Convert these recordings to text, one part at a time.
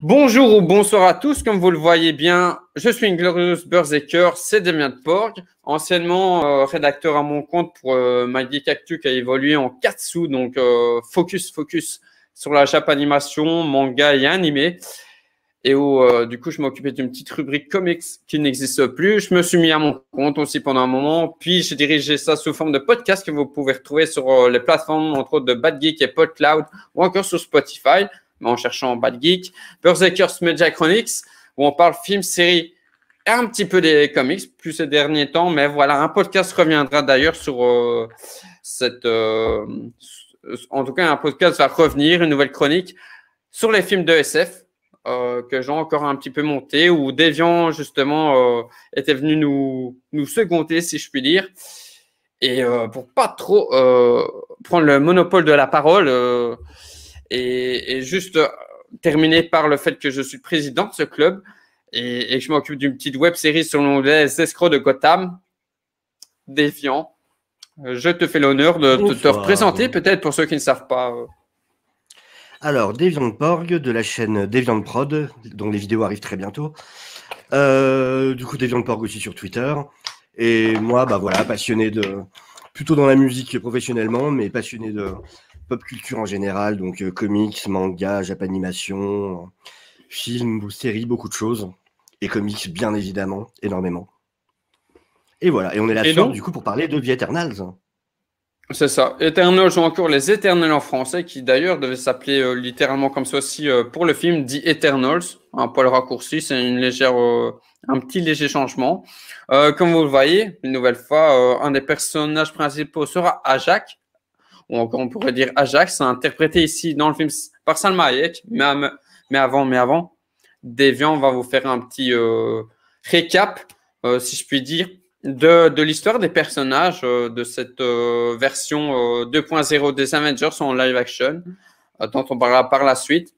Bonjour ou bonsoir à tous, comme vous le voyez bien, je suis Inglorious Berserker, c'est Damien de Porg, anciennement rédacteur à mon compte pour My Geek Actu qui a évolué en Katsu, donc focus sur la Japanimation, manga et animé, et où du coup je m'occupais d'une petite rubrique comics qui n'existe plus. Je me suis mis à mon compte aussi pendant un moment, puis j'ai dirigé ça sous forme de podcast que vous pouvez retrouver sur les plateformes entre autres de Bad Geek et PodCloud ou encore sur Spotify en cherchant Bad Geek, Berserkers Media Chronicles, où on parle films, séries et un petit peu des comics, plus ces derniers temps. Mais voilà, un podcast reviendra d'ailleurs sur en tout cas, un podcast va revenir, une nouvelle chronique sur les films de SF que j'ai encore un petit peu monté, où Deviant, justement, était venu nous seconder, si je puis dire. Et pour pas trop prendre le monopole de la parole, et juste terminer par le fait que je suis président de ce club et que je m'occupe d'une petite web série sur les escrocs de Gotham, Défiant. Je te fais l'honneur de te représenter, peut-être pour ceux qui ne savent pas. Alors, Deviant Porg de la chaîne Deviant Prod, dont les vidéos arrivent très bientôt. Du coup, Deviant Porg aussi sur Twitter. Et moi, bah voilà, passionné plutôt dans la musique professionnellement, mais passionné de pop culture en général, donc comics, manga, japanimation, films, séries, beaucoup de choses. Et comics, bien évidemment, énormément. Et voilà, et on est là du coup pour parler de The Eternals. C'est ça, Eternals ou encore les Éternels en français, qui d'ailleurs devait s'appeler littéralement comme ça aussi pour le film, dit Eternals, un poil raccourci, c'est un petit léger changement. Comme vous le voyez, une nouvelle fois, un des personnages principaux sera Ajak, ou encore on pourrait dire Ajax, interprété ici dans le film par Salma Hayek. Mais avant, Deviant va vous faire un petit récap, si je puis dire, de l'histoire des personnages de cette version 2.0 des Avengers en live action, dont on parlera par la suite.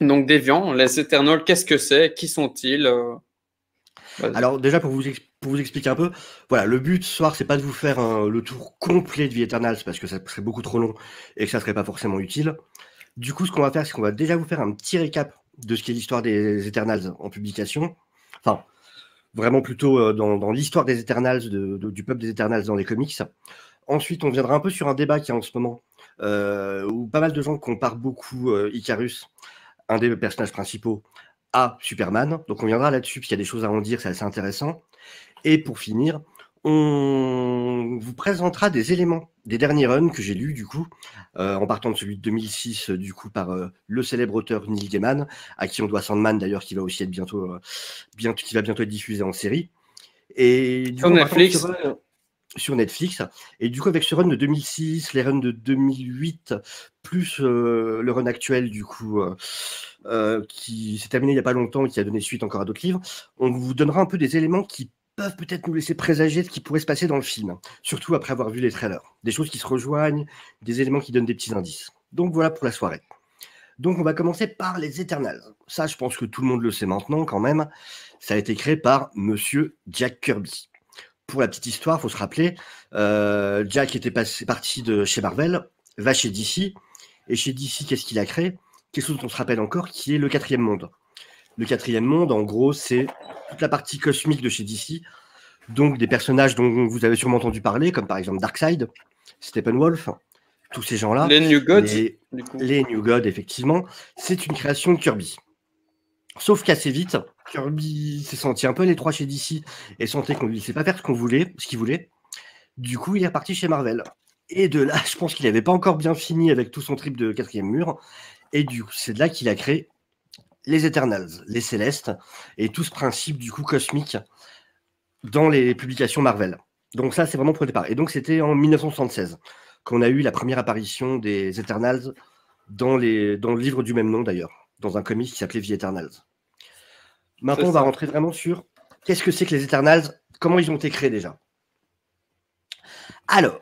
Donc Deviant, les Eternals, qu'est-ce que c'est? Qui sont-ils? Alors déjà pour vous expliquer un peu, voilà, le but ce soir c'est pas de vous faire le tour complet de The Eternals parce que ça serait beaucoup trop long et que ça serait pas forcément utile. Du coup ce qu'on va faire c'est qu'on va déjà vous faire un petit récap de ce qu'est l'histoire des Eternals en publication. Enfin, vraiment plutôt dans l'histoire des Eternals, du peuple des Eternals dans les comics. Ensuite on viendra un peu sur un débat qui est en ce moment où pas mal de gens comparent beaucoup Icarus, un des personnages principaux, à Superman. Donc on viendra là-dessus, puis il y a des choses à en dire, c'est assez intéressant. Et pour finir, on vous présentera des éléments des derniers runs que j'ai lus, du coup, en partant de celui de 2006, du coup, par le célèbre auteur Neil Gaiman, à qui on doit Sandman, d'ailleurs, qui va aussi être qui va bientôt être diffusé en série. Et du sur coup, Netflix. Sur Netflix. Et du coup, avec ce run de 2006, les runs de 2008, plus le run actuel, du coup, qui s'est terminé il n'y a pas longtemps et qui a donné suite encore à d'autres livres, on vous donnera un peu des éléments qui peuvent peut-être nous laisser présager ce qui pourrait se passer dans le film, surtout après avoir vu les trailers. Des choses qui se rejoignent, des éléments qui donnent des petits indices. Donc voilà pour la soirée. Donc on va commencer par les Eternals. Ça, je pense que tout le monde le sait maintenant quand même. Ça a été créé par Monsieur Jack Kirby. Pour la petite histoire, il faut se rappeler, Jack était parti de chez Marvel, va chez DC, et chez DC, qu'est-ce qu'il a créé? Quelque chose dont on se rappelle encore, qui est le Quatrième Monde. Le Quatrième Monde, en gros, c'est toute la partie cosmique de chez DC, donc des personnages dont vous avez sûrement entendu parler, comme par exemple Darkseid, Steppenwolf, tous ces gens-là. Les New Gods. Les New Gods, effectivement. C'est une création de Kirby. Sauf qu'assez vite, Kirby s'est senti un peu à l'étroit chez DC et sentait qu'on ne lui laissait pas faire ce qu'il voulait. Du coup, il est reparti chez Marvel. Et de là, je pense qu'il n'avait pas encore bien fini avec tout son trip de quatrième mur. Et du coup, c'est de là qu'il a créé les Eternals, les Célestes, et tout ce principe du coup cosmique dans les publications Marvel. Donc ça, c'est vraiment pour le départ. Et donc, c'était en 1976 qu'on a eu la première apparition des Eternals dans le livre du même nom, d'ailleurs, dans un comic qui s'appelait The Eternals. Maintenant, on va rentrer vraiment sur qu'est-ce que c'est que les Eternals, comment ils ont été créés déjà. Alors,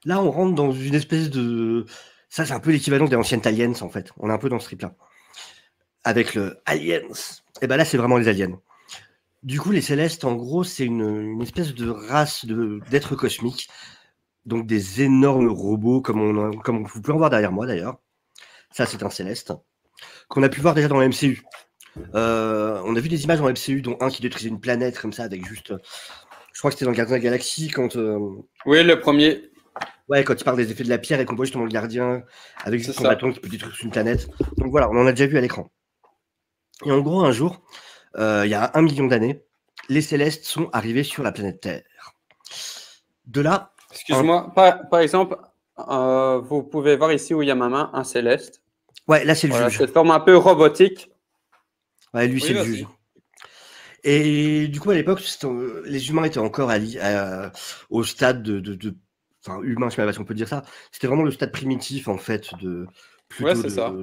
là, on rentre dans une espèce de... Ça, c'est un peu l'équivalent des anciennes Aliens, en fait. On est un peu dans ce trip-là. Avec le Aliens. Et ben là, c'est vraiment les aliens. Du coup, les Célestes, en gros, c'est une espèce de race d'êtres cosmiques. Donc, des énormes robots, comme vous pouvez en voir derrière moi, d'ailleurs. Ça, c'est un Céleste. qu'on a pu voir déjà dans la MCU. On a vu des images dans la MCU, dont un qui détruisait une planète comme ça, avec juste. Je crois que c'était dans Gardien de la Galaxie, quand. Oui, le premier. Ouais, quand il parle des effets de la pierre et qu'on voit justement le gardien avec juste son bâton qui peut détruire une planète. Donc voilà, on en a déjà vu à l'écran. Et en gros, un jour, il y a 1 million d'années, les Célestes sont arrivés sur la planète Terre. De là. Excuse-moi, par exemple, vous pouvez voir ici où il y a ma main, un Céleste. Ouais, là c'est le Voilà, juge. cette forme un peu robotique. Ouais, lui c'est le juge. Et du coup, à l'époque, les humains étaient encore au stade enfin, humain, je sais pas si on peut dire ça. C'était vraiment le stade primitif, en fait, Ouais, c'est ça.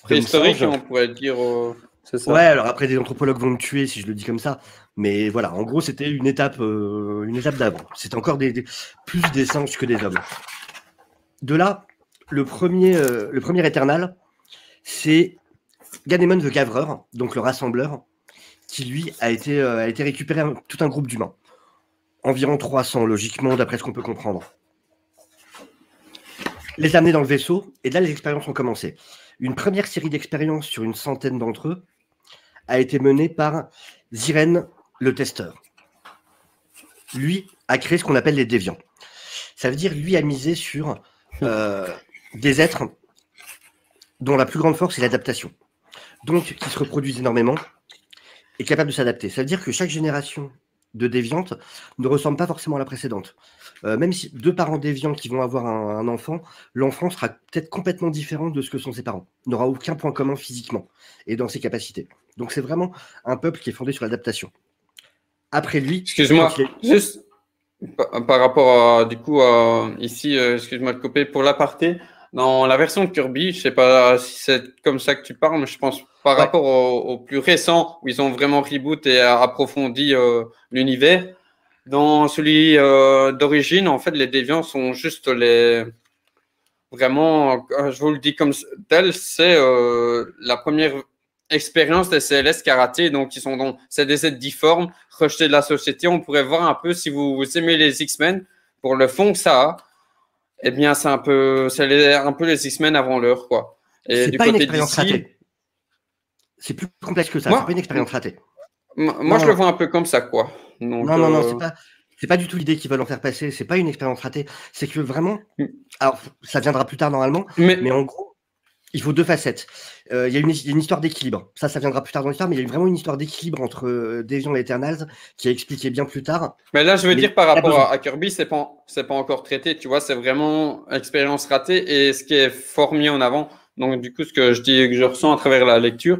préhistorique, on pourrait dire. C'est ça. Ouais, alors après, des anthropologues vont me tuer si je le dis comme ça. Mais voilà, en gros, c'était une étape d'avant. C'était encore plus des singes que des hommes. De là, le premier Eternal, c'est Ganymed the Gatherer, donc le rassembleur, qui lui a été récupéré tout un groupe d'humains. Environ 300, logiquement, d'après ce qu'on peut comprendre. Les amener dans le vaisseau, et là, les expériences ont commencé. Une première série d'expériences sur une centaine d'entre eux a été menée par Ziren, le testeur. Lui a créé ce qu'on appelle les déviants. Ça veut dire, lui a misé sur des êtres dont la plus grande force est l'adaptation. Donc, qui se reproduisent énormément et capables de s'adapter. Ça veut dire que chaque génération de déviantes ne ressemble pas forcément à la précédente. Même si deux parents déviants qui vont avoir un enfant, l'enfant sera peut-être complètement différent de ce que sont ses parents. N'aura aucun point commun physiquement et dans ses capacités. Donc c'est vraiment un peuple qui est fondé sur l'adaptation. Après lui... Excuse-moi, juste par rapport à, du coup, ici, excuse-moi de couper, pour l'aparté, dans la version de Kirby, je sais pas si c'est comme ça que tu parles, mais je pense par rapport au plus récent, où ils ont vraiment reboot et approfondi l'univers, dans celui d'origine, en fait, les déviants sont juste les... Vraiment, je vous le dis comme tel, c'est la première expérience des CLS karaté, donc c'est des êtres difformes, rejetés de la société. On pourrait voir un peu si vous aimez les X-Men, pour le fond que ça a, eh bien c'est un peu les X-Men avant l'heure, quoi. Et c'est du pas côté une expérience d'ici, ratée. C'est plus complexe que ça. C'est pas une expérience ratée. Moi, je le vois un peu comme ça, quoi. Donc, non, c'est pas du tout l'idée qu'ils veulent en faire passer. C'est pas une expérience ratée. C'est que vraiment, alors ça viendra plus tard normalement, mais en gros, il faut deux facettes. Il y a une histoire d'équilibre. Ça viendra plus tard dans l'histoire, mais il y a vraiment une histoire d'équilibre entre Deviants et Eternals qui est expliquée bien plus tard. Mais là, je veux dire par rapport à Kirby, c'est pas encore traité. Tu vois, c'est vraiment expérience ratée et ce qui est fort mis en avant. Donc, du coup, ce que je dis, que je ressens à travers la lecture,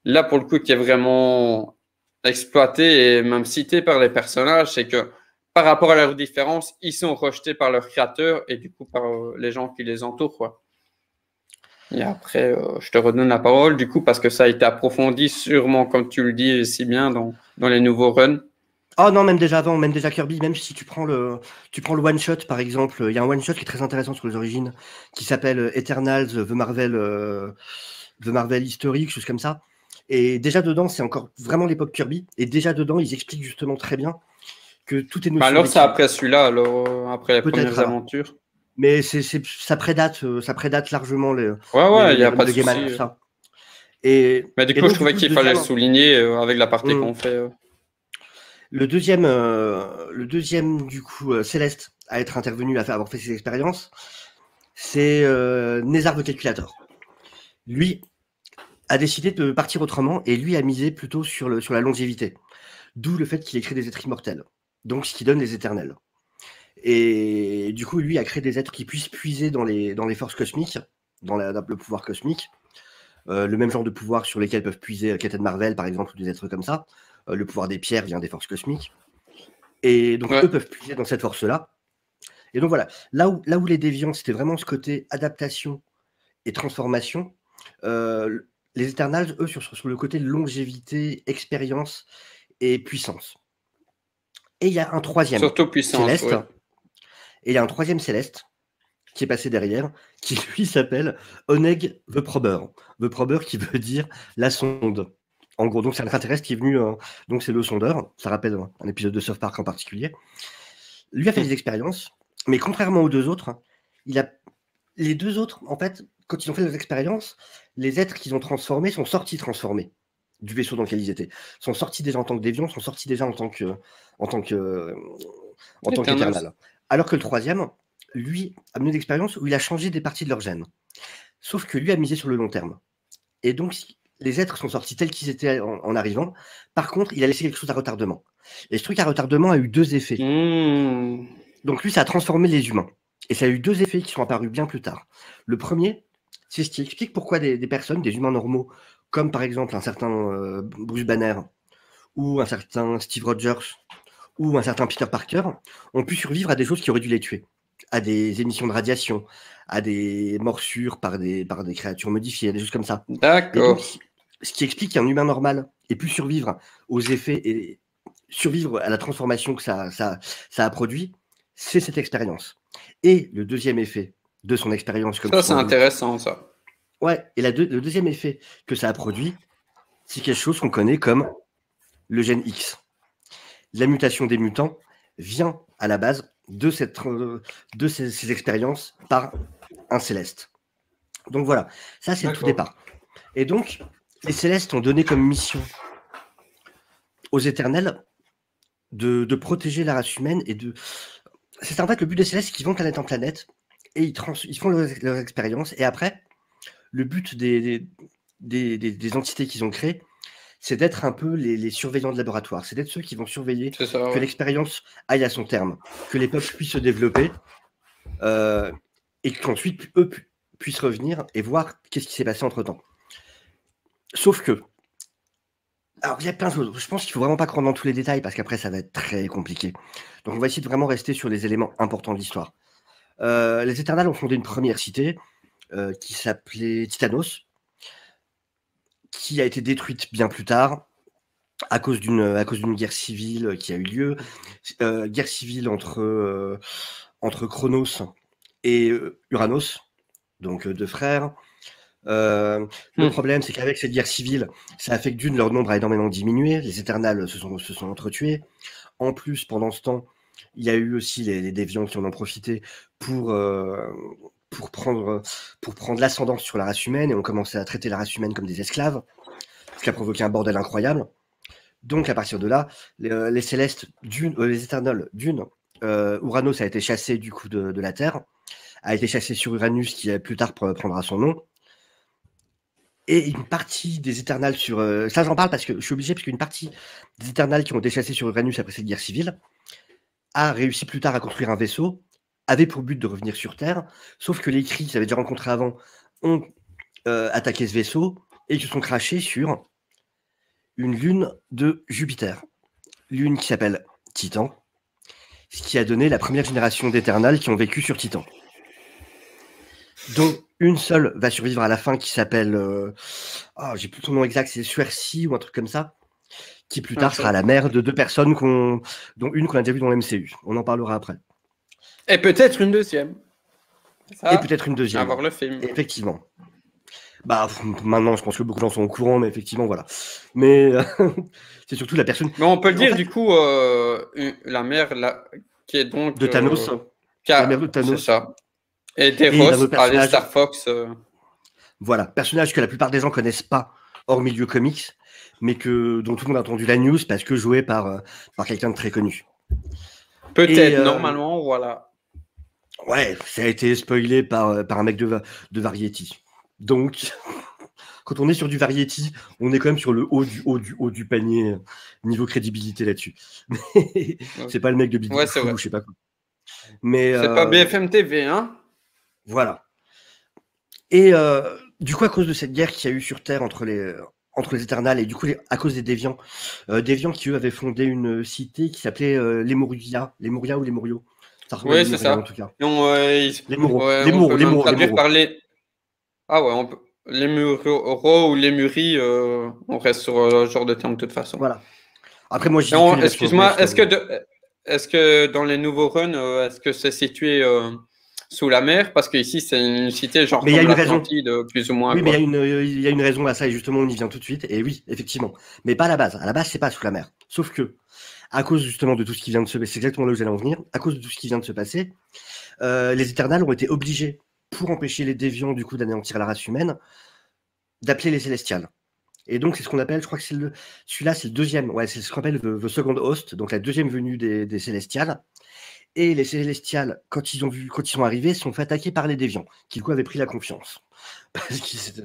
là, pour le coup, qui est vraiment exploité et même cité par les personnages, c'est que par rapport à leurs différences, ils sont rejetés par leurs créateurs et du coup par les gens qui les entourent, quoi. Et après, je te redonne la parole, du coup, parce que ça a été approfondi sûrement, comme tu le dis si bien, dans les nouveaux runs. Oh non, même déjà avant, même déjà Kirby, même si tu prends le one-shot, par exemple, il y a un one-shot qui est très intéressant sur les origines, qui s'appelle Eternals, The Marvel historique, chose comme ça. Et déjà dedans, c'est encore vraiment l'époque Kirby, et déjà dedans, ils expliquent justement très bien que tout est notion. Alors, c'est après celui-là, alors, après les premières aventures. Mais ça prédate largement les il y a pas de Gaiman, souci. ça. Mais du coup, je trouvais qu'il fallait le souligner avec la partie qu'on fait. Le deuxième, du coup, Céleste à être intervenu, à avoir fait ses expériences, c'est Nézar the Calculator. Lui a décidé de partir autrement et lui a misé plutôt sur la longévité. D'où le fait qu'il ait créé des êtres immortels. Donc, ce qui donne les éternels. Et du coup, lui a créé des êtres qui puissent puiser dans les forces cosmiques, dans le pouvoir cosmique. Le même genre de pouvoir sur lesquels peuvent puiser Captain Marvel, par exemple, ou des êtres comme ça. Le pouvoir des pierres vient des forces cosmiques. Et donc, eux peuvent puiser dans cette force-là. Et donc, voilà. Là où les déviants, c'était vraiment ce côté adaptation et transformation, les Eternals, eux, sur le côté longévité, expérience et puissance. Et il y a un troisième Céleste. Et il y a un troisième Céleste qui est passé derrière, qui lui s'appelle Oneg the Prober. The Prober qui veut dire la sonde. En gros, donc c'est un extraterrestre qui est venu, donc c'est le sondeur, ça rappelle un épisode de South Park en particulier. Lui a fait des expériences, mais contrairement aux deux autres, les deux autres, en fait, quand ils ont fait des expériences, les êtres qu'ils ont transformés sont sortis transformés du vaisseau dans lequel ils étaient. Sont sortis déjà en tant que déviants, sont sortis déjà en tant qu'éternel. Alors que le troisième, lui, a mené une expérience où il a changé des parties de leur gène. Sauf que lui a misé sur le long terme. Et donc, les êtres sont sortis tels qu'ils étaient en arrivant. Par contre, il a laissé quelque chose à retardement. Et ce truc à retardement a eu 2 effets. Donc lui, ça a transformé les humains. Et ça a eu 2 effets qui sont apparus bien plus tard. Le premier, c'est ce qui explique pourquoi des personnes, des humains normaux, comme par exemple un certain Bruce Banner, ou un certain Steve Rogers, ou un certain Peter Parker, ont pu survivre à des choses qui auraient dû les tuer. À des émissions de radiation, à des morsures par des créatures modifiées, des choses comme ça. D'accord. Et donc, ce qui explique qu'un humain normal ait pu survivre aux effets et survivre à la transformation que ça a produit, c'est cette expérience. Et le deuxième effet de son expérience... Ça, c'est intéressant, ça. Ouais, et le deuxième effet que ça a produit, c'est quelque chose qu'on connaît comme le gène X. La mutation des mutants vient à la base de ces expériences par un céleste. Donc voilà, ça c'est le tout départ. Et donc, les célestes ont donné comme mission aux éternels de protéger la race humaine et de... C'est en fait le but des célestes, qui vont planète en planète et ils font leurs expériences. Et après, le but des entités qu'ils ont créées, c'est d'être un peu les surveillants de laboratoire. C'est d'être ceux qui vont surveiller que l'expérience aille à son terme, que les peuples puissent se développer et qu'ensuite, eux puissent revenir et voir qu'est-ce qui s'est passé entre-temps. Sauf que, alors il y a plein de choses. Je pense qu'il ne faut vraiment pas rentrer dans tous les détails parce qu'après, ça va être très compliqué. Donc on va essayer de vraiment rester sur les éléments importants de l'histoire. Les Éternels ont fondé une première cité qui s'appelait Titanos, qui a été détruite bien plus tard à cause d'une guerre civile qui a eu lieu, guerre civile entre Chronos et Uranos, donc 2 frères. Le problème, c'est qu'avec cette guerre civile, ça a fait que d'une, leur nombre a énormément diminué, les Éternels se sont entretués. En plus, pendant ce temps, il y a eu aussi les déviants qui en ont profité pour prendre l'ascendance sur la race humaine et ont commencé à traiter la race humaine comme des esclaves, ce qui a provoqué un bordel incroyable. Donc à partir de là, les célestes, les éternels d'une, Uranos a été chassé du coup de la Terre, a été chassé sur Uranus qui plus tard prendra son nom. Et une partie des éternels sur... ça j'en parle parce que je suis obligé, parce qu'une partie des éternels qui ont été chassés sur Uranus après cette guerre civile a réussi plus tard à construire un vaisseau, avait pour but de revenir sur Terre, sauf que les Kree qu'ils avaient déjà rencontrés avant ont attaqué ce vaisseau et ils se sont crashés sur une lune de Jupiter. Lune qui s'appelle Titan, ce qui a donné la première génération d'Éternels qui ont vécu sur Titan. dont une seule va survivre à la fin qui s'appelle, j'ai plus son nom exact, c'est Suercy ou un truc comme ça, qui plus tard sera la mère de deux personnes dont une qu'on a déjà vue dans l'MCU. On en parlera après. Et peut-être une deuxième. Ça, et peut-être une deuxième. À voir le film. Effectivement. Bah, maintenant, je pense que beaucoup de gens sont au courant, mais effectivement, voilà. Mais c'est surtout la personne... Mais on peut le dire, du coup, la mère, qui est donc... De Thanos. La mère de Thanos. C'est ça. Et Deros, allez, Star Fox. Voilà, personnage que la plupart des gens connaissent pas, hors milieu comics, mais dont tout le monde a entendu la news parce que joué par quelqu'un de très connu. Peut-être, normalement, voilà. Ouais, ça a été spoilé par un mec de Variety. Donc, quand on est sur du Variety, on est quand même sur le haut du panier, niveau crédibilité là-dessus. Mais c'est pas le mec de Big Fou, je sais pas quoi. Mais c'est pas BFM TV, hein. Voilà. Et du coup, à cause de cette guerre qu'il y a eu sur Terre entre les Éternels et du coup, à cause des déviants qui eux avaient fondé une cité qui s'appelait les Moria ou les Morios. Oui, c'est ça. En tout cas. Les Moros. Ah ouais, les Muros ou les Muris, on reste sur ce genre de terme de toute façon. Voilà. Après, moi, excuse-moi, est-ce que dans les nouveaux runs, est-ce que c'est situé sous la mer? Parce qu'ici, c'est une cité genre mais comme l'Atlantide, plus ou moins. Oui, mais il y a une raison à ça, et justement, on y vient tout de suite. Et oui, effectivement. Mais pas à la base. À la base, c'est pas sous la mer. Sauf que, à cause justement de tout ce qui vient de se passer, c'est exactement là où j'allais en venir, à cause de tout ce qui vient de se passer, les Éternels ont été obligés, pour empêcher les déviants du coup d'anéantir la race humaine, d'appeler les Célestials. Et donc, c'est ce qu'on appelle, je crois que celui-là, c'est le deuxième, ouais, c'est ce qu'on appelle the second host, donc la deuxième venue des Célestials. Et les Célestials, quand ils sont arrivés, se sont fait attaquer par les Déviants, qui du coup avaient pris la confiance. Parce qu'ils se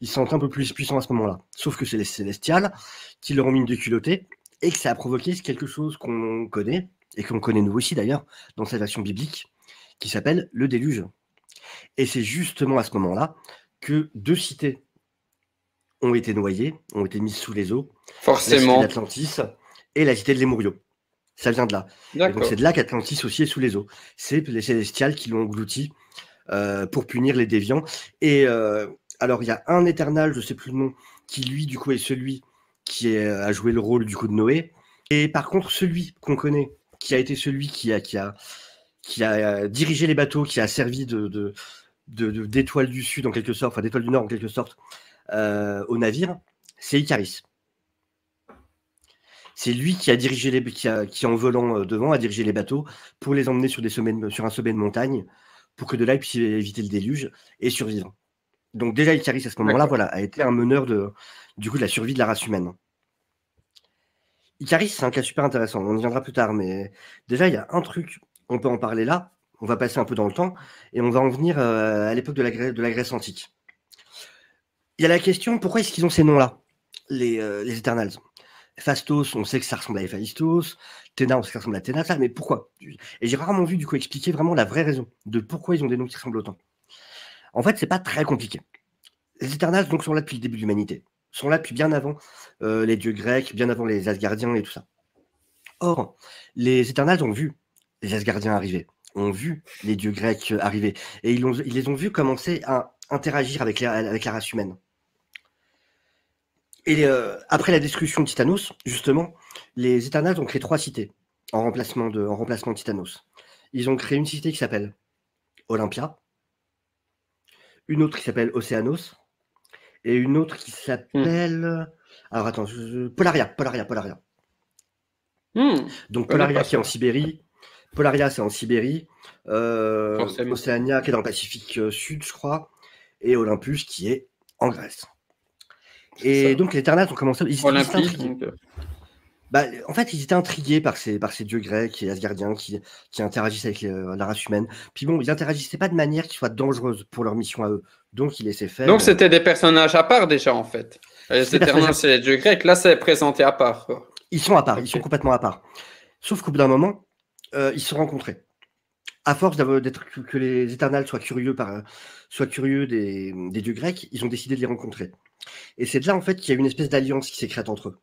sentent un peu plus puissants à ce moment-là. Sauf que c'est les Célestials qui leur ont mis une déculottée, et que ça a provoqué quelque chose qu'on connaît, et qu'on connaît nous aussi d'ailleurs, dans cette version biblique, qui s'appelle le déluge. Et c'est justement à ce moment-là que 2 cités ont été noyées, ont été mises sous les eaux. Forcément. La cité d'Atlantis et la cité de Lemurio. Ça vient de là. Et donc c'est de là qu'Atlantis aussi est sous les eaux. C'est les Célestials qui l'ont englouti pour punir les déviants. Et alors il y a un Éternal, je sais plus le nom, qui lui du coup est celui qui a joué le rôle du coup de Noé. Et par contre celui qu'on connaît, qui a été celui qui a dirigé les bateaux, qui a servi d'étoile du sud en quelque sorte, enfin d'étoile du nord en quelque sorte, au navire, c'est Icaris. C'est lui qui a dirigé qui en volant devant a dirigé les bateaux pour les emmener sur un sommet de montagne, pour que de là ils puissent éviter le déluge et survivre. Donc déjà Icaris à ce moment-là, voilà, a été un meneur du coup de la survie de la race humaine. Icaris, c'est un cas super intéressant. On y viendra plus tard, mais déjà il y a un truc, on peut en parler là. On va passer un peu dans le temps et on va en venir à l'époque de la Grèce antique. Il y a la question, pourquoi est-ce qu'ils ont ces noms-là, les Eternals? Phastos, on sait que ça ressemble à Héphaïstos. Théna, on sait que ça ressemble à Théna, mais pourquoi? Et j'ai rarement vu du coup expliquer vraiment la vraie raison de pourquoi ils ont des noms qui ressemblent autant. En fait, c'est pas très compliqué. Les Eternals donc sont là depuis le début de l'humanité, sont là depuis bien avant les dieux grecs, bien avant les Asgardiens et tout ça. Or, les Eternals ont vu les Asgardiens arriver, ont vu les dieux grecs arriver, et ils les ont vus commencer à interagir avec la race humaine. Et après la destruction de Titanos, justement, les Eternals ont créé 3 cités en remplacement de Titanos. Ils ont créé une cité qui s'appelle Olympia, une autre qui s'appelle Océanos, et une autre qui s'appelle... Alors attends, Polaria. Donc Polaria qui est en Sibérie, Polaria c'est en Sibérie, Océania qui est dans le Pacifique Sud, je crois, et Olympus qui est en Grèce. Et donc les Eternals ont commencé... en fait, ils étaient intrigués par ces dieux grecs et asgardiens qui interagissent avec la race humaine. Puis bon, ils n'interagissaient pas de manière qui soit dangereuse pour leur mission à eux. Donc, ils laissaient faire. Donc, c'était des personnages à part déjà, en fait. Les Eternals, c'est les dieux grecs. Là, c'est présenté à part, quoi. Ils sont à part, Ils sont complètement à part. Sauf qu'au bout d'un moment, ils se sont rencontrés. À force que les Eternals soient curieux des dieux grecs, ils ont décidé de les rencontrer. Et c'est de là, en fait, qu'il y a une espèce d'alliance qui s'est créée entre eux.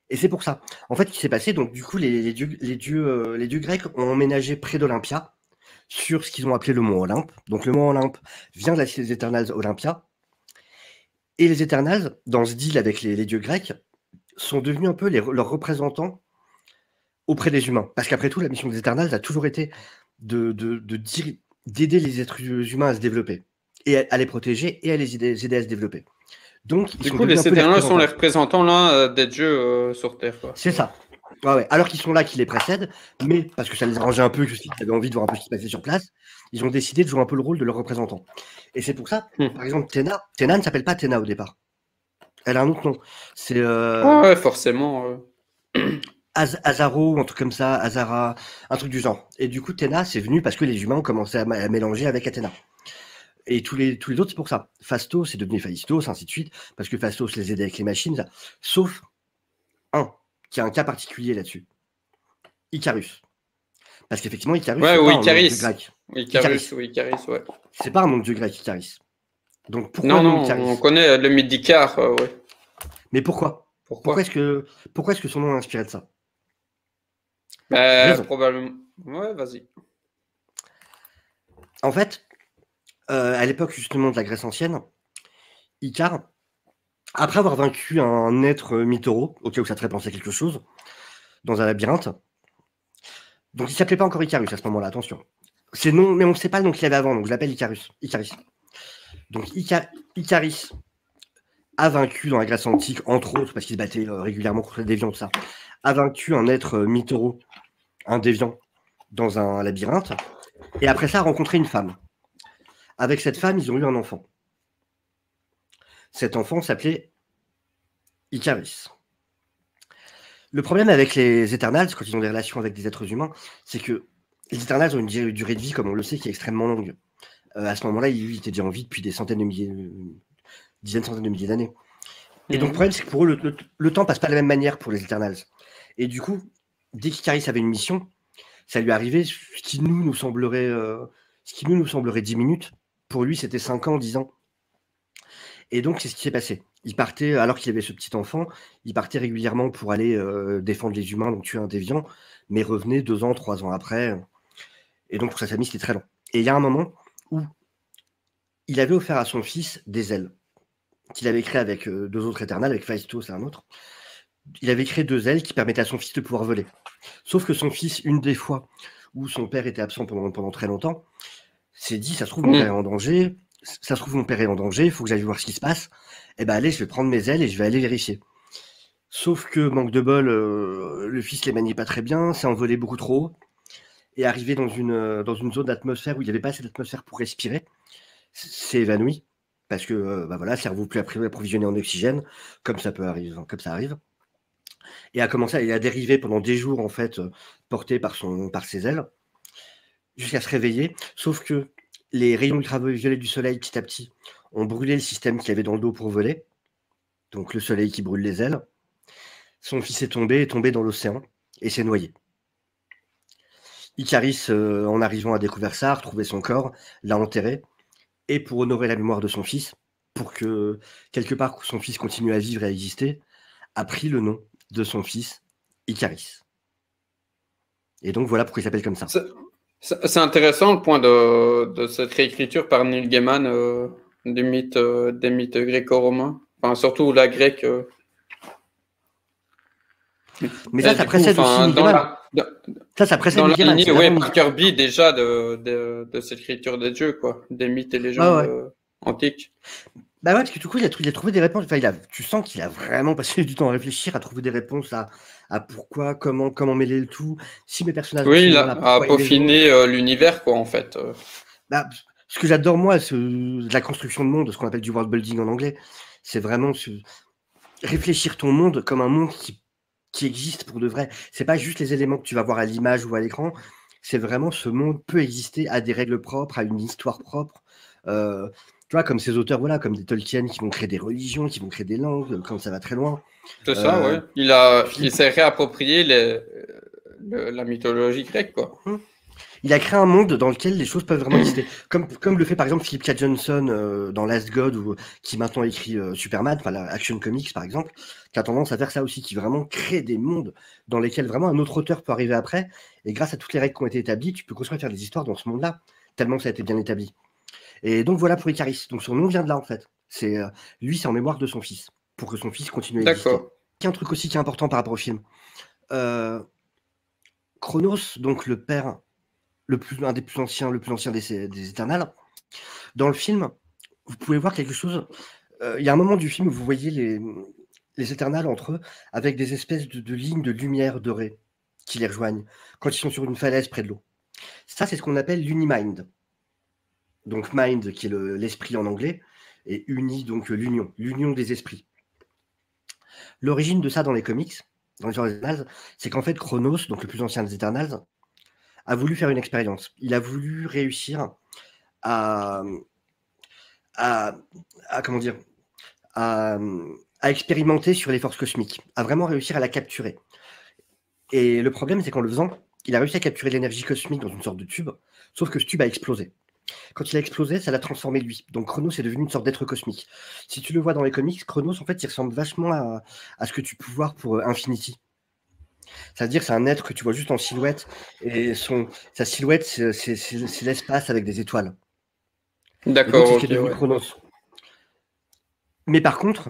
Et c'est pour ça. En fait, ce qui s'est passé, donc du coup, les dieux grecs ont emménagé près d'Olympia, sur ce qu'ils ont appelé le mont Olympe. Donc le mont Olympe vient de la cité des Eternals Olympia. Et les Eternals, dans ce deal avec les dieux grecs, sont devenus un peu leurs représentants auprès des humains. Parce qu'après tout, la mission des Eternals a toujours été d'aider les êtres humains à se développer, et à les protéger, et à les aider à se développer. Donc, du coup, les Eternals sont les représentants là, des dieux sur Terre. C'est ça. Ouais. Alors qu'ils sont là, qui les précèdent, mais parce que ça les arrangeait un peu, qu'ils avaient envie de voir un peu ce qui se passait sur place, ils ont décidé de jouer un peu le rôle de leurs représentants. Et c'est pour ça, par exemple, Théna ne s'appelle pas Théna au départ. Elle a un autre nom. C'est ouais, forcément. Azaro, un truc comme ça, Azara, un truc du genre. Et du coup, Théna, c'est venu parce que les humains ont commencé à mélanger avec Athéna. Et tous les autres, c'est pour ça. Phastos, c'est devenu Héphaïstos, ainsi de suite, parce que Phastos les aidait avec les machines, sauf un, qui a un cas particulier là-dessus. Icarus. Parce qu'effectivement, Icarus, ouais, c'est pas un nom de dieu grec. Icarus, ouais. C'est pas un nom de dieu grec, Icarus. Donc pourquoi non, on connaît le mythe d'Icare, ouais. Mais pourquoi est-ce que son nom a inspiré de ça? Probablement. Ouais, vas-y. En fait, à l'époque justement de la Grèce ancienne, Icare, après avoir vaincu un être mythoro, au cas où ça te ferait penser à quelque chose, dans un labyrinthe, donc il s'appelait pas encore Icarus à ce moment-là, attention. C'est non, mais on ne sait pas le nom qu'il avait avant, donc je l'appelle Icaris. Donc Icaris a vaincu dans la Grèce antique, entre autres, parce qu'il se battait régulièrement contre les déviants, tout ça, a vaincu un être mythoro, un déviant, dans un labyrinthe, et après ça a rencontré une femme. Avec cette femme, ils ont eu un enfant. Cet enfant s'appelait Icaris. Le problème avec les Eternals, quand ils ont des relations avec des êtres humains, c'est que les Eternals ont une durée de vie, comme on le sait, qui est extrêmement longue. À ce moment-là, il était déjà en vie depuis des centaines de milliers, dizaines, centaines de milliers d'années. Et donc, le problème, c'est que pour eux, le temps passe pas de la même manière pour les Eternals. Et du coup, dès qu'Icaris avait une mission, ça lui arrivait ce qui nous semblerait 10 minutes. Pour lui, c'était 5 ans, 10 ans. Et donc, c'est ce qui s'est passé. Il partait, alors qu'il avait ce petit enfant, il partait régulièrement pour aller défendre les humains, donc tuer un déviant, mais revenait 2 ans, 3 ans après. Et donc, pour sa famille, c'était très long. Et il y a un moment où il avait offert à son fils des ailes, qu'il avait créées avec 2 autres Éternels, avec Phaistos et un autre. Il avait créé 2 ailes qui permettaient à son fils de pouvoir voler. Sauf que son fils, une des fois où son père était absent pendant très longtemps, s'est dit, ça se trouve, mon père est en danger, il faut que j'aille voir ce qui se passe. Eh ben allez, je vais prendre mes ailes et je vais aller vérifier. Sauf que, manque de bol, le fils les maniait pas très bien, s'est envolé beaucoup trop haut, et arrivé dans une zone d'atmosphère où il n'y avait pas assez d'atmosphère pour respirer, s'est évanoui, parce que voilà, cerveau plus approvisionné en oxygène, comme ça arrive. Et a commencé à dériver pendant des jours, en fait, porté par ses ailes, jusqu'à se réveiller. Sauf que les rayons ultraviolets du soleil, petit à petit, ont brûlé le système qu'il avait dans le dos pour voler. Donc le soleil qui brûle les ailes. Son fils est tombé dans l'océan et s'est noyé. Icaris, en arrivant, a découvert ça, a retrouvé son corps, l'a enterré. Et pour honorer la mémoire de son fils, pour que quelque part son fils continue à vivre et à exister, a pris le nom de son fils, Icaris. Et donc voilà pourquoi il s'appelle comme ça. C'est intéressant le point de cette réécriture par Neil Gaiman des mythes gréco-romains, enfin surtout la grecque. Mais ça précède aussi Neil Gaiman. Ça précède Neil Gaiman. Oui, par Kirby déjà de cette écriture des dieux, quoi, des mythes et légendes antiques. Bah ouais, parce que du coup, il a trouvé des réponses. Enfin, tu sens qu'il a vraiment passé du temps à réfléchir, à trouver des réponses à pourquoi, comment mêler le tout. Si mes personnages. Oui, il a peaufiné l'univers, quoi, en fait. Bah, ce que j'adore, moi, la construction de monde, ce qu'on appelle du world building en anglais, c'est vraiment réfléchir ton monde comme un monde qui existe pour de vrai. C'est pas juste les éléments que tu vas voir à l'image ou à l'écran. C'est vraiment ce monde peut exister à des règles propres, à une histoire propre. Tu vois, comme ces auteurs, voilà, comme des Tolkien qui vont créer des religions, qui vont créer des langues, quand ça va très loin. C'est ça, ouais. Il s'est réapproprié la mythologie grecque, quoi. Il a créé un monde dans lequel les choses peuvent vraiment exister. Comme le fait par exemple Philip K. Johnson dans Last God, qui maintenant écrit Superman, enfin la Action Comics par exemple, qui a tendance à faire ça aussi, qui vraiment crée des mondes dans lesquels vraiment un autre auteur peut arriver après. Et grâce à toutes les règles qui ont été établies, tu peux construire et faire des histoires dans ce monde-là, tellement ça a été bien établi. Et donc voilà pour Icaris. Donc son nom vient de là en fait. Lui, c'est en mémoire de son fils, pour que son fils continue à exister. D'accord. Il y a un truc aussi qui est important par rapport au film. Chronos, donc le père, un des plus anciens, le plus ancien des Éternels. Dans le film, vous pouvez voir quelque chose. Il y a un moment du film où vous voyez les Éternels entre eux avec des espèces de lignes de lumière dorées qui les rejoignent quand ils sont sur une falaise près de l'eau. Ça, c'est ce qu'on appelle l'Unimind. Donc mind qui est l'esprit en anglais, et uni, donc l'union des esprits. L'origine de ça dans les comics, dans les Eternals, c'est qu'en fait Chronos, donc le plus ancien des Eternals, a voulu faire une expérience. Il a voulu réussir à expérimenter sur les forces cosmiques, à vraiment réussir à la capturer. Et le problème, c'est qu'en le faisant, il a réussi à capturer l'énergie cosmique dans une sorte de tube, sauf que ce tube a explosé. Quand il a explosé, ça l'a transformé lui. Donc Chronos est devenu une sorte d'être cosmique. Si tu le vois dans les comics, Chronos, en fait, il ressemble vachement à ce que tu peux voir pour Infinity. C'est-à-dire que c'est un être que tu vois juste en silhouette, et sa silhouette, c'est l'espace avec des étoiles. D'accord. C'est ce qui est devenu Chronos. Mais par contre,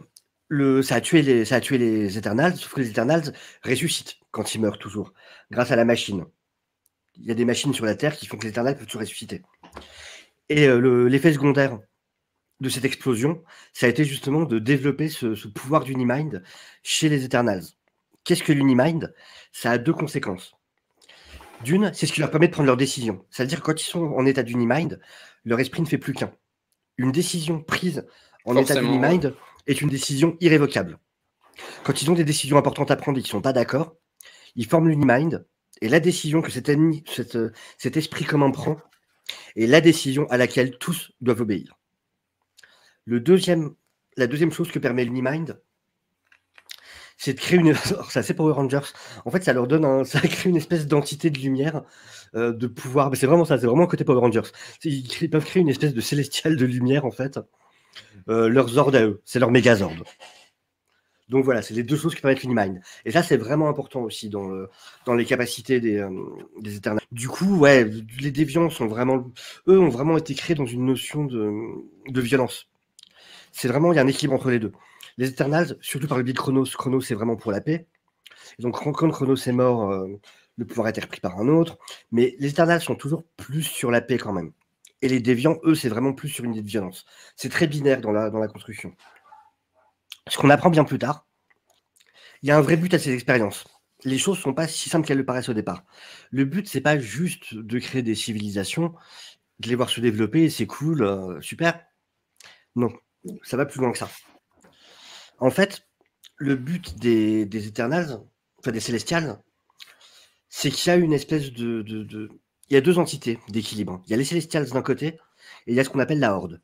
ça a tué les Eternals, sauf que les Eternals ressuscitent quand ils meurent toujours, grâce à la machine. Il y a des machines sur la Terre qui font que les Eternals peuvent toujours ressusciter. Et l'effet secondaire de cette explosion, ça a été justement de développer ce pouvoir d'Unimind chez les Eternals. Qu'est-ce que l'Unimind? Ça a 2 conséquences. D'une, c'est ce qui leur permet de prendre leurs décisions. C'est-à-dire que quand ils sont en état d'Unimind, leur esprit ne fait plus qu'un. Une décision prise en état d'Unimind est une décision irrévocable. Quand ils ont des décisions importantes à prendre et qu'ils ne sont pas d'accord, ils forment l'Unimind, et la décision que cet esprit commun prend est la décision à laquelle tous doivent obéir. La deuxième chose que permet l'Unimind, c'est de créer une... C'est assez Power Rangers. En fait, ça crée une espèce d'entité de lumière, de pouvoir. Mais c'est vraiment ça, c'est vraiment un côté Power Rangers. Ils peuvent créer une espèce de célestial de lumière, en fait. Leur Zord à eux, c'est leur Megazord. Donc voilà, c'est les deux choses qui permettent l'Unimind. Et ça, c'est vraiment important aussi dans les capacités des Éternels. Du coup, ouais, les déviants ont vraiment été créés dans une notion de violence. C'est vraiment, il y a un équilibre entre les deux. Les Eternals, surtout par le biais de Chronos, Chronos c'est vraiment pour la paix. Et donc quand Chronos est mort, le pouvoir a été repris par un autre. Mais les Eternals sont toujours plus sur la paix quand même. Et les déviants, eux, c'est vraiment plus sur une idée de violence. C'est très binaire dans la construction. Ce qu'on apprend bien plus tard, il y a un vrai but à ces expériences. Les choses ne sont pas si simples qu'elles le paraissent au départ. Le but, c'est pas juste de créer des civilisations, de les voir se développer, c'est cool, super. Non, ça va plus loin que ça. En fait, le but des Eternals, enfin des Célestials, c'est qu'il y a une espèce il y a deux entités d'équilibre. Il y a les Célestials d'un côté, et il y a ce qu'on appelle la Horde.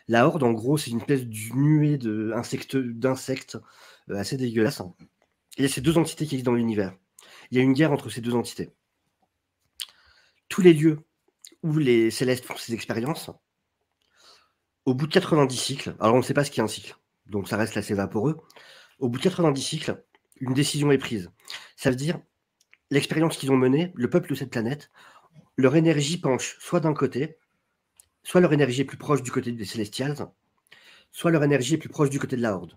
La Horde, en gros, c'est une espèce de nuée d'insectes assez dégueulasses. Et il y a ces deux entités qui existent dans l'univers. Il y a une guerre entre ces deux entités. Tous les lieux où les Célestes font ces expériences, au bout de 90 cycles, alors on ne sait pas ce qu'est un cycle, donc ça reste assez vaporeux, au bout de 90 cycles, une décision est prise. Ça veut dire, l'expérience qu'ils ont menée, le peuple de cette planète, leur énergie penche soit d'un côté, soit leur énergie est plus proche du côté des Célestials, soit leur énergie est plus proche du côté de la Horde.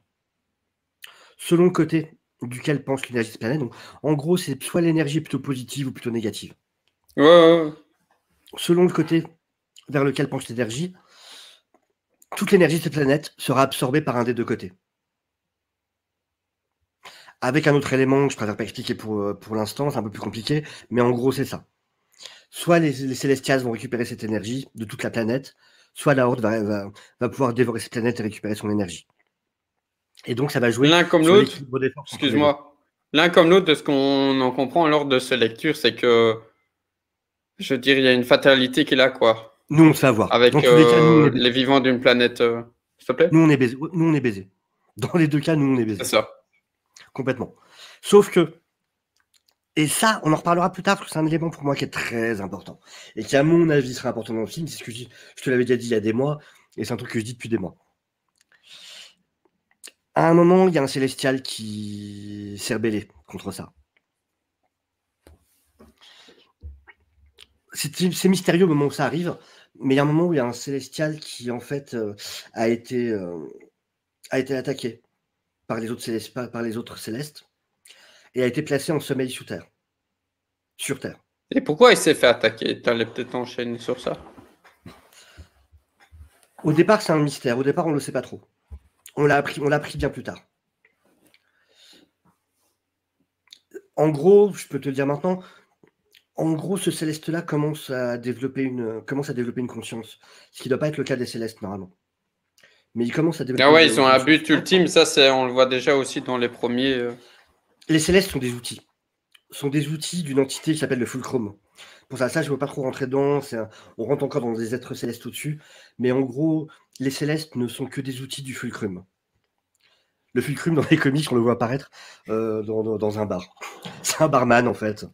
Selon le côté duquel penche l'énergie de cette planète, donc, en gros, c'est soit l'énergie est plutôt positive ou plutôt négative. Ouais. Selon le côté vers lequel penche l'énergie, toute l'énergie de cette planète sera absorbée par un des deux côtés. Avec un autre élément que je préfère pas expliquer pour l'instant, c'est un peu plus compliqué, mais en gros, c'est ça. Soit les Célestials vont récupérer cette énergie de toute la planète, soit la Horde va pouvoir dévorer cette planète et récupérer son énergie. Et donc, ça va jouer L'un comme sur l'autre, l'équilibre des forces entre les deux. excuse-moi, l'un comme l'autre, de ce qu'on en comprend lors de ces lectures, c'est que, je veux dire, il y a une fatalité qui est là, quoi. Nous, on se fait avoir. Dans Avec tous les cas, nous, on est les baisés. vivants d'une planète. S'il te plaît? Nous, on est baisés. Nous, on est baisés. Dans les deux cas, nous, on est C'est baisés. ça. Complètement. Sauf que, et ça, on en reparlera plus tard, parce que c'est un élément pour moi qui est très important. Et qui, à mon avis, sera important dans le film. C'est ce que je te l'avais déjà dit il y a des mois, et c'est un truc que je dis depuis des mois. À un moment, il y a un Célestial qui s'est rebellé contre ça. C'est mystérieux au moment où ça arrive, mais il y a un moment où il y a un Célestial qui, en fait, a été attaqué par les autres Célestes et a été placé en sommeil sur Terre. Et pourquoi il s'est fait attaquer? Tu allais peut-être enchaîner sur ça. Au départ, c'est un mystère. Au départ, on ne le sait pas trop. On l'a appris bien plus tard. En gros, je peux te le dire maintenant, en gros, ce Céleste-là commence à développer une conscience, ce qui ne doit pas être le cas des Célestes, normalement. Mais il commence à développer Ah ouais, une ils ont un conscience. but ultime, ça, on le voit déjà aussi dans les premiers. Les Célestes sont des outils. Sont des outils d'une entité qui s'appelle le Fulcrum. Pour ça, je ne veux pas trop rentrer dedans, on rentre encore dans des êtres célestes au-dessus, mais en gros, les Célestes ne sont que des outils du Fulcrum. Le Fulcrum, dans les comics, on le voit apparaître dans un bar. C'est un barman, en fait.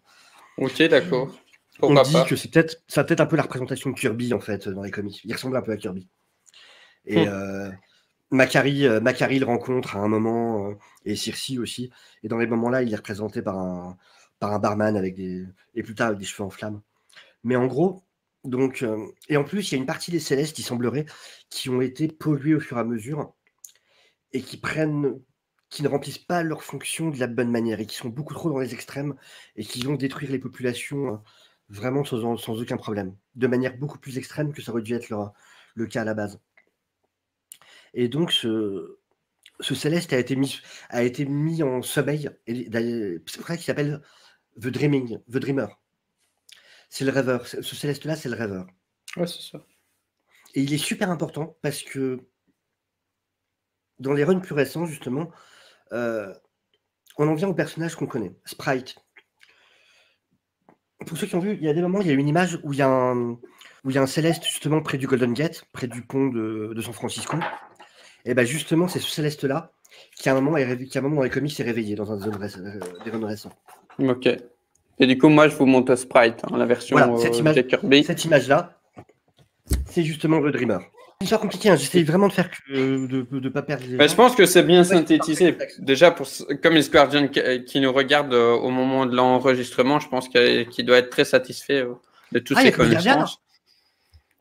Ok, d'accord. On Pourquoi dit pas? que ça peut-être un peu la représentation de Kirby, en fait, dans les comics. Il ressemble un peu à Kirby. Et Macari le rencontre à un moment, et Circe aussi. Et dans les moments-là, il est représenté par un barman et plus tard avec des cheveux en flammes. Mais en gros, donc, et en plus, il y a une partie des Célestes, il semblerait, qui ont été pollués au fur et à mesure et qui ne remplissent pas leur fonction de la bonne manière et qui sont beaucoup trop dans les extrêmes et qui vont détruire les populations vraiment sans aucun problème, de manière beaucoup plus extrême que ça aurait dû être le cas à la base. Et donc, ce Céleste a été mis en sommeil, c'est pour ça qu'il s'appelle The Dreamer. C'est le rêveur. Ce Céleste-là, c'est le rêveur. Ouais, c'est ça. Et il est super important parce que dans les runs plus récents, justement, on en vient au personnage qu'on connaît, Sprite. Pour ceux qui ont vu, il y a des moments, il y a une image où il y a un Céleste, justement, près du Golden Gate, près du pont de San Francisco. Et bien, justement, c'est ce Céleste-là qui, à un moment dans les comics, s'est réveillé dans un des runs récents. Ok. Et du coup, moi, je vous montre Sprite, hein, la version voilà, Jack Kirby. Cette image-là, c'est justement The Dreamer. C'est pas compliqué, hein. J'essaie vraiment de faire de pas perdre les gens. Je pense que c'est bien synthétisé. Déjà, comme les Guardian qui nous regardent au moment de l'enregistrement, je pense qu'il doit être très satisfait de toutes ces connaissances.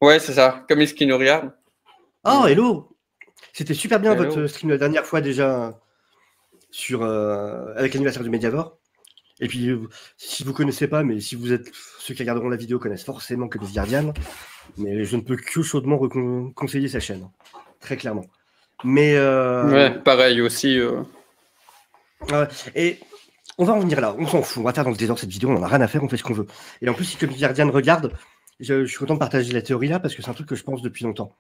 Ouais, c'est ça. Comme qui nous regarde. Oh, hello! C'était super bien votre stream la dernière fois déjà avec l'anniversaire du Mediavore. Et puis, si vous connaissez pas, mais si vous êtes ceux qui regarderont la vidéo connaissent forcément que les Guardian, mais je ne peux que chaudement conseiller sa chaîne, très clairement. Mais ouais, pareil aussi. Et on va en venir là, on s'en fout, on va faire dans le désordre cette vidéo, on en a rien à faire, on fait ce qu'on veut. Et en plus, si que les Guardian regarde, je suis content de partager la théorie là parce que c'est un truc que je pense depuis longtemps.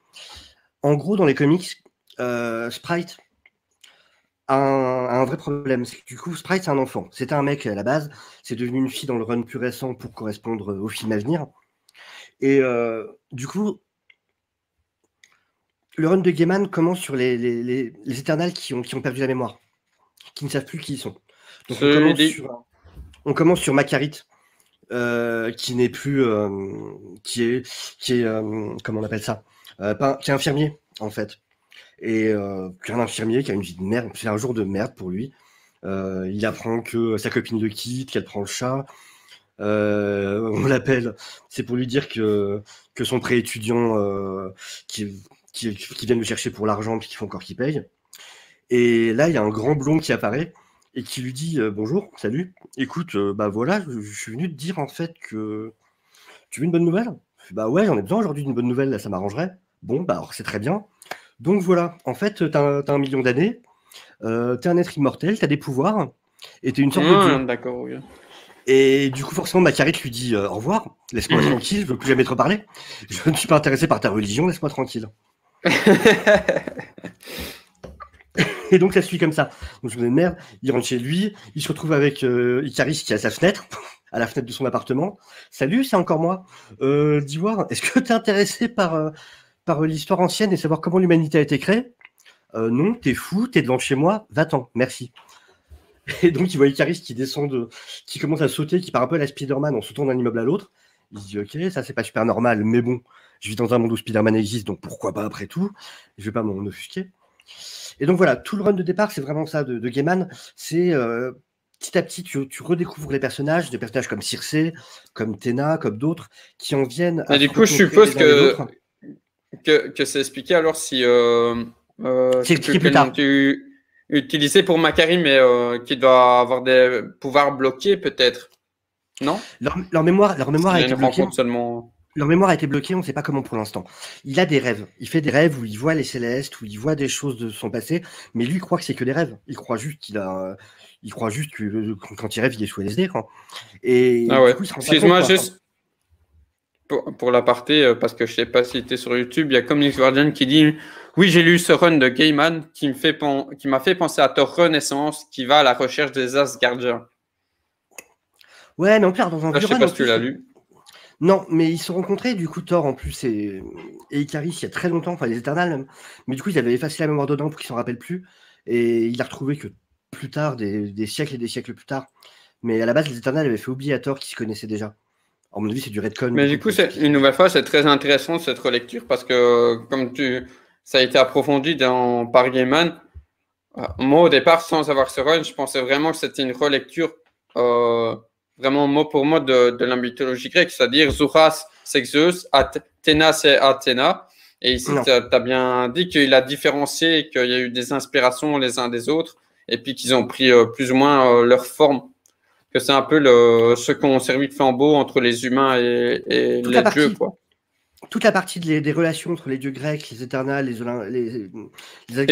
En gros, dans les comics, Sprite a un vrai problème. Du coup, Sprite, c'est un enfant. C'était un mec à la base. C'est devenu une fille dans le run plus récent pour correspondre au film à venir. Et du coup, le run de Gaiman commence sur les Éternels qui ont perdu la mémoire, qui ne savent plus qui ils sont. Donc on commence sur Macarit, qui n'est plus, qui est comment on appelle ça, qui est infirmier en fait. Et un infirmier qui a une vie de merde, c'est un jour de merde pour lui. Il apprend que sa copine le quitte, qu'elle prend le chat. On l'appelle, c'est pour lui dire que son prêt étudiant qui viennent le chercher pour l'argent puis qu'il faut encore qu'il paye. Et là, il y a un grand blond qui apparaît et qui lui dit bonjour, salut. Écoute, bah voilà, je suis venu te dire en fait que tu veux une bonne nouvelle. Bah ouais, j'en ai besoin aujourd'hui d'une bonne nouvelle, là, ça m'arrangerait. Bon, bah alors c'est très bien. Donc voilà, en fait, t'as 1 million d'années, t'es un être immortel, t'as des pouvoirs, et t'es une sorte de dieu. D'accord, oui. Et du coup, forcément, Macarit lui dit au revoir, laisse-moi tranquille, je veux plus jamais te reparler. Je ne suis pas intéressé par ta religion, laisse-moi tranquille. Et donc, ça se suit comme ça. Donc, je me dis, merde, il rentre chez lui, il se retrouve avec Icaris qui est à sa fenêtre, à la fenêtre de son appartement. Salut, c'est encore moi. D'Ivoire, est-ce que t'es intéressé par l'histoire ancienne et savoir comment l'humanité a été créée? Non, t'es fou, t'es devant chez moi, va-t'en, merci. Et donc, il voit Icaris qui commence à sauter, qui part un peu à la Spider-Man en sautant d'un immeuble à l'autre. Il se dit, ok, ça c'est pas super normal, mais bon, je vis dans un monde où Spider-Man existe, donc pourquoi pas après tout? Je vais pas m'en offusquer. Et donc voilà, tout le run de départ, c'est vraiment ça de Gaiman. C'est petit à petit, tu redécouvres les personnages, des personnages comme Circe, comme Théna, comme d'autres, qui en viennent à. Et du coup, je suppose que c'est expliqué alors si. C'est expliqué plus tard. Utilisé pour Macari, mais qui doit avoir des pouvoirs bloqués, peut-être. Non? Leur mémoire a été bloquée. Seulement... Leur mémoire a été bloquée, on ne sait pas comment pour l'instant. Il a des rêves. Il fait des rêves où il voit les célestes, où il voit des choses de son passé, mais lui, il croit que c'est que des rêves. Il croit juste que quand il rêve, il est sous LSD, quoi. Et du coup, excuse-moi, juste pour l'aparté, parce que je ne sais pas si tu es sur YouTube, il y a Comics Guardian qui dit oui, j'ai lu ce run de Gaiman qui m'a fait penser à Thor Renaissance qui va à la recherche des Asgardiens. Ouais, mais en plus, dans un je ne sais pas si tu l'as lu. Non, mais ils se sont rencontrés, du coup, Thor, en plus, et Icaris, il y a très longtemps, enfin, les Éternels, même. Mais du coup, ils avaient effacé la mémoire dedans pour qu'ils s'en rappellent plus. Et il a retrouvé que plus tard, des siècles et des siècles plus tard. Mais à la base, les Éternels avaient fait oublier à Thor qu'ils se connaissaient déjà. À mon avis, c'est du retcon. Mais du coup, une nouvelle fois, c'est très intéressant cette relecture parce que, ça a été approfondi par Gaiman. Moi, au départ, sans avoir ce run, je pensais vraiment que c'était une relecture vraiment mot pour mot de la mythologie grecque, c'est-à-dire Zouras, c'est Zeus, Athéna, c'est Athéna. Et ici, tu as bien dit qu'il a différencié, qu'il y a eu des inspirations les uns des autres, et puis qu'ils ont pris plus ou moins leur forme. Que c'est un peu ceux qui ont servi de flambeau entre les humains et les dieux, quoi. Toute la partie des relations entre les dieux grecs, les Éternels, les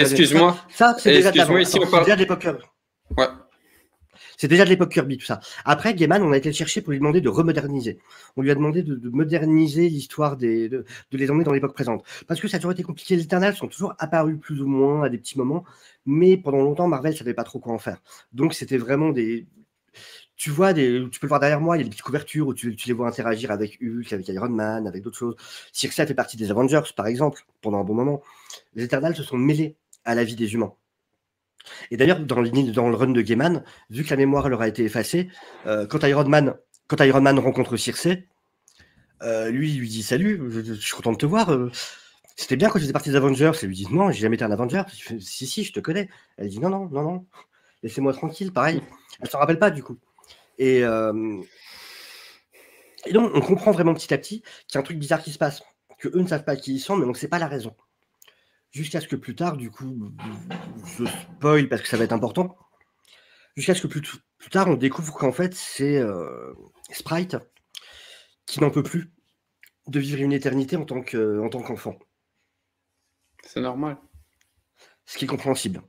excuse-moi. Ça, c'est déjà ici on parle déjà de l'époque. Ouais. C'est déjà de l'époque Kirby, tout ça. Après, Gaiman, on a été le chercher pour lui demander de remoderniser. On lui a demandé de moderniser l'histoire, de les emmener dans l'époque présente. Parce que ça a toujours été compliqué. Les Eternals sont toujours apparus plus ou moins à des petits moments, mais pendant longtemps, Marvel ne savait pas trop quoi en faire. Donc, c'était vraiment des... Tu vois, tu peux le voir derrière moi, il y a des petites couvertures où tu les vois interagir avec Hulk, avec Iron Man, avec d'autres choses. Circe fait partie des Avengers, par exemple, pendant un bon moment. Les Eternals se sont mêlés à la vie des humains. Et d'ailleurs, dans le run de Gaiman, vu que la mémoire leur a été effacée, quand Iron Man rencontre Circe, lui dit salut, je suis content de te voir. C'était bien quand tu faisais partie des Avengers. Elle lui dit non, j'ai jamais été un Avenger. Il fait, si, je te connais. Elle dit non, laissez-moi tranquille. Pareil, elle s'en rappelle pas du coup. Et donc, on comprend vraiment petit à petit qu'il y a un truc bizarre qui se passe, que eux ne savent pas qui ils sont, mais on ne sait pas la raison. Jusqu'à ce que plus tard, du coup, je spoil parce que ça va être important, jusqu'à ce que plus tard, on découvre qu'en fait, c'est Sprite qui n'en peut plus de vivre une éternité en tant qu'enfant. C'est normal. Ce qui est compréhensible.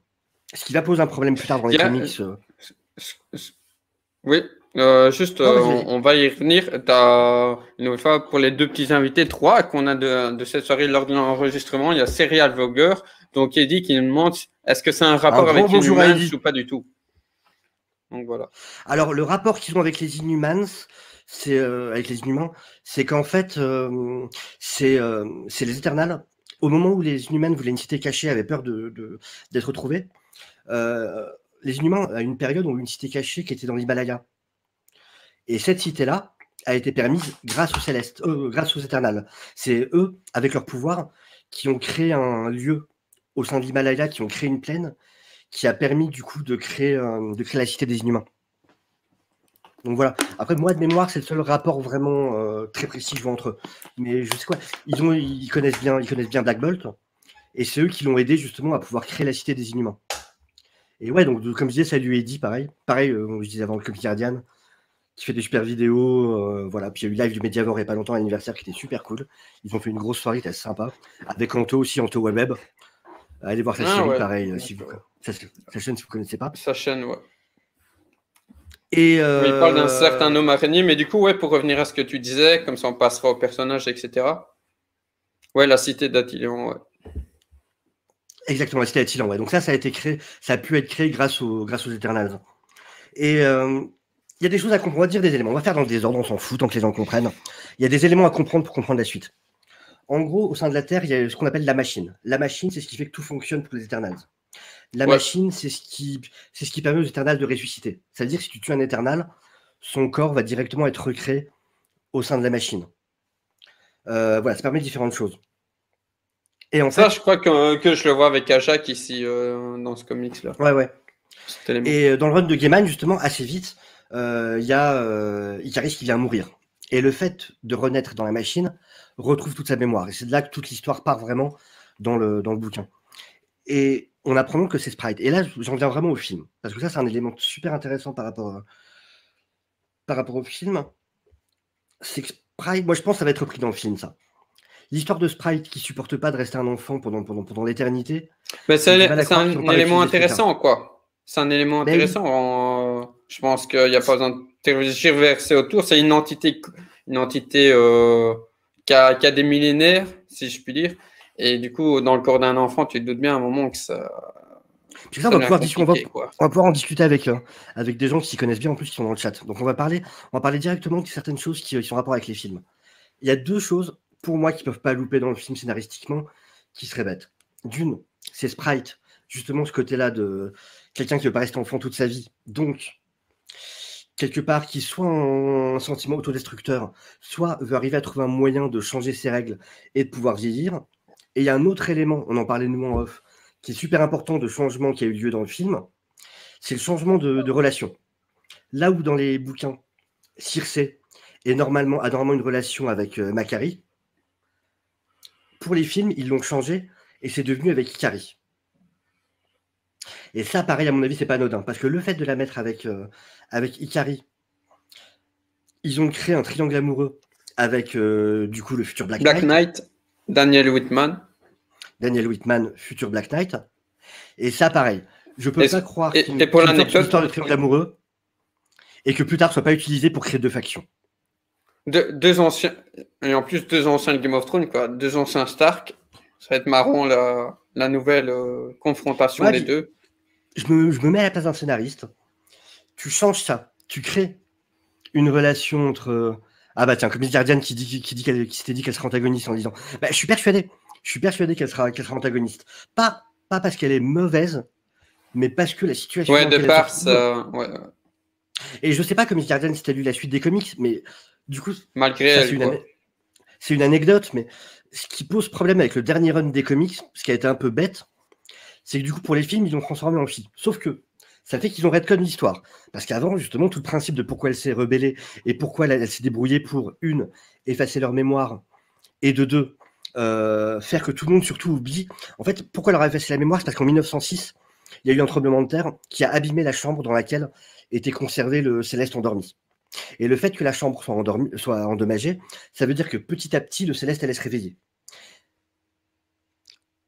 Ce qui va poser un problème plus tard dans les comics. Oui, on va y revenir. Une nouvelle fois, pour les deux petits invités, 3 qu'on a de cette soirée lors de l'enregistrement, il y a Serial Vlogger, donc Eddie qui nous demande est-ce que c'est un rapport avec les Inhumans ou pas du tout. Donc voilà. Alors, le rapport qu'ils ont avec les Inhumans, avec les Inhumains, c'est qu'en fait, c'est les Eternals. Au moment où les Inhumans voulaient une cité cachée, avaient peur d'être retrouvés, les Inhumains, à une période, ont eu une cité cachée qui était dans l'Himalaya. Et cette cité-là a été permise grâce aux Célestes, grâce aux Eternals. C'est eux, avec leur pouvoir, qui ont créé un lieu au sein de l'Himalaya, qui ont créé une plaine, qui a permis du coup de créer la cité des Inhumains. Donc voilà. Après, moi de mémoire, c'est le seul rapport vraiment très précis que je vois entre eux. Mais je sais quoi, ils connaissent bien Black Bolt, et c'est eux qui l'ont aidé justement à pouvoir créer la cité des Inhumains. Et ouais, donc comme je disais, salut Eddie, pareil, je disais avant le Comic Guardian, qui fait des super vidéos, voilà. Puis il y a eu live du Mediavore il n'y a pas longtemps, l'anniversaire qui était super cool. Ils ont fait une grosse soirée, c'était sympa, avec Anto aussi, Anto Web. Allez voir sa série, pareil, sa chaîne si vous ne connaissez pas. Sa chaîne, ouais. Et il parle d'un certain homme araignée, mais du coup, ouais, pour revenir à ce que tu disais, comme ça on passera au personnage, etc. Ouais, la cité d'Attilion, ouais. Exactement, la cité d'Attilion, ouais. Donc ça a été créé, ça a pu être créé grâce aux Eternals. Et il y a des choses à comprendre, on va dire des éléments. On va faire dans le désordre, on s'en fout tant que les gens comprennent. Il y a des éléments à comprendre pour comprendre la suite. En gros, au sein de la Terre, il y a ce qu'on appelle la machine. La machine, c'est ce qui fait que tout fonctionne pour les Eternals. La machine, c'est ce qui permet aux Eternals de ressusciter. C'est-à-dire que si tu tues un Eternal, son corps va directement être recréé au sein de la machine. Voilà, ça permet différentes choses. Et en fait, je crois que je le vois avec Ajak ici dans ce comics-là. Ouais. Et dans le run de Gaiman, justement, assez vite, il y a Icaris qui vient mourir. Et le fait de renaître dans la machine retrouve toute sa mémoire. Et c'est de là que toute l'histoire part vraiment dans le bouquin. Et on apprend donc que c'est Sprite. Et là, j'en viens vraiment au film. Parce que ça, c'est un élément super intéressant par rapport au film. C'est que Sprite, moi je pense que ça va être repris dans le film, ça. L'histoire de Sprite qui supporte pas de rester un enfant pendant l'éternité. Mais c'est un élément intéressant, quoi. C'est un élément intéressant. Je pense qu'il n'y a pas besoin de tergiverser autour. C'est une entité qui a des millénaires, si je puis dire. Et du coup, dans le corps d'un enfant, tu te doutes bien à un moment que ça. Puis ça, on va pouvoir en discuter avec des gens qui s'y connaissent bien en plus, qui sont dans le chat. Donc on va parler directement de certaines choses qui sont en rapport avec les films. Il y a 2 choses pour moi qui ne peuvent pas louper dans le film scénaristiquement, qui seraient bêtes. D'une, c'est Sprite, justement ce côté-là de quelqu'un qui ne veut pas rester enfant toute sa vie. Donc, quelque part, qui soit un sentiment autodestructeur, soit veut arriver à trouver un moyen de changer ses règles et de pouvoir vieillir. Et il y a un autre élément, on en parlait nous en off, qui est super important de changement qui a eu lieu dans le film, c'est le changement de relation. Là où dans les bouquins, Circe a normalement une relation avec Makkari, pour les films, ils l'ont changé et c'est devenu avec Ikari. Et ça, pareil, à mon avis, c'est pas anodin, parce que le fait de la mettre avec Ikari, ils ont créé un triangle amoureux avec du coup le futur Black Knight. Daniel Whitman, futur Black Knight. Et ça, pareil. Je peux pas croire qu'il y ait une histoire de triangle amoureux et que plus tard soit pas utilisé pour créer deux factions. Deux anciens, et en plus deux anciens de Game of Thrones, quoi. Deux anciens Stark. Ça va être marrant la nouvelle confrontation Ouais, des deux. je me mets à la place d'un scénariste. Tu changes ça. Tu crées une relation entre. Ah bah tiens, comme Miss Guardian qui s'était dit qu'elle serait antagoniste en disant bah, je suis persuadé qu'elle sera antagoniste. Pas parce qu'elle est mauvaise, mais parce que la situation Ouais, dans de laquelle elle se part, trouve. ça. Ouais. Et je sais pas, comme Miss Guardian, si t'as lu la suite des comics, mais du coup, Malgré ça elle, quoi. c'est une anecdote, mais ce qui pose problème avec le dernier run des comics, ce qui a été un peu bête, c'est que du coup, pour les films, ils l'ont transformé en fille. Sauf que ça fait qu'ils ont retcon l'histoire. Parce qu'avant, justement, tout le principe de pourquoi elle s'est rebellée et pourquoi elle s'est débrouillée pour, une, effacer leur mémoire, et de deux, faire que tout le monde surtout oublie. En fait, pourquoi elle leur a effacé la mémoire? C'est parce qu'en 1906, il y a eu un tremblement de terre qui a abîmé la chambre dans laquelle était conservé le Céleste endormi. Et le fait que la chambre soit endommagée, ça veut dire que petit à petit, le Céleste allait se réveiller.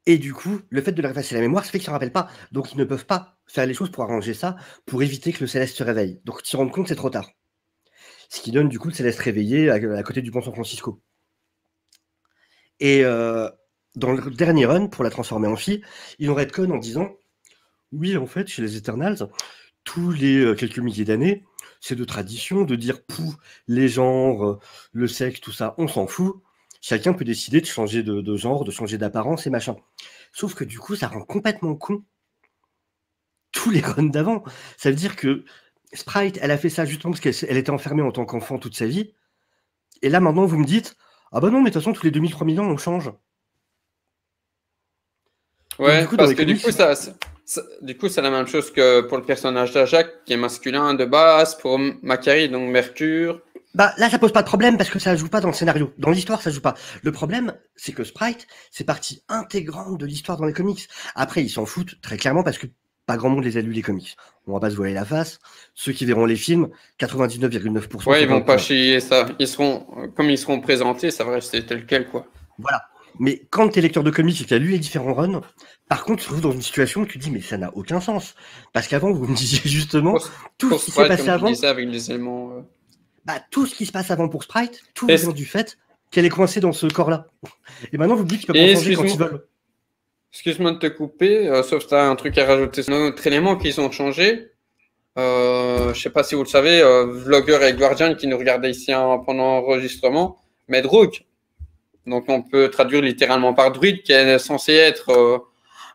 Et du coup, le fait de leur effacer la mémoire, ça fait qu'ils ne s'en rappellent pas. Donc, ils ne peuvent pas faire les choses pour arranger ça, pour éviter que le Céleste se réveille. Donc, ils se rendent compte, c'est trop tard. Ce qui donne du coup le Céleste réveillé à côté du pont San Francisco. Et dans le dernier run, pour la transformer en fille, ils ont retcon en disant oui, en fait, chez les Eternals, tous les quelques milliers d'années, c'est de tradition de dire pou, les genres, le sexe, tout ça, on s'en fout. Chacun peut décider de changer de genre, de changer d'apparence et machin. Sauf que du coup, ça rend complètement con tous les runs d'avant. Ça veut dire que Sprite, elle a fait ça justement parce qu'elle était enfermée en tant qu'enfant toute sa vie. Et là, maintenant, vous me dites, ah bah non, mais de toute façon, tous les 2000-3000 ans, on change. Donc, Ouais, du coup, dans parce les que du comics, coup, du coup, c'est la même chose que pour le personnage d'Ajax, qui est masculin de base, pour Macquarie, donc Mercure. bah là, ça pose pas de problème parce que ça joue pas dans le scénario. Dans l'histoire, ça joue pas. Le problème, c'est que Sprite, c'est partie intégrante de l'histoire dans les comics. Après, ils s'en foutent très clairement parce que pas grand monde les a lu les comics. On va pas se voiler la face. Ceux qui verront les films, 99,9% Ouais, sont ils pas au vont pas courant. chier ça. Comme ils seront présentés, ça va rester tel quel, quoi. Voilà. Mais quand tu es lecteur de comics et que tu as lu les différents runs, par contre, tu te retrouves dans une situation où tu te dis, mais ça n'a aucun sens. Parce qu'avant, vous me disiez justement, tout Pour ce qui s'est Sprite, passé comme tu avant, disais, avec les éléments. bah, tout ce qui se passe avant pour Sprite, tout Et, vient du fait qu'elle est coincée dans ce corps-là. Et maintenant, vous me dites qu'ils peuvent en et changer quand ils veulent. excuse-moi de te couper, sauf si tu as un truc à rajouter. C'est un autre élément qu'ils ont changé. Je sais pas si vous le savez, Vlogger et Guardian qui nous regardaient ici pendant l'enregistrement, mais Droog. Donc on peut traduire littéralement par druide, qui est censé être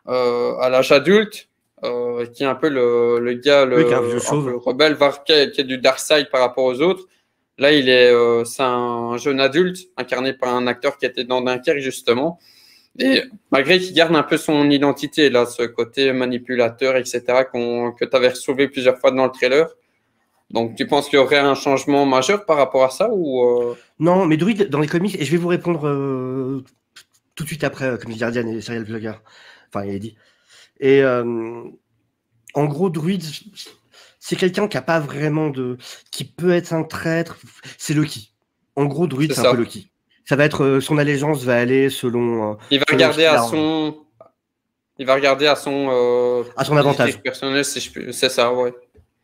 à l'âge adulte, qui est un peu le gars, Oui, qu'un vieux un peu chauve. rebelle, qui est du dark side par rapport aux autres. Là, c'est un jeune adulte incarné par un acteur qui était dans Dunkerque justement. Et malgré qu'il garde un peu son identité, là, ce côté manipulateur, etc., que tu avais soulevé plusieurs fois dans le trailer. Donc, tu penses qu'il y aurait un changement majeur par rapport à ça ou Non, mais Druid, dans les comics, et je vais vous répondre tout de suite après, comme Guardian et Serial Vlogger. Enfin, il a dit. Et en gros, Druid, c'est quelqu'un qui a pas vraiment de. Qui peut être un traître. C'est Loki. En gros, Druid, c'est c'est un peu ça? Loki. Ça va être. Son allégeance va aller selon. Il va Selon ce regarder qu'il à a. son, il va regarder À son positif avantage. personnel, si je peux. C'est ça, ouais.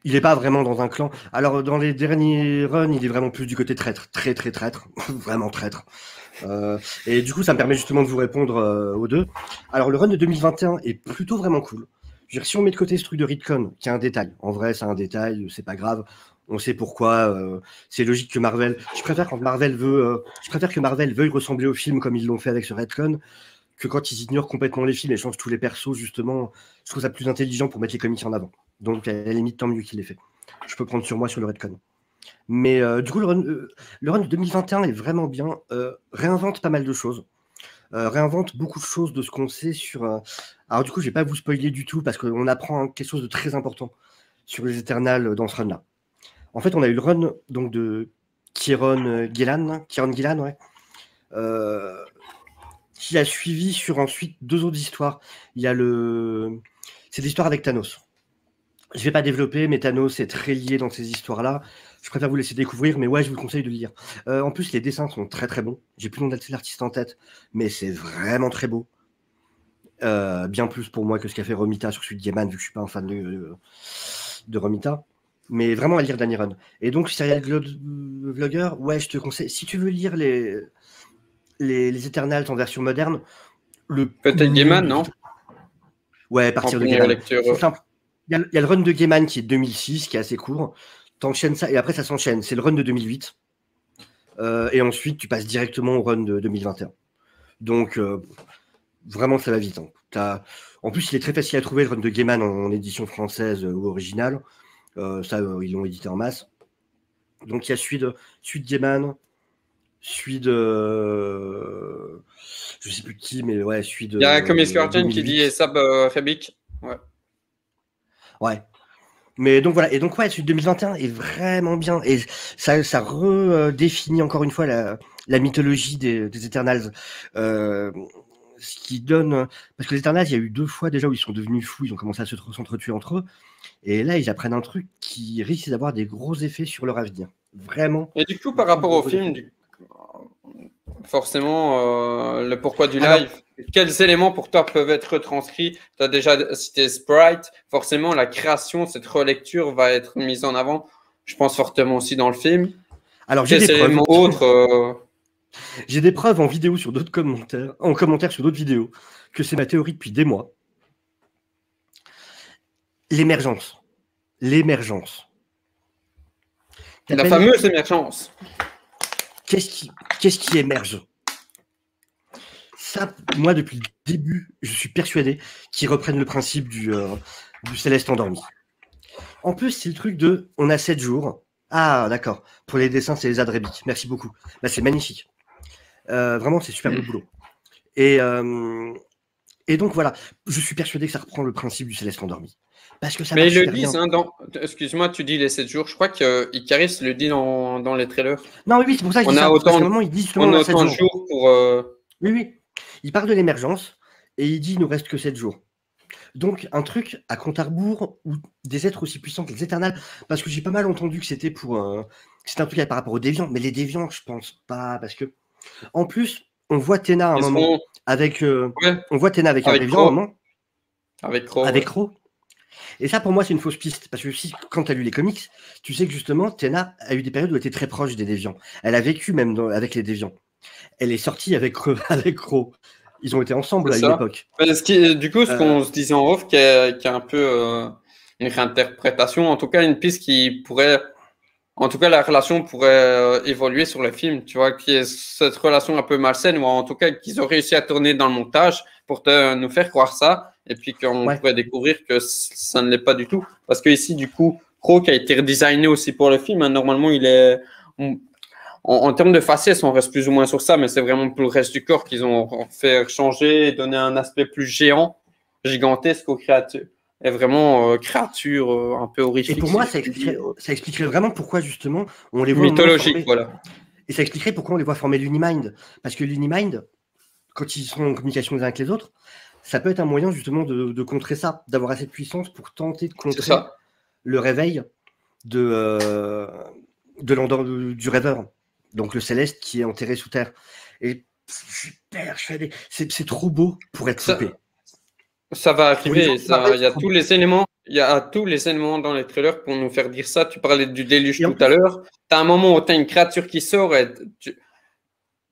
Il n'est pas vraiment dans un clan. Alors, dans les derniers runs, il est vraiment plus du côté traître. Très, très traître. Vraiment traître. Et du coup, ça me permet justement de vous répondre aux deux. Alors, le run de 2021 est plutôt vraiment cool. Je veux dire, si on met de côté ce truc de Retcon, qui est un détail, en vrai, c'est un détail, c'est pas grave. On sait pourquoi. C'est logique que Marvel. Je préfère que Marvel veuille ressembler au film comme ils l'ont fait avec ce Retcon, que quand ils ignorent complètement les films et changent tous les persos, justement. Je trouve ça plus intelligent pour mettre les comics en avant. Donc, à la limite, tant mieux qu'il l'ait fait. Je peux prendre sur moi sur le Retcon. Mais du coup, le run de 2021 est vraiment bien. Réinvente pas mal de choses. Réinvente beaucoup de choses de ce qu'on sait sur. Alors, du coup, je vais pas vous spoiler du tout parce qu'on apprend quelque chose de très important sur les Eternals dans ce run-là. En fait, on a eu le run donc, de Kieron Gillan, ouais, qui a suivi sur ensuite deux autres histoires. Il y a c'est des histoires avec Thanos. Je vais pas développer, mais Thanos est très lié dans ces histoires-là. Je préfère vous laisser découvrir, mais ouais, je vous conseille de le lire. En plus, les dessins sont très très bons. J'ai plus le nom de l'artiste en tête, mais c'est vraiment très beau. Bien plus pour moi que ce qu'a fait Romita sur celui de Gaiman, vu que je suis pas un fan de Romita. Mais vraiment à lire Danny Run. Et donc, serial vlogger, ouais, je te conseille. Si tu veux lire les Eternals en version moderne, le Peut-être mieux. Gaiman, non? Ouais, à En partir de première Gaiman. lecture. C'est simple. Il y a le run de Gaiman qui est de 2006, qui est assez court. T'enchaînes ça, et après ça s'enchaîne. C'est le run de 2008. Et ensuite, tu passes directement au run de 2021. Donc, vraiment, ça va vite. Hein. En plus, il est très facile à trouver, le run de Gaiman en édition française ou originale. Ils l'ont édité en masse. Donc, il y a celui de Gaiman, celui de. Je sais plus qui, mais ouais, celui de. Il y a Comics Curtain qui 2008. dit Sab Rebic. Ouais. Ouais. Mais donc voilà, et donc ouais, celui de 2021 est vraiment bien, et ça redéfinit encore une fois la mythologie des Eternals, ce qui donne, parce que les Eternals, il y a eu 2 fois déjà où ils sont devenus fous, ils ont commencé à s'entretuer entre eux, et là ils apprennent un truc qui risque d'avoir des gros effets sur leur avenir, vraiment. Et du coup, par rapport au film, forcément, le pourquoi du live, quels éléments pour toi peuvent être retranscrits? Tu as déjà cité Sprite, forcément la création, cette relecture va être mise en avant, je pense fortement aussi dans le film. Alors j'ai Quels des preuves. éléments autres J'ai des preuves en vidéo sur d'autres commentaires, en commentaire sur d'autres vidéos, que c'est ma théorie depuis des mois. L'émergence. La fameuse émergence. Qu'est-ce qui émerge? Ça, moi, depuis le début, je suis persuadé qu'ils reprennent le principe du Céleste endormi. En plus, c'est le truc de on a 7 jours. Ah, d'accord. Pour les dessins, c'est les Adrebic. Merci beaucoup. Bah, c'est magnifique. Vraiment, c'est super le boulot. Et donc, voilà. Je suis persuadé que ça reprend le principe du Céleste endormi. Parce que ça Mais marche ils le super disent, bien. hein, excuse-moi, tu dis les 7 jours. Je crois qu'Icaris le dit dans les trailers. Non, oui, c'est pour ça que je dis ça. Parce qu'à un moment, il dit justement on a a 7 autant de jours. jours pour. Oui, oui. Il parle de l'émergence et il dit il nous reste que 7 jours. Donc, un truc à compte à rebours ou des êtres aussi puissants que les Éternels, parce que j'ai pas mal entendu que c'était c'était un truc par rapport aux déviants, mais les déviants, je pense pas, parce que en plus, on voit Téna à un moment avec, on voit Téna avec un déviant à un moment, avec Crow. Et ça, pour moi, c'est une fausse piste, parce que quand tu as lu les comics, tu sais que justement, Téna a eu des périodes où elle était très proche des déviants. Elle a vécu même avec les déviants. Elle est sortie avec Crow. Ils ont été ensemble à une époque. Du coup, ce qu'on se disait en off, qui est un peu une réinterprétation, en tout cas une piste qui pourrait, en tout cas la relation pourrait évoluer sur le film, tu vois, qui est cette relation un peu malsaine, ou en tout cas qu'ils ont réussi à tourner dans le montage pour nous faire croire ça, et puis qu'on pourrait découvrir que ça ne l'est pas du tout. Parce que ici, du coup, Crow qui a été redesigné aussi pour le film, hein, normalement il est... En termes de faciès, on reste plus ou moins sur ça, mais c'est vraiment pour le reste du corps qu'ils ont fait changer et donner un aspect plus géant, gigantesque aux créatures. Et vraiment créature un peu horrifique. Et pour moi, ça expliquerait vraiment pourquoi justement on les voit mythologique, voilà. Et ça expliquerait pourquoi on les voit former l'Unimind. Parce que l'Unimind, quand ils sont en communication les uns avec les autres, ça peut être un moyen justement de contrer ça, d'avoir assez de puissance pour tenter de contrer le réveil du rêveur. Donc le céleste qui est enterré sous terre. Et c'est trop beau pour être loupé. Ça va arriver. Il y a tous les éléments. Il y a tous les éléments dans les trailers pour nous faire dire ça. Tu parlais du déluge tout à l'heure. Tu as un moment où tu as une créature qui sort et tu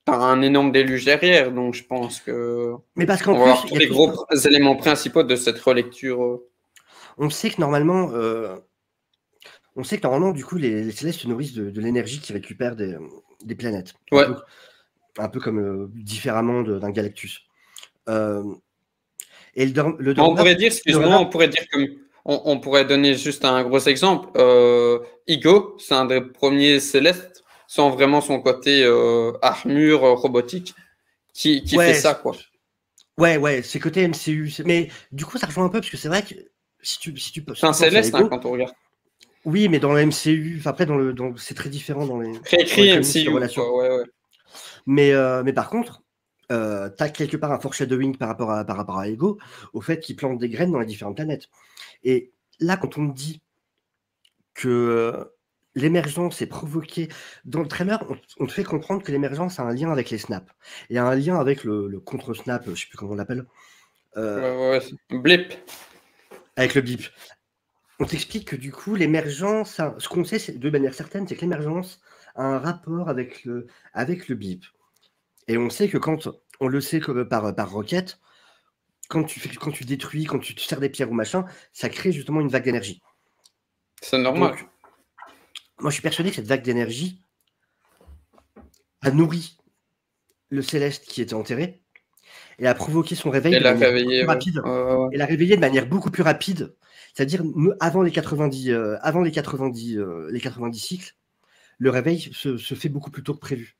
as un énorme déluge derrière. Donc je pense que. Mais parce qu'en plus, il y a les gros éléments principaux de cette relecture. On sait que normalement, du coup, les célestes se nourrissent de l'énergie qu'ils récupèrent des planètes. Ouais. Un peu comme différemment d'un Galactus. Et on pourrait dire, excuse-moi, on pourrait donner juste un gros exemple. Ego, c'est un des premiers célestes, sans vraiment son côté armure robotique, qui fait ça, quoi. Ouais, c'est côté MCU. Mais du coup, ça rejoint un peu, parce que c'est vrai que si tu c'est un céleste quand on regarde. Oui, mais dans le MCU, après, c'est très différent dans les. Réécrit MCU, ouais. Mais par contre, tu as quelque part un foreshadowing par rapport à Ego, au fait qu'il plante des graines dans les différentes planètes. Et là, quand on te dit que l'émergence est provoquée dans le trailer, on te fait comprendre que l'émergence a un lien avec les snaps. Et a un lien avec le contre-snap, je ne sais plus comment on l'appelle. Blip. Avec le blip. on t'explique que du coup, l'émergence, ce qu'on sait de manière certaine, c'est que l'émergence a un rapport avec le bip. Et on sait que quand on le sait que par roquette, quand tu détruis, quand tu te sers des pierres ou machin, ça crée justement une vague d'énergie. C'est normal. Donc, moi, je suis persuadé que cette vague d'énergie a nourri le Céleste qui était enterré et a provoqué son réveil de manière beaucoup plus rapide. Et l'a réveillé de manière beaucoup plus rapide. C'est-à-dire, avant les 90 cycles, le réveil se fait beaucoup plus tôt que prévu.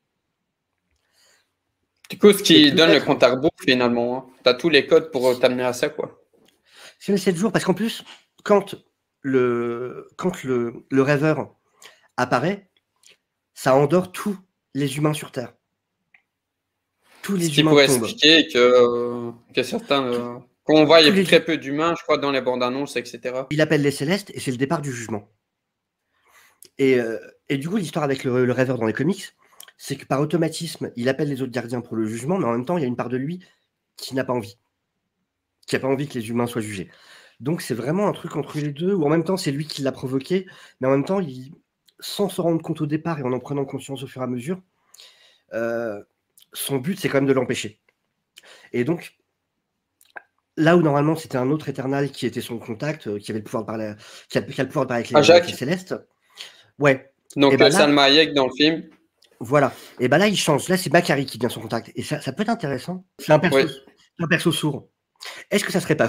Du coup, ce qui donne le compte à rebours, finalement. Hein. Tu as tous les codes pour t'amener à ça, quoi. C'est les 7 jours, parce qu'en plus, quand le rêveur apparaît, ça endort tous les humains sur Terre. Tous les ce qui humains pourrait tombent. expliquer que certains... qu'on voit, il y a très peu d'humains, je crois, dans les bandes annonces, etc. Il appelle les Célestes, et c'est le départ du jugement. Et du coup, l'histoire avec le rêveur dans les comics, c'est que par automatisme, il appelle les autres gardiens pour le jugement, mais en même temps, il y a une part de lui qui n'a pas envie. Qui n'a pas envie que les humains soient jugés. Donc c'est vraiment un truc entre les deux, où en même temps, c'est lui qui l'a provoqué, mais en même temps, sans se rendre compte au départ et en prenant conscience au fur et à mesure, son but, c'est quand même de l'empêcher. Et donc, là où normalement, c'était un autre Éternal qui était son contact, qui avait le pouvoir de parler, qui a le pouvoir de parler avec les Célestes. Ouais. Donc, Salma Hayek dans le film. Voilà. Et là, il change. Là, c'est Bakary qui devient son contact. Et ça peut être intéressant. C'est un perso sourd. Est-ce que ça serait pas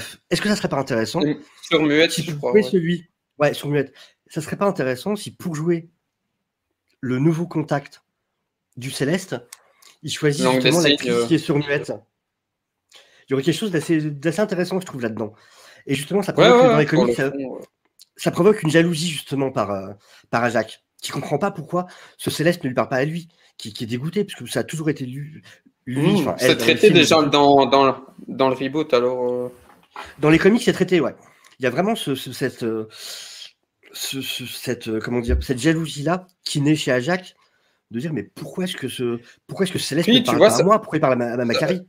intéressant sur muette, si je crois. Ouais, sur muette. Ça serait pas intéressant si pour jouer le nouveau contact du Céleste, il choisit justement l'actrice qui est sur muette. Il y aurait quelque chose d'assez intéressant, je trouve, là-dedans. Et justement, ça provoque dans les comics, ça provoque une jalousie justement par Ajak, qui comprend pas pourquoi ce Céleste ne lui parle pas à lui, qui est dégoûté, parce que ça a toujours été lui. C'est traité déjà dans le reboot, alors. Dans les comics, c'est traité, ouais. Il y a vraiment cette jalousie-là qui naît chez Ajak, de dire mais pourquoi est-ce que Céleste ne parle pas à moi, pourquoi il parle à Bakary?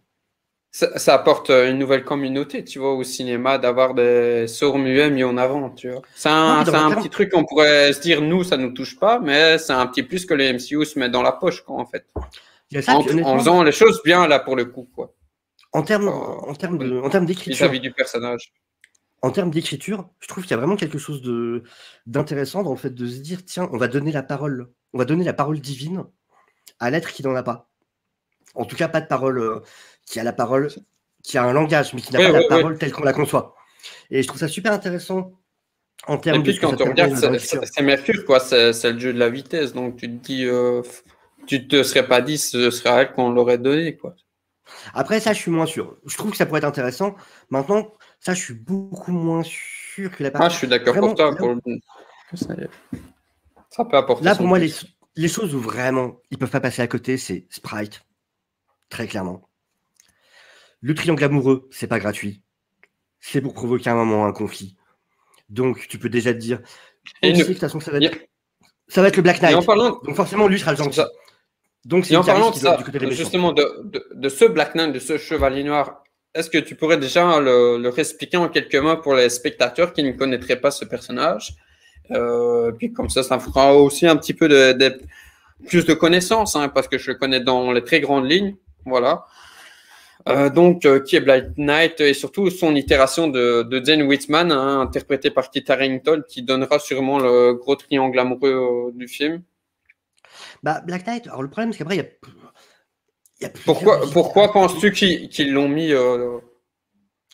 Ça apporte une nouvelle communauté, tu vois, au cinéma, d'avoir des sourds muets mis en avant, tu vois. C'est un petit truc qu'on pourrait se dire, nous, ça nous touche pas, mais c'est un petit plus que les MCU se mettent dans la poche, quoi, en fait. En faisant les choses bien, là, pour le coup, quoi. En termes d'écriture. Vis-à-vis du personnage. En termes d'écriture, je trouve qu'il y a vraiment quelque chose d'intéressant dans le fait de se dire, tiens, on va donner la parole divine à l'être qui n'en a pas. En tout cas, pas de parole qui a la parole, qui a un langage, mais qui n'a pas la parole telle qu'on la conçoit. Et je trouve ça super intéressant en termes de. Et puis quand on regarde, c'est Mercure, quoi. C'est le jeu de la vitesse. Donc tu te dis, tu te serais pas dit, ce serait à elle qu'on l'aurait donné, quoi. Après, ça, je suis moins sûr. Je trouve que ça pourrait être intéressant. Maintenant, ça, je suis beaucoup moins sûr que la partie. Je suis d'accord pour toi. Ça peut apporter. Là, pour moi, les choses où vraiment ils peuvent pas passer à côté, c'est Sprite. Très clairement. Le triangle amoureux, c'est pas gratuit. C'est pour provoquer un moment un conflit. Donc, tu peux déjà te dire. De toute façon, ça va être le Black Knight. Donc, forcément, lui sera le gentil. Donc, c'est en parlant de ça, justement, de ce Black Knight, de ce Chevalier Noir, est-ce que tu pourrais déjà le réexpliquer en quelques mots pour les spectateurs qui ne connaîtraient pas ce personnage? Puis comme ça fera aussi un petit peu plus de connaissances, hein, parce que je le connais dans les très grandes lignes. Voilà. Qui est Black Knight et surtout son itération de Jane Whitman, hein, interprétée par Kit Harington, qui donnera sûrement le gros triangle amoureux du film. Black Knight, alors le problème, c'est qu'après, il y a Pourquoi penses-tu qu'ils l'ont mis dans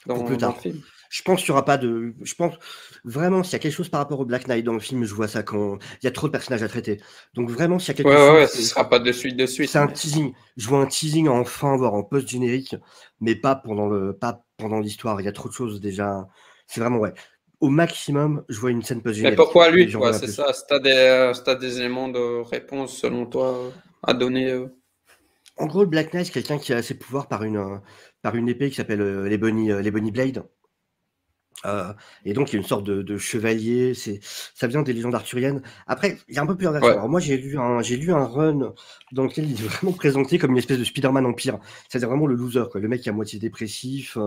le film? Je pense qu'il n'y aura pas de. Je pense vraiment, s'il y a quelque chose par rapport au Black Knight dans le film, je vois ça quand il y a trop de personnages à traiter. Donc vraiment, s'il y a quelque chose. Ce ne sera pas de suite. C'est un teasing. Je vois un teasing en fin, voire en post-générique, mais pas pendant l'histoire. Il y a trop de choses déjà. C'est vraiment, ouais. Au maximum, je vois une scène post-générique. Mais pourquoi lui, quoi? C'est ça. Si tu as des éléments de réponse, selon toi, à donner. En gros, le Black Knight, c'est quelqu'un qui a ses pouvoirs par une épée qui s'appelle l'Ebony Blade. Et donc il y a une sorte de chevalier, ça vient des légendes arthuriennes. Après, il y a un peu plusieurs versions. Alors moi j'ai lu un run dans lequel il est vraiment présenté comme une espèce de Spider-Man empire. C'est-à-dire vraiment le loser, quoi, le mec qui est à moitié dépressif,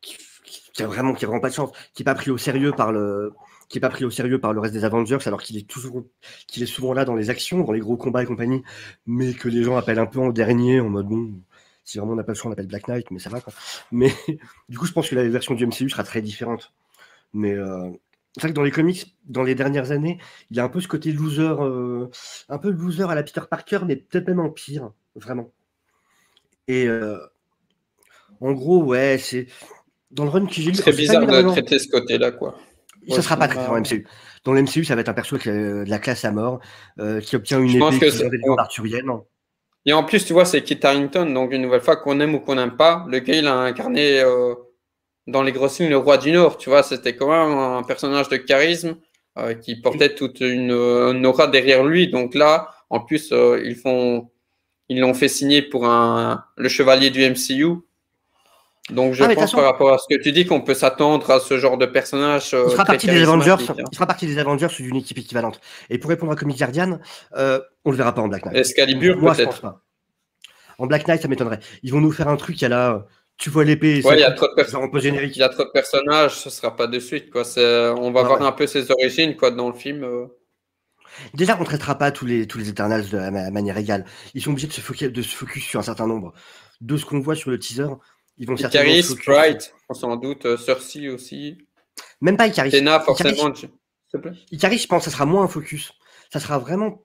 qui qui a vraiment pas de chance, qui est pas pris au sérieux par le reste des Avengers, alors qu'il est souvent là dans les actions, dans les gros combats et compagnie, mais que les gens appellent un peu en dernier, en mode bon, si vraiment on n'a pas le choix, on appelle Black Knight, mais ça va quoi. Mais du coup, je pense que la version du MCU sera très différente. Mais c'est vrai que dans les comics, dans les dernières années, il y a un peu ce côté loser, un peu loser à la Peter Parker, mais peut-être même en pire, vraiment. Et en gros, ouais, c'est dans le run que j'ai lu. Ce serait bizarre de traiter ce côté-là, quoi. Ça sera pas traité dans le MCU. Dans le MCU, ça va être un perso qui a de la classe à mort, qui obtient une épée qui vient des légendes arthuriennes. Et en plus, tu vois, c'est Kit Harington, donc une nouvelle fois, qu'on aime ou qu'on n'aime pas, le gars, il a incarné dans les grosses lignes le roi du Nord, tu vois, c'était quand même un personnage de charisme qui portait toute une aura derrière lui. Donc là, en plus, ils l'ont fait signer pour le chevalier du MCU. Donc je pense par rapport à ce que tu dis qu'on peut s'attendre à ce genre de personnage. Il fera partie des Avengers. Il fera partie des Avengers ou d'une équipe équivalente. Et pour répondre à Comic Guardian, on le verra pas en Black Knight. Excalibur, moi je pense pas. En Black Knight, ça m'étonnerait. Ils vont nous faire un truc à la. Tu vois l'épée. Ouais, il y a trop de générique. Il y a trop de personnages, ce sera pas de suite quoi. On va voir un peu ses origines quoi dans le film. Déjà, on ne traitera pas tous les Eternals de la manière égale. Ils sont obligés de se focus sur un certain nombre. De ce qu'on voit sur le teaser, ils vont certainement Icaris, Sprite, sans doute, Cersei aussi. Même pas Icaris. Tena, forcément. Icaris, je pense que ça sera moins un focus. Ça sera vraiment...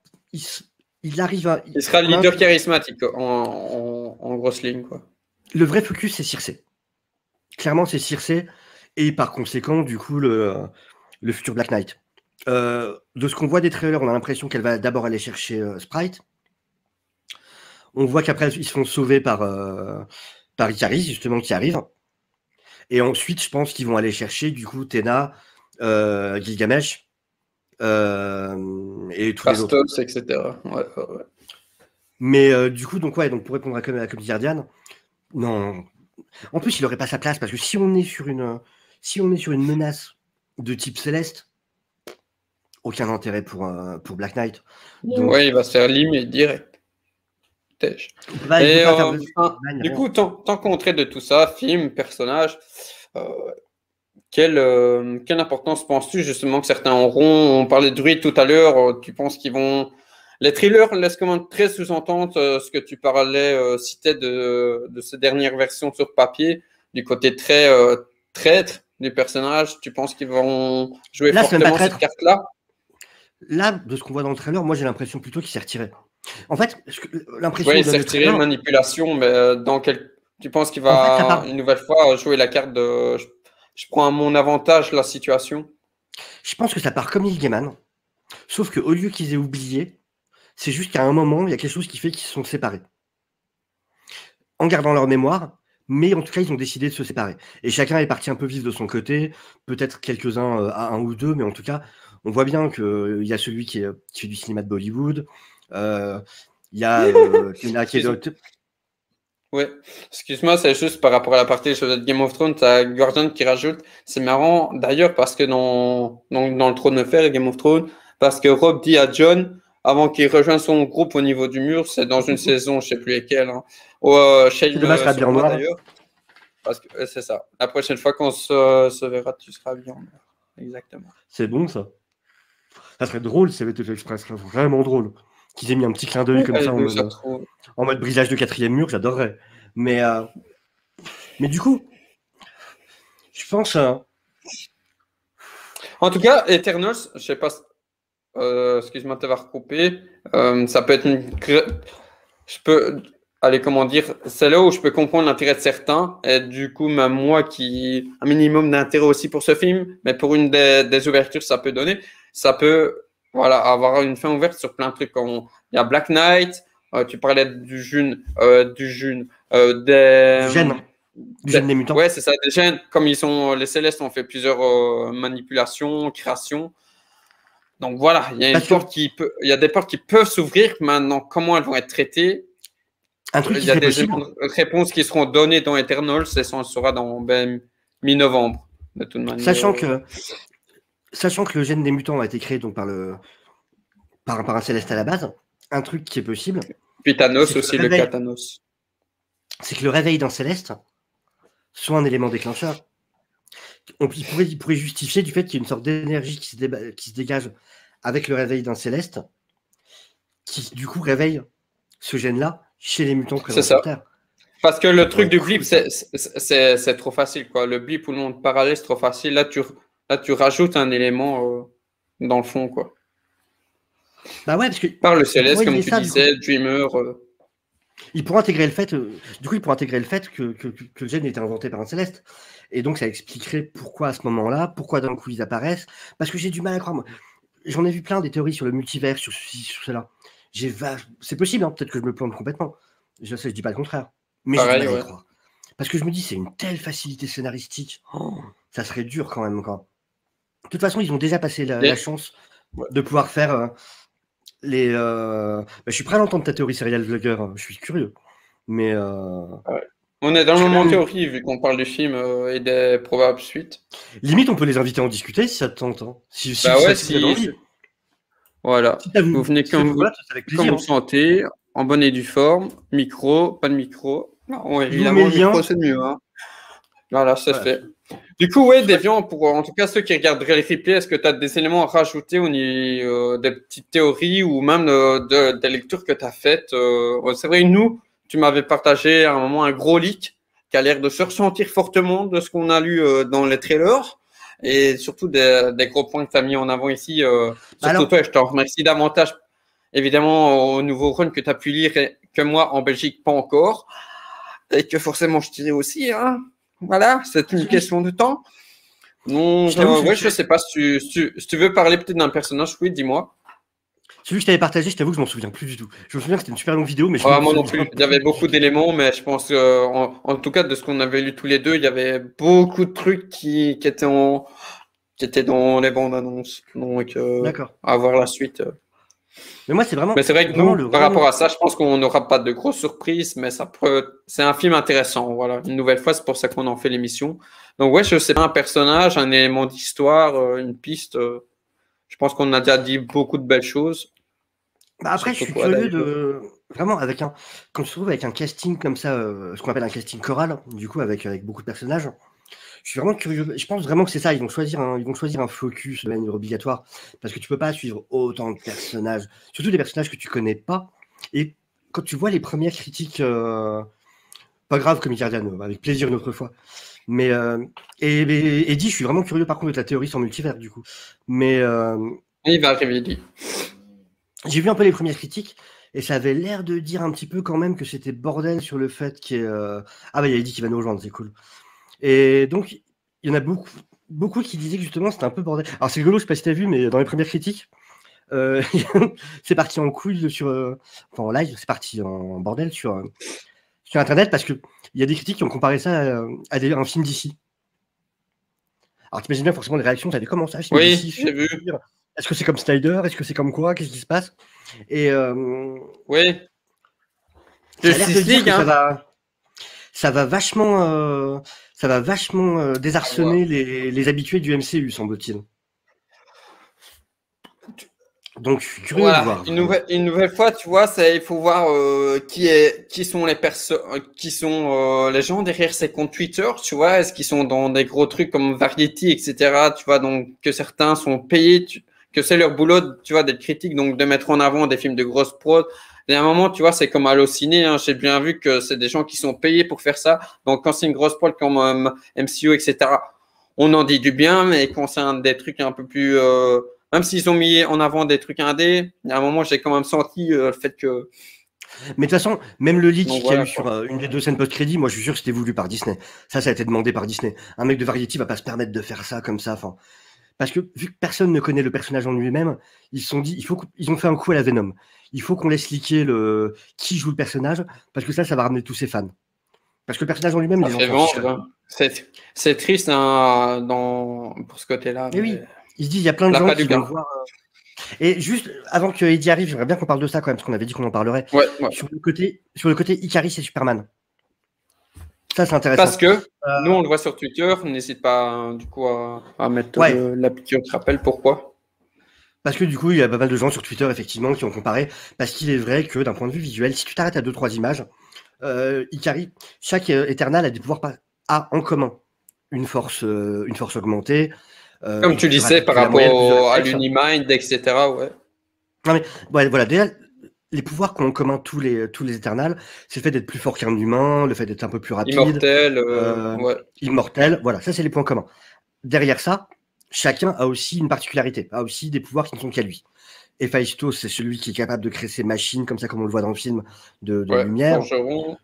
Il arrive à... Il sera le leader charismatique en grosse ligne, quoi. Le vrai focus, c'est Circé. Clairement, c'est Circé. Et par conséquent, du coup, le futur Black Knight. De ce qu'on voit des trailers, on a l'impression qu'elle va d'abord aller chercher Sprite. On voit qu'après, ils se font sauver par Icaris, justement, qui arrive. Et ensuite, je pense qu'ils vont aller chercher, du coup, Tena, Gilgamesh, et tous les autres. etc. Ouais. Mais du coup, donc pour répondre à Comic Guardian, non. En plus, il n'aurait pas sa place, parce que si on est sur une menace de type Céleste, aucun intérêt pour Black Knight. Donc, ouais, il va se faire limer direct. Du coup, tant qu'on traite de tout ça, film, personnage, quelle importance penses-tu justement que certains auront? On parlait de druides tout à l'heure, tu penses qu'ils vont... Les thrillers laissent quand même très sous-entendre ce que tu parlais, citais de ces dernières versions sur papier, du côté très traître du personnage. Tu penses qu'ils vont jouer fortement cette carte-là? Là, de ce qu'on voit dans le trailer, moi j'ai l'impression plutôt qu'il s'est retiré. En fait, l'impression il s'est retiré manipulation, mais tu penses qu'il va une nouvelle fois jouer la carte de je prends à mon avantage la situation? Je pense que ça part comme Neil Gaiman, sauf qu'au lieu qu'ils aient oublié, c'est juste qu'à un moment, il y a quelque chose qui fait qu'ils se sont séparés. En gardant leur mémoire, mais en tout cas, ils ont décidé de se séparer. Et chacun est parti un peu vivre de son côté, peut-être quelques-uns à un ou deux, mais en tout cas, on voit bien qu'il y a celui qui fait du cinéma de Bollywood, il y a qui est... Ouais, excuse-moi, c'est juste par rapport à la partie de Game of Thrones, tu as Gordon qui rajoute, c'est marrant d'ailleurs parce que dans le Trône de Fer, Game of Thrones, parce que Rob dit à John, avant qu'il rejoigne son groupe au niveau du mur, c'est dans une saison, je ne sais plus lesquelles, hein, c'est dommage, sera bien noir d'ailleurs, parce que c'est ça, la prochaine fois qu'on se verra, tu seras bien noir, exactement. C'est bon ça. Ça serait drôle si ça avait été fait exprès, ça serait vraiment drôle. Qu'ils aient mis un petit clin d'œil comme ça en mode brisage de quatrième mur, j'adorerais. Mais du coup, je pense. En tout cas, Eternals, je sais pas. Excuse-moi de t'avoir coupé. Ça peut être je peux. Allez, comment dire. C'est là où je peux comprendre l'intérêt de certains. Et du coup, même moi qui. Un minimum d'intérêt aussi pour ce film. Mais pour une des ouvertures, ça peut donner. Ça peut. Voilà, avoir une fin ouverte sur plein de trucs. Il y a Black Knight, tu parlais du gène des mutants. Ouais, c'est ça, des gènes. Comme les Célestes ont fait plusieurs manipulations, créations. Donc voilà, il y a des portes qui peuvent s'ouvrir. Maintenant, comment elles vont être traitées? Il y a des réponses qui seront données dans Eternals et ça, on le saura dans mi-novembre, de toute manière. Sachant que le gène des mutants a été créé donc par un Céleste à la base, un truc qui est possible. Puis Thanos aussi, le cas Thanos. C'est que le réveil d'un Céleste soit un élément déclencheur. il pourrait justifier du fait qu'il y a une sorte d'énergie qui se dégage avec le réveil d'un Céleste, qui du coup réveille ce gène-là chez les mutants présents sur Terre. Parce que le truc du blip, c'est trop facile, quoi. Le blip ou le monde parallèle, c'est trop facile. Là, tu rajoutes un élément dans le fond, quoi. Bah ouais, parce que par le Céleste, comme tu disais, Dreamer. Il pourra intégrer le fait, que le gène était inventé par un Céleste. Et donc, ça expliquerait pourquoi à ce moment-là, pourquoi d'un coup ils apparaissent. Parce que j'ai du mal à croire. J'en ai vu plein des théories sur le multivers, sur ceci, sur cela. C'est possible, hein, peut-être que je me plante complètement. Je dis pas le contraire. Mais j'ai du mal à y croire. Parce que je me dis, c'est une telle facilité scénaristique. Ça serait dur quand même. Quoi. De toute façon, ils ont déjà passé la chance de pouvoir faire je suis prêt à l'entendre ta théorie serial vlogger. Je suis curieux. Mais. On est dans le moment théorie, vu qu'on parle du film et des probables suites. Limite, on peut les inviter à en discuter si ça te tente. Hein. Si voilà. Vous venez comme vous sentez, en bonne et due forme, micro, pas de micro. Non, évidemment, le micro, c'est mieux. Hein. Voilà, c'est fait. Du coup, Deviant, pour en tout cas ceux qui regarderaient les replays, est-ce que tu as des éléments à rajouter au niveau des petites théories ou même des lectures que tu as faites c'est vrai, nous, tu m'avais partagé à un moment un gros leak qui a l'air de se ressentir fortement de ce qu'on a lu dans les trailers. Et surtout des gros points que tu as mis en avant ici. Surtout toi, je t'en remercie davantage, évidemment, au nouveau run que tu as pu lire et que moi, en Belgique, pas encore. Et que forcément, je dirais aussi. Hein. Voilà, c'est une question de temps. Donc, je sais pas si tu veux parler peut-être d'un personnage, oui, dis-moi. Celui que je t'avais partagé, je t'avoue que je m'en souviens plus du tout. Je me souviens que c'était une super longue vidéo, mais moi non plus. Il y avait beaucoup d'éléments, mais je pense en tout cas de ce qu'on avait lu tous les deux, il y avait beaucoup de trucs qui étaient dans les bandes annonces. Donc, à voir la suite. Mais moi, c'est vraiment. Mais c'est vrai que nous, par rapport à ça, je pense qu'on n'aura pas de grosses surprises, mais c'est un film intéressant. Voilà, une nouvelle fois, c'est pour ça qu'on en fait l'émission. Donc je sais pas, un personnage, un élément d'histoire, une piste. Je pense qu'on a déjà dit beaucoup de belles choses. Après, je suis curieux de vraiment quand je se trouve avec un casting comme ça, ce qu'on appelle un casting choral, du coup avec beaucoup de personnages. Je suis vraiment curieux. Je pense vraiment que c'est ça. Ils vont choisir un focus de manière obligatoire parce que tu peux pas suivre autant de personnages, surtout des personnages que tu connais pas. Et quand tu vois les premières critiques, pas grave comme Guardian, avec plaisir une autre fois. Mais Eddie, je suis vraiment curieux par contre de ta théorie sur multivers du coup. Mais il va arriver dit. J'ai vu un peu les premières critiques et ça avait l'air de dire un petit peu quand même que c'était bordel sur le fait qu'il y ait il y a Eddie qui va nous rejoindre, c'est cool. Et donc, il y en a beaucoup qui disaient que justement c'était un peu bordel. Alors c'est rigolo, je sais pas si t'as vu, mais dans les premières critiques, c'est parti en couille en live, c'est parti en bordel sur Internet parce que il y a des critiques qui ont comparé ça à un film d'ici. Alors t'imagines bien forcément les réactions, t'as dit comment ça, film d'ici, j'ai vu. Est-ce que c'est comme Snyder? Est-ce que c'est comme quoi? Qu'est-ce qui se passe? Et oui. Justice League, hein. Ça va vachement désarçonner les habitués du MCU, semble-t-il. Donc, je suis curieux de voir. Une nouvelle fois, tu vois, il faut voir qui sont les personnes, qui sont les gens derrière ces comptes Twitter, tu vois, est-ce qu'ils sont dans des gros trucs comme Variety, etc. Tu vois, donc que certains sont payés, que c'est leur boulot, tu vois, d'être critique, donc de mettre en avant des films de grosse prod. Et à un moment, tu vois, c'est comme Allociné, hein, j'ai bien vu que c'est des gens qui sont payés pour faire ça. Donc, quand c'est une grosse prod comme MCU, etc., on en dit du bien, mais quand c'est des trucs un peu plus... même s'ils ont mis en avant des trucs indés, à un moment, j'ai quand même senti le fait que... Mais de toute façon, même le leak qu'il y a eu sur une des deux scènes post-crédit, moi, je suis sûr que c'était voulu par Disney. Ça a été demandé par Disney. Un mec de Variety va pas se permettre de faire ça comme ça, enfin... Parce que vu que personne ne connaît le personnage en lui-même, ils se sont dit, ils ont fait un coup à la Venom. Il faut qu'on laisse leaker qui joue le personnage, parce que ça va ramener tous ses fans. Parce que le personnage en lui-même, c'est triste hein, pour ce côté-là. Mais oui, ils se disent, il y a plein de gens qui vont voir. Et juste avant que Eddie arrive, j'aimerais bien qu'on parle de ça quand même, parce qu'on avait dit qu'on en parlerait. Ouais. Sur le côté Icaris et Superman. Ça, c'est intéressant. Parce que nous, on le voit sur Twitter. N'hésite pas du coup à mettre la piqûre de rappel. Pourquoi? Parce que du coup, il y a pas mal de gens sur Twitter, effectivement, qui ont comparé. Parce qu'il est vrai que d'un point de vue visuel, si tu t'arrêtes à 2-3 images, Ikari, chaque Eternal a des pouvoirs en commun. une force augmentée. Comme tu disais, par rapport à l'Unimind, etc. Ouais. Non, mais voilà, déjà, les pouvoirs qu'ont en commun tous les Eternals, c'est le fait d'être plus fort qu'un humain, le fait d'être un peu plus rapide. Immortel, ouais. Immortel, voilà, ça c'est les points communs. Derrière ça, chacun a aussi une particularité, a aussi des pouvoirs qui ne sont qu'à lui. Héphaïstos, c'est celui qui est capable de créer ces machines, comme ça, comme on le voit dans le film, de lumière. Forgeron.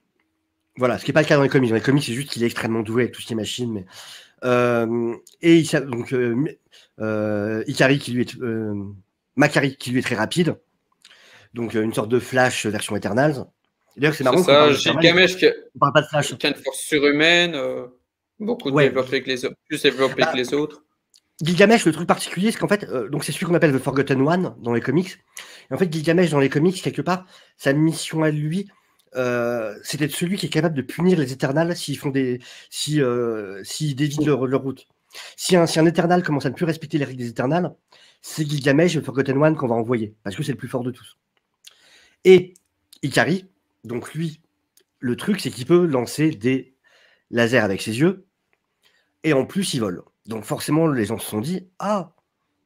Voilà, ce qui n'est pas le cas dans les comics. Dans les comics, c'est juste qu'il est extrêmement doué avec toutes ces machines. Mais... et donc, Ikari, qui lui est... Makari, qui lui est très rapide. Donc, une sorte de Flash version Eternals. D'ailleurs, c'est marrant. C'est ça, Gilgamesh qui a une force surhumaine, beaucoup développée que les autres, plus développée que les autres. Gilgamesh, le truc particulier, c'est qu'en fait, donc c'est celui qu'on appelle The Forgotten One dans les comics. Et en fait, Gilgamesh, dans les comics, quelque part, sa mission à lui, c'est d'être celui qui est capable de punir les Eternals s'ils font s'ils dévient leur route. Si un Eternal commence à ne plus respecter les règles des Eternals, c'est Gilgamesh, The Forgotten One, qu'on va envoyer, parce que c'est le plus fort de tous. Et Ikari, donc lui, le truc, c'est qu'il peut lancer des lasers avec ses yeux, et en plus, il vole. Donc forcément, les gens se sont dit, ah,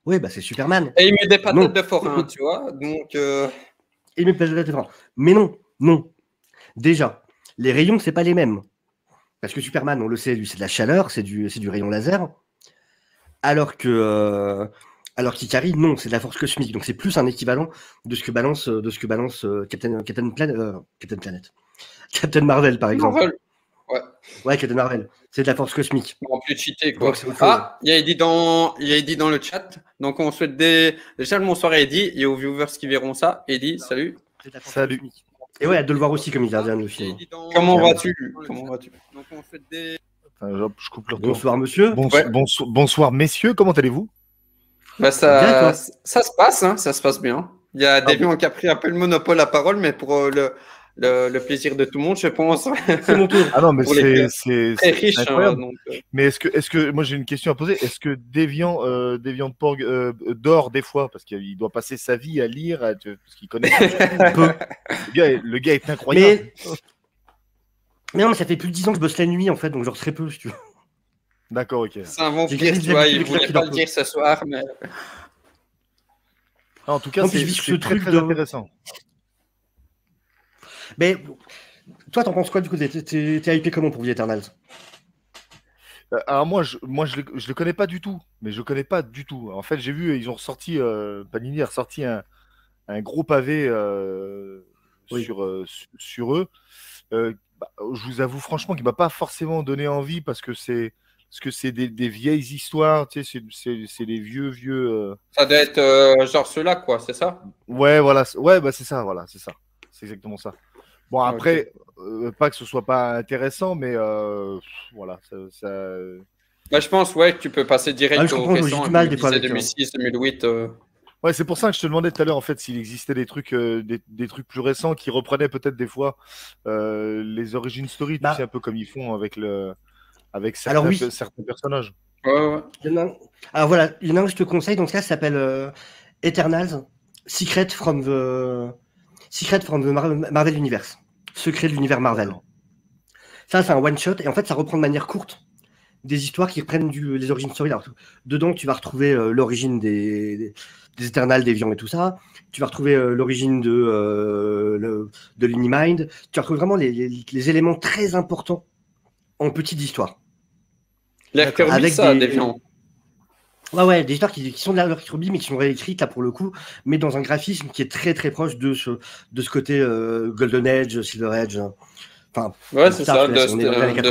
ouais, bah c'est Superman. Et il met des patates de forain, tu vois. Donc, il met des patates de forain. Mais non. Déjà, les rayons, c'est pas les mêmes. Parce que Superman, on le sait, lui, c'est de la chaleur, c'est du rayon laser. Alors qu'Ikari, non, c'est de la force cosmique. Donc c'est plus un équivalent de ce que balance Captain Marvel, par exemple. Marvel. Ouais, Captain Marvel. C'est de la force cosmique. En plus cheaté, quoi. Ah, il y a Eddie dans le chat. Donc on souhaite déjà le bonsoir à Eddie et aux viewers qui verront ça. Eddie, salut. Salut. Et ouais, de le voir aussi comme il a le film. Comment vas-tu? Donc on souhaite je coupe le bonsoir monsieur. Bonsoir messieurs, comment allez-vous? Bah ça se passe, hein, ça se passe bien. Il y a Devion qui a pris un peu le monopole à parole, mais pour le plaisir de tout le monde, je pense. C'est mon tour. Ah non, mais c'est très riche. Incroyable. Mais est-ce que moi j'ai une question à poser. Est-ce que Deviant de Porg dort des fois parce qu'il doit passer sa vie à lire, parce qu'il connaît peu. Le gars est incroyable. Mais non, mais ça fait plus de 10 ans que je bosse la nuit en fait, donc genre très peu si tu veux. D'accord, ok. C'est un vampire, tu vois. Il voulait pas le dire ce soir, mais. En tout cas, c'est très intéressant. Mais toi, t'en penses quoi du coup? T'es hypé comment pour The Eternals? Alors moi, je le connais pas du tout. Mais je connais pas du tout. En fait, j'ai vu, ils ont ressorti, Panini a ressorti un gros pavé sur eux. Je vous avoue franchement qu'il m'a pas forcément donné envie parce que c'est des vieilles histoires, tu sais, c'est des vieux. Ça doit être genre ceux-là, quoi, c'est ça? Ouais, voilà. Ouais, bah c'est ça, voilà, c'est ça. C'est exactement ça. Bon, après, pas que ce soit pas intéressant, mais voilà. Bah, je pense, que tu peux passer direct au récent, 2006, 2008. Ouais, c'est pour ça que je te demandais tout à l'heure, en fait, s'il existait des trucs plus récents qui reprenaient peut-être des fois les origin story, tu sais, un peu comme ils font avec certains personnages. Ouais. Alors voilà, il y en a un que je te conseille, dans ce cas, ça s'appelle Eternals, Secret from the Marvel Universe. Secret de l'univers Marvel. Ça, c'est un one-shot, et en fait, ça reprend de manière courte des histoires qui reprennent les origin story. Alors, dedans, tu vas retrouver l'origine des Eternals, des Vians et tout ça. Tu vas retrouver l'origine de l'Unimind. Tu vas retrouver vraiment les éléments très importants en petites histoires. L'air Kirby, ça, des Vians. Ouais, des histoires qui sont de l'air Kirby, mais qui sont réécrites, là, pour le coup, mais dans un graphisme qui est très, très proche de ce côté Golden Age, Silver Age. Enfin, ouais, c'est ça, de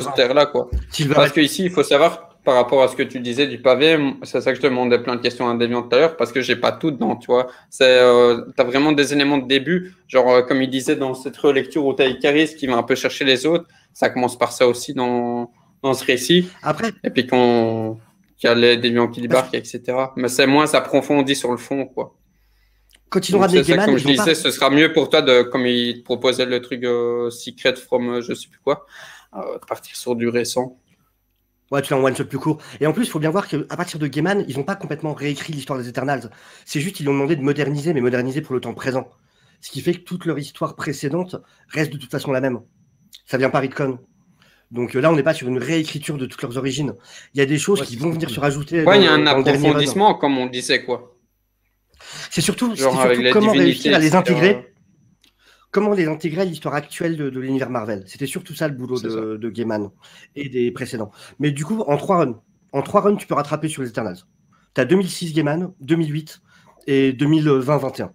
cette ère-là, quoi. Parce qu'ici, il faut savoir, par rapport à ce que tu disais du pavé, c'est ça que je te demandais plein de questions à Deviant tout à l'heure, parce que j'ai pas tout dedans, tu vois. T'as vraiment des éléments de début, genre, comme il disait dans cette relecture où t'as Icaris qui va un peu chercher les autres, ça commence par ça aussi dans ce récit. Après. Et puis qu'il y a les Deviants qui débarquent, etc. Mais c'est moins approfondi sur le fond, quoi. Quand ils ont ramené Gaiman, comme je disais, ce sera mieux pour toi, comme il te proposait le truc Secret from je sais plus quoi, de partir sur du récent. Ouais, tu fais un one-shot plus court. Et en plus, il faut bien voir qu'à partir de Gaiman, ils n'ont pas complètement réécrit l'histoire des Eternals. C'est juste qu'ils lui ont demandé de moderniser, mais moderniser pour le temps présent. Ce qui fait que toute leur histoire précédente reste de toute façon la même. Ça vient pas Retcon. Donc là, on n'est pas sur une réécriture de toutes leurs origines. Il y a des choses qui vont venir se rajouter. Ouais, il y a un approfondissement, comme on disait, quoi. C'est surtout avec comment réussir à les etc. intégrer. Comment les intégrer à l'histoire actuelle de l'univers Marvel. C'était surtout ça le boulot de Gaiman et des précédents. Mais du coup, en 3 runs, tu peux rattraper sur les Eternals. Tu as 2006 Gaiman, 2008 et 2020-21.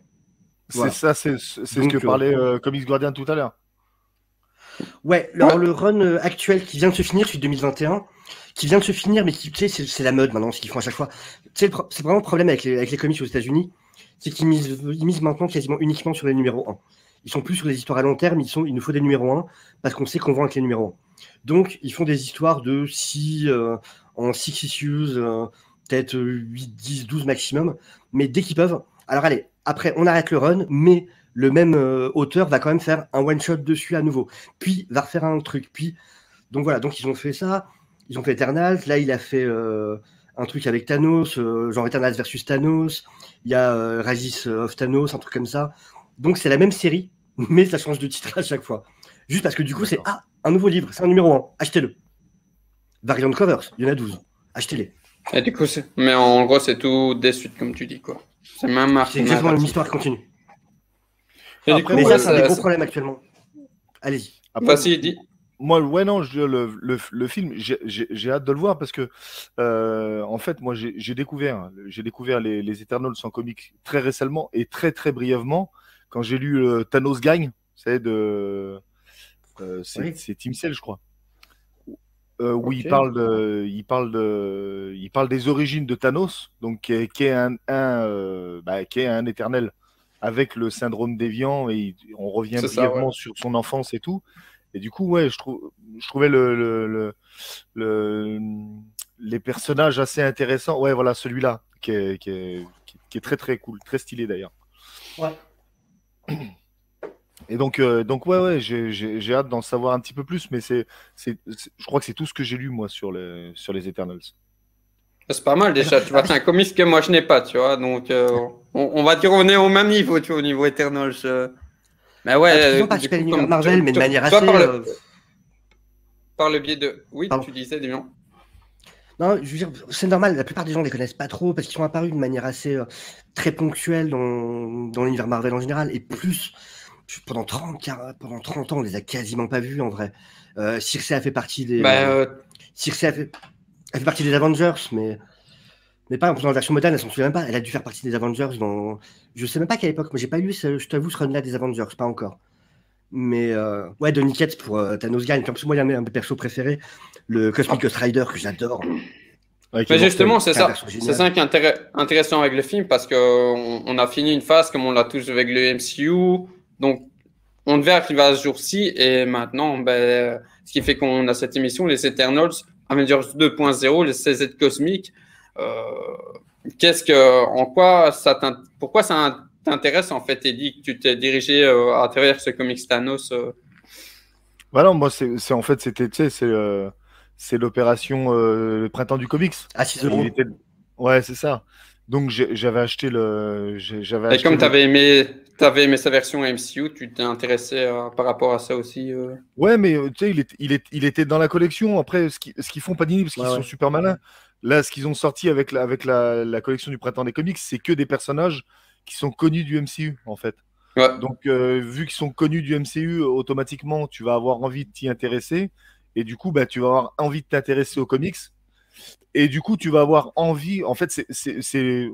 Voilà. C'est ça, c'est ce que parlait Comics Guardian tout à l'heure. Ouais, alors le run actuel qui vient de se finir, celui de 2021, qui vient de se finir, mais qui, tu sais, c'est la mode maintenant, ce qu'ils font à chaque fois. Tu sais, c'est vraiment le problème avec les comics aux États-Unis, c'est qu'ils misent maintenant quasiment uniquement sur les numéros 1. Ils sont plus sur les histoires à long terme, il nous faut des numéros 1 parce qu'on sait qu'on vend avec les numéros 1. Donc, ils font des histoires de 6 en 6 issues, peut-être 8, 10, 12 maximum, mais dès qu'ils peuvent. Alors, allez, après, on arrête le run, mais le même auteur va quand même faire un one-shot dessus à nouveau, puis va refaire un truc, puis... Donc voilà, donc ils ont fait ça, ils ont fait Eternals, là il a fait un truc avec Thanos, genre Eternals versus Thanos, il y a Rise of Thanos, un truc comme ça. Donc c'est la même série, mais ça change de titre à chaque fois. Juste parce que du coup c'est un nouveau livre, c'est un numéro 1, achetez-le. Variant covers, il y en a 12, achetez-les. Et du coup, mais en gros c'est tout des suites comme tu dis, quoi. C'est même c'est exactement une histoire continue. Après, mais ça, c'est un des gros problèmes actuellement. Allez-y. Vas-y, dis. Moi, ouais, non, le film, j'ai hâte de le voir parce que, en fait, moi, j'ai découvert les Eternals en comics très récemment et très, très brièvement quand j'ai lu Thanos Gagne, c'est Tim Sale, je crois. Où il parle des origines de Thanos, donc qui est un éternel avec le syndrome déviant, et on revient brièvement sur son enfance et tout. Et du coup, ouais, je trouvais les personnages assez intéressants. Ouais, voilà, celui-là qui est très très cool, très stylé d'ailleurs. Ouais. Et donc ouais, j'ai hâte d'en savoir un petit peu plus, mais je crois que c'est tout ce que j'ai lu moi sur les Eternals. C'est pas mal déjà, tu vois, c'est un comics que moi je n'ai pas, tu vois, donc on va dire on est au même niveau, tu vois, au niveau Eternals. Mais ouais, ils ont participé à l'univers Marvel, mais de manière assez... Par le biais de... Oui, pardon. Tu disais, Damien. Non, je veux dire, c'est normal, la plupart des gens ne les connaissent pas trop parce qu'ils sont apparus de manière assez très ponctuelle dans l'univers Marvel en général, et plus... Pendant 30 ans, on les a quasiment pas vus en vrai. Circe a fait partie des... Circe a fait partie des Avengers, mais pas dans la version moderne, elle s'en souvient même pas. Elle a dû faire partie des Avengers dans... Je sais même pas à quelle époque, mais j'ai pas lu, je t'avoue, ce run-là des Avengers, pas encore. Mais ouais, Donny Cates pour Thanos Gagne. En plus, moi, il y a un de mes persos préférés, le Cosmic Ghost Rider, que j'adore. Mais justement, c'est ça. C'est ça qui est intéressant avec le film, parce qu'on a fini une phase comme on l'a tous avec le MCU. Donc, on devait arriver à ce jour-ci, et maintenant, ce qui fait qu'on a cette émission, les Eternals, Avengers 2.0, les CZ cosmiques. Pourquoi ça t'intéresse en fait, Eddie, que tu t'es dirigé à travers ce comics Thanos Voilà, moi, c'est l'opération le printemps du comics. Ah, 6 euros. Ouais, c'est ça. Donc j'avais acheté Et comme tu avais aimé sa version MCU, tu t'es intéressé par rapport à ça aussi Ouais, mais tu sais, il était dans la collection. Après, ce qu'ils font Panini, parce qu'ils sont super malins. Là, ce qu'ils ont sorti avec la collection du printemps des comics, c'est que des personnages qui sont connus du MCU, en fait. Ouais. Donc, vu qu'ils sont connus du MCU, automatiquement, tu vas avoir envie de t'y intéresser. Et du coup, tu vas avoir envie de t'intéresser aux comics. Et du coup, tu vas avoir envie. En fait,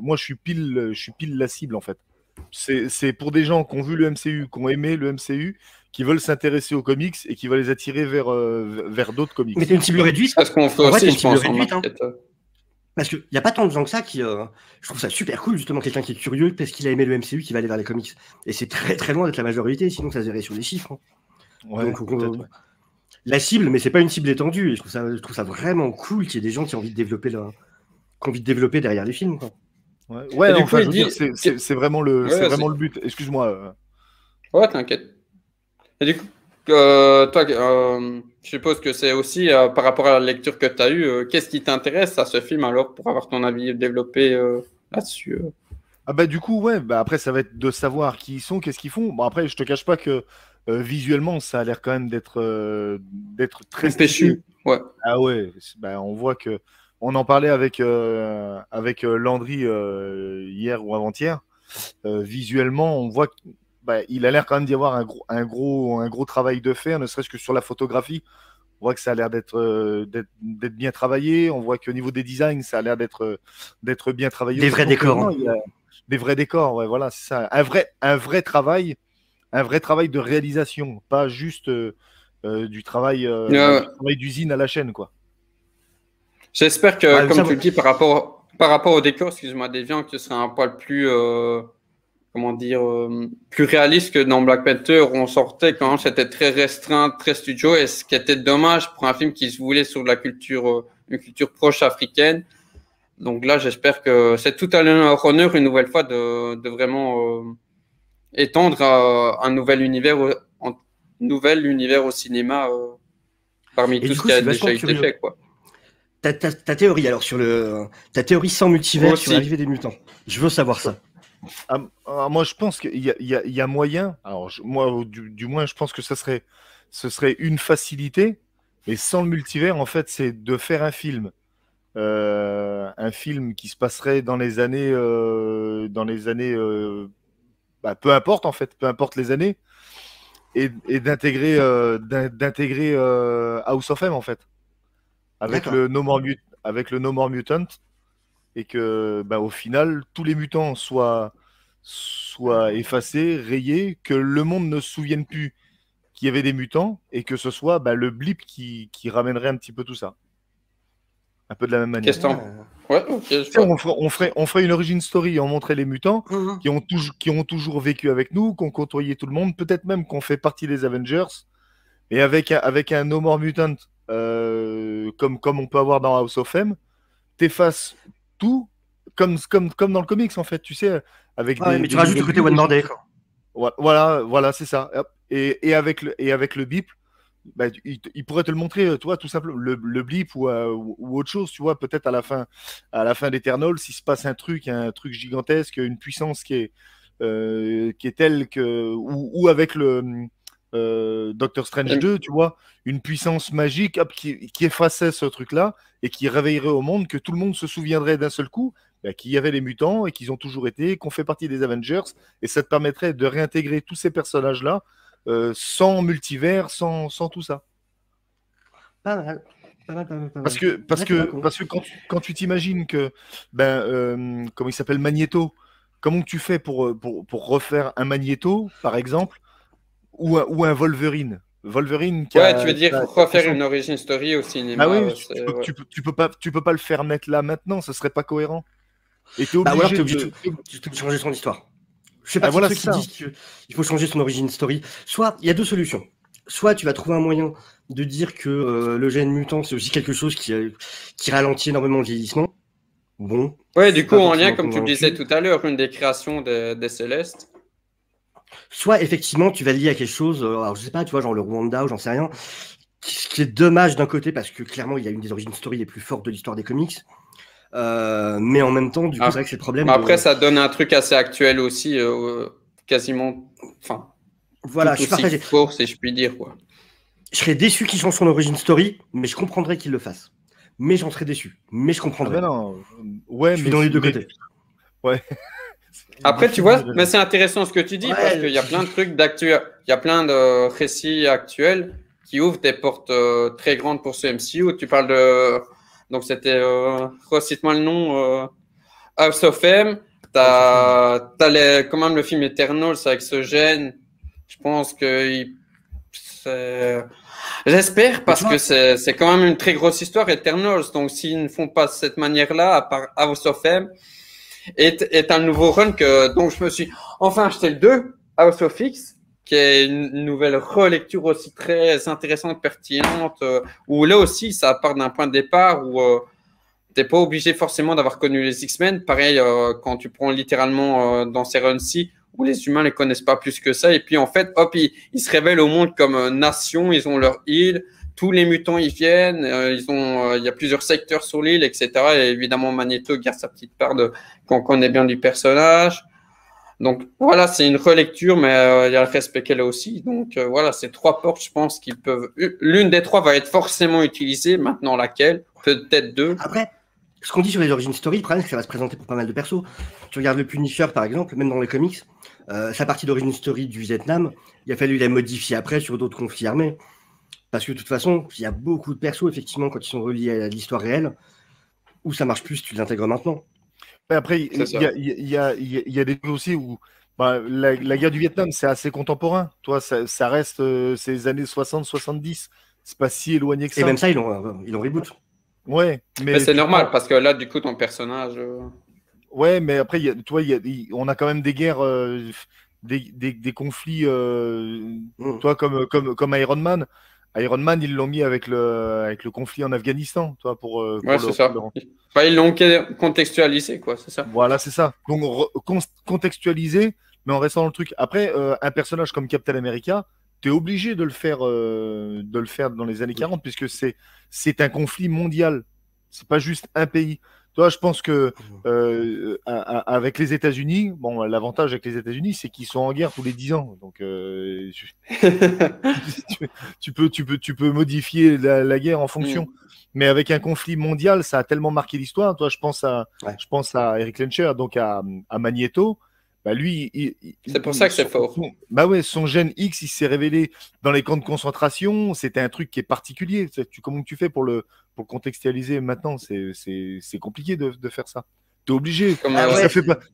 moi, je suis pile la cible, en fait. C'est pour des gens qui ont vu le MCU, qui ont aimé le MCU, qui veulent s'intéresser aux comics et qui va les attirer vers d'autres comics. Mais t'es une cible réduite. Parce qu'on fait aussi, je pense, en market. Parce qu'il n'y a pas tant de gens que ça qui... je trouve ça super cool, justement, quelqu'un qui est curieux parce qu'il a aimé le MCU, qui va aller vers les comics. Et c'est très très loin d'être la majorité, sinon ça se verrait sur les chiffres. Hein. Ouais, donc, la cible, mais c'est pas une cible étendue. Et je trouve ça vraiment cool qu'il y ait des gens qui ont envie de développer, derrière les films. Quoi. Ouais, non, enfin, c'est vraiment le but. Excuse-moi. Ouais, t'inquiète. Et du coup, toi, je suppose que c'est aussi par rapport à la lecture que tu as eue, qu'est-ce qui t'intéresse à ce film alors pour avoir ton avis développé là-dessus Du coup, ouais, après ça va être de savoir qui ils sont, qu'est-ce qu'ils font. Bon, après, je te cache pas que visuellement, ça a l'air quand même d'être très péchu. Ouais. Ah ouais, ben, on voit que on en parlait avec Landry hier ou avant-hier. Visuellement, on voit qu'il a l'air quand même d'y avoir un gros travail de fait, ne serait-ce que sur la photographie. On voit que ça a l'air d'être bien travaillé. On voit qu'au niveau des designs, ça a l'air d'être bien travaillé. Des vrais décors. Il y a des vrais décors, ouais, voilà, c'est ça. Un vrai travail de réalisation, pas juste du travail d'usine à la chaîne, quoi. J'espère que, comme tu le dis, par rapport au décor, excuse-moi, Deviant, que ce serait un poil plus, comment dire, plus réaliste que dans Black Panther, où on sortait quand c'était très restreint, très studio, et ce qui était dommage pour un film qui se voulait sur la culture, une culture proche africaine. Donc là, j'espère que c'est tout à leur honneur, une nouvelle fois, de vraiment étendre un nouvel univers au cinéma parmi tout ce qui a déjà été fait, quoi. Ta théorie alors sur ta théorie sans multivers sur l'arrivée des mutants. Je veux savoir ça. Moi, je pense qu'il y a moyen. Alors, moi, du moins, je pense que ce serait une facilité, mais sans le multivers, en fait, c'est de faire un film qui se passerait dans les années, peu importe en fait, peu importe les années, et d'intégrer House of M en fait, avec le No More Mutant, et que au final tous les mutants soient effacés, rayés, que le monde ne se souvienne plus qu'il y avait des mutants, et que ce soit le blip qui ramènerait un petit peu tout ça. Un peu de la même manière. Ouais, okay, on ferait une origin story, on montrait les mutants qui ont toujours vécu avec nous, qui ont côtoyé tout le monde, peut-être même qu'on fait partie des Avengers, et avec un No More Mutant, comme on peut avoir dans House of M, t'effaces tout, comme dans le comics en fait, tu sais, avec mais tu rajoutes le côté One More Day. Voilà, c'est ça. Et avec le bip, il pourrait te le montrer, toi, tout simplement, le blip ou autre chose, tu vois, peut-être à la fin d'Eternal, s'il se passe un truc gigantesque, une puissance qui est telle que, ou avec le Doctor Strange 2, tu vois, une puissance magique qui effaçait ce truc-là et qui réveillerait au monde, que tout le monde se souviendrait d'un seul coup qu'il y avait les mutants et qu'ils ont toujours été, qu'on fait partie des Avengers, et ça te permettrait de réintégrer tous ces personnages-là sans multivers, sans tout ça. Pas mal. Parce que quand tu t'imagines que comment il s'appelle, Magneto, comment tu fais pour refaire un Magneto, par exemple, ou un Wolverine qui tu veux dire refaire une origin story au cinéma. Tu peux pas le faire mettre là maintenant, ce serait pas cohérent. Et t'es obligé de changer son histoire. Je sais pas si ceux qui disent qu'il faut changer son origin story. Soit, il y a deux solutions. Soit tu vas trouver un moyen de dire que le gène mutant, c'est aussi quelque chose qui ralentit énormément le vieillissement. Bon. Ouais, du coup, en lien, comme tu le disais tout à l'heure, une des créations des Célestes. Soit, effectivement, tu vas le lier à quelque chose, alors je sais pas, tu vois, genre le Rwanda ou j'en sais rien, ce qui est dommage d'un côté, parce que clairement, il y a une des origin story les plus fortes de l'histoire des comics. Mais en même temps, du coup, c'est vrai que c'est le problème. Après, ça donne un truc assez actuel aussi, quasiment. Enfin, voilà, je suis partagé. Fort, si je puis dire, quoi. Je serais déçu qu'il change son origin story, mais je comprendrais qu'il le fasse. Mais j'en serais déçu. Mais je comprendrais. Non. Ouais, je suis dans les deux côtés. Ouais. Après, tu vois, mais c'est intéressant ce que tu dis, parce qu'il y a plein de trucs d'actuel. Il y a plein de récits actuels qui ouvrent des portes très grandes pour ce MCU. Tu parles de. Donc, c'était. Recite-moi le nom. House of M. T'as quand même le film Eternals avec ce gène. Je pense que. J'espère, parce que c'est quand même une très grosse histoire, Eternals. Donc, s'ils ne font pas de cette manière-là, à part House of M, est un nouveau run donc je me suis enfin acheté le 2, House of X, qui est une nouvelle relecture aussi très intéressante, pertinente, où là aussi, ça part d'un point de départ où t'es pas obligé forcément d'avoir connu les X-Men. Pareil, quand tu prends littéralement dans ces runs-ci, où les humains les connaissent pas plus que ça, et puis en fait, hop, ils se révèlent au monde comme nation, ils ont leur île, tous les mutants y viennent, il y a plusieurs secteurs sur l'île, etc. Et évidemment, Magneto garde sa petite part qu'on connaît bien du personnage. Donc voilà, c'est une relecture, mais il y a le respect qu'elle a aussi. Donc voilà, ces 3 portes, je pense qu'ils peuvent. L'une des 3 va être forcément utilisée. Maintenant, laquelle? Peut-être 2. Après, ce qu'on dit sur les origin story, le problème, c'est que ça va se présenter pour pas mal de persos. Tu regardes le Punisher, par exemple, même dans les comics, sa partie d'origin story du Vietnam, il a fallu la modifier après sur d'autres conflits armés. Parce que de toute façon, il y a beaucoup de persos, effectivement, quand ils sont reliés à l'histoire réelle, où ça marche plus, tu l'intègres maintenant. Mais après, il y a des choses aussi où la guerre du Vietnam, c'est assez contemporain. Toi, ça reste ces années 60-70. C'est pas si éloigné que ça. Et même ça, ils l'ont reboot. Ouais, mais c'est normal, parce que là, du coup, ton personnage... Ouais, mais après, on a quand même des guerres, des conflits, toi, comme Iron Man. Iron Man, ils l'ont mis avec le conflit en Afghanistan, toi, ouais, c'est ça. Enfin, ils l'ont contextualisé, quoi, c'est ça. Voilà, c'est ça. Donc, contextualisé, mais en restant dans le truc. Après, un personnage comme Captain America, tu es obligé de le faire dans les années 40, puisque c'est un conflit mondial. C'est pas juste un pays. Toi, je pense que avec les États-Unis, bon, l'avantage avec les États-Unis, c'est qu'ils sont en guerre tous les 10 ans. Donc, tu peux modifier la guerre en fonction. Mais avec un conflit mondial, ça a tellement marqué l'histoire. Toi, je pense à Eric Lencher, donc à Magneto. Bah lui, c'est pour ça que c'est fort. Son gène X, il s'est révélé dans les camps de concentration. C'était un truc qui est particulier. Comment tu fais pour le contextualiser maintenant? C'est compliqué de faire ça. T'es obligé.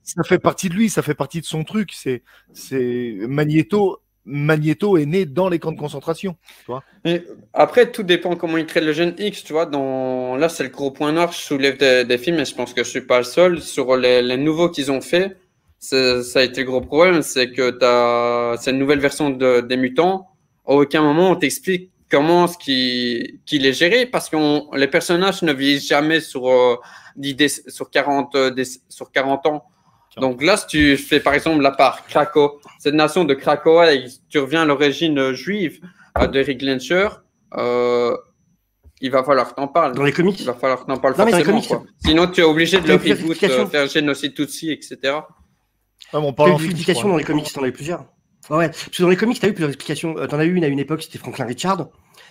Ça fait partie de lui, ça fait partie de son truc. C'est Magneto est né dans les camps de concentration. Tu vois. Et après, tout dépend comment il crée le gène X. Tu vois, là, c'est le gros point noir. Je soulève des films, et je pense que je suis pas le seul sur les nouveaux qu'ils ont fait. Ça a été le gros problème, c'est que c'est une nouvelle version des mutants. À aucun moment on t'explique comment qu'il est géré, parce que les personnages ne vivent jamais sur 40 ans. Donc là, si tu fais par exemple la part Krakow, cette nation de Krakow, et tu reviens à l'origine juive d'Eric Lencher, il va falloir que t'en parles. Dans les comics. Il va falloir que t'en parles forcément. Quoi. Sinon, tu es obligé de le reboot, faire génocide Tutsi, etc. T'as eu des explications dans les comics, t'en as eu plusieurs. Ouais, parce que dans les comics, t'as eu plusieurs explications. T'en as eu une à une époque, c'était Franklin Richard.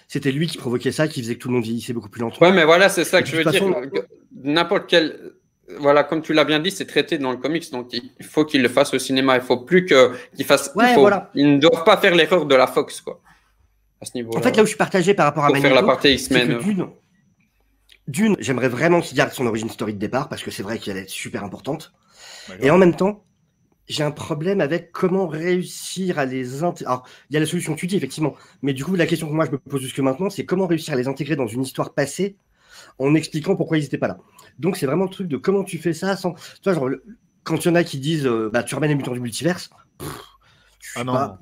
C'était lui qui provoquait ça, qui faisait que tout le monde vieillissait beaucoup plus lentement. Ouais, mais voilà, c'est ça que je veux dire. N'importe quel. Voilà, comme tu l'as bien dit, c'est traité dans le comics, donc il faut qu'il le fasse au cinéma. Il faut plus qu'il fasse. Ouais, voilà. Ils ne doivent pas faire l'erreur de la Fox, quoi. À ce niveau-là. En fait, là où je suis partagé par rapport à Magneto, faire la partie X-Men. D'une, j'aimerais vraiment qu'il garde son origin story de départ, parce que c'est vrai qu'elle est super importante. Et en même temps, j'ai un problème avec comment réussir à les intégrer. Alors, il y a la solution que tu dis, effectivement. Mais du coup, la question que moi, je me pose jusque maintenant, c'est comment réussir à les intégrer dans une histoire passée en expliquant pourquoi ils n'étaient pas là. Donc, c'est vraiment le truc de comment tu fais ça sans... Tu vois, genre, quand il y en a qui disent tu ramènes les mutants du multiverse, non.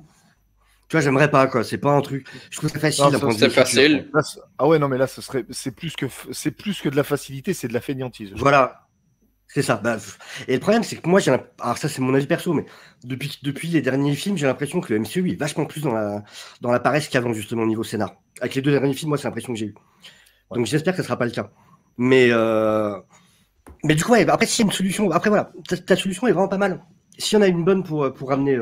Tu vois, j'aimerais pas, quoi. C'est pas un truc... Je trouve ça facile. C'est facile. Ouais, non, mais là, c'est plus que de la facilité, c'est de la fainéantise. Voilà. C'est ça. Et le problème, c'est que moi, alors ça, c'est mon avis perso, mais depuis les derniers films, j'ai l'impression que le MCU est vachement plus dans la paresse qu'avant, justement, au niveau scénar. Avec les 2 derniers films, moi, c'est l'impression que j'ai eue. Donc, j'espère que ça sera pas le cas. Mais du coup, ouais, après, s'il y a une solution, après, voilà, ta solution est vraiment pas mal. S'il y en a une bonne pour ramener,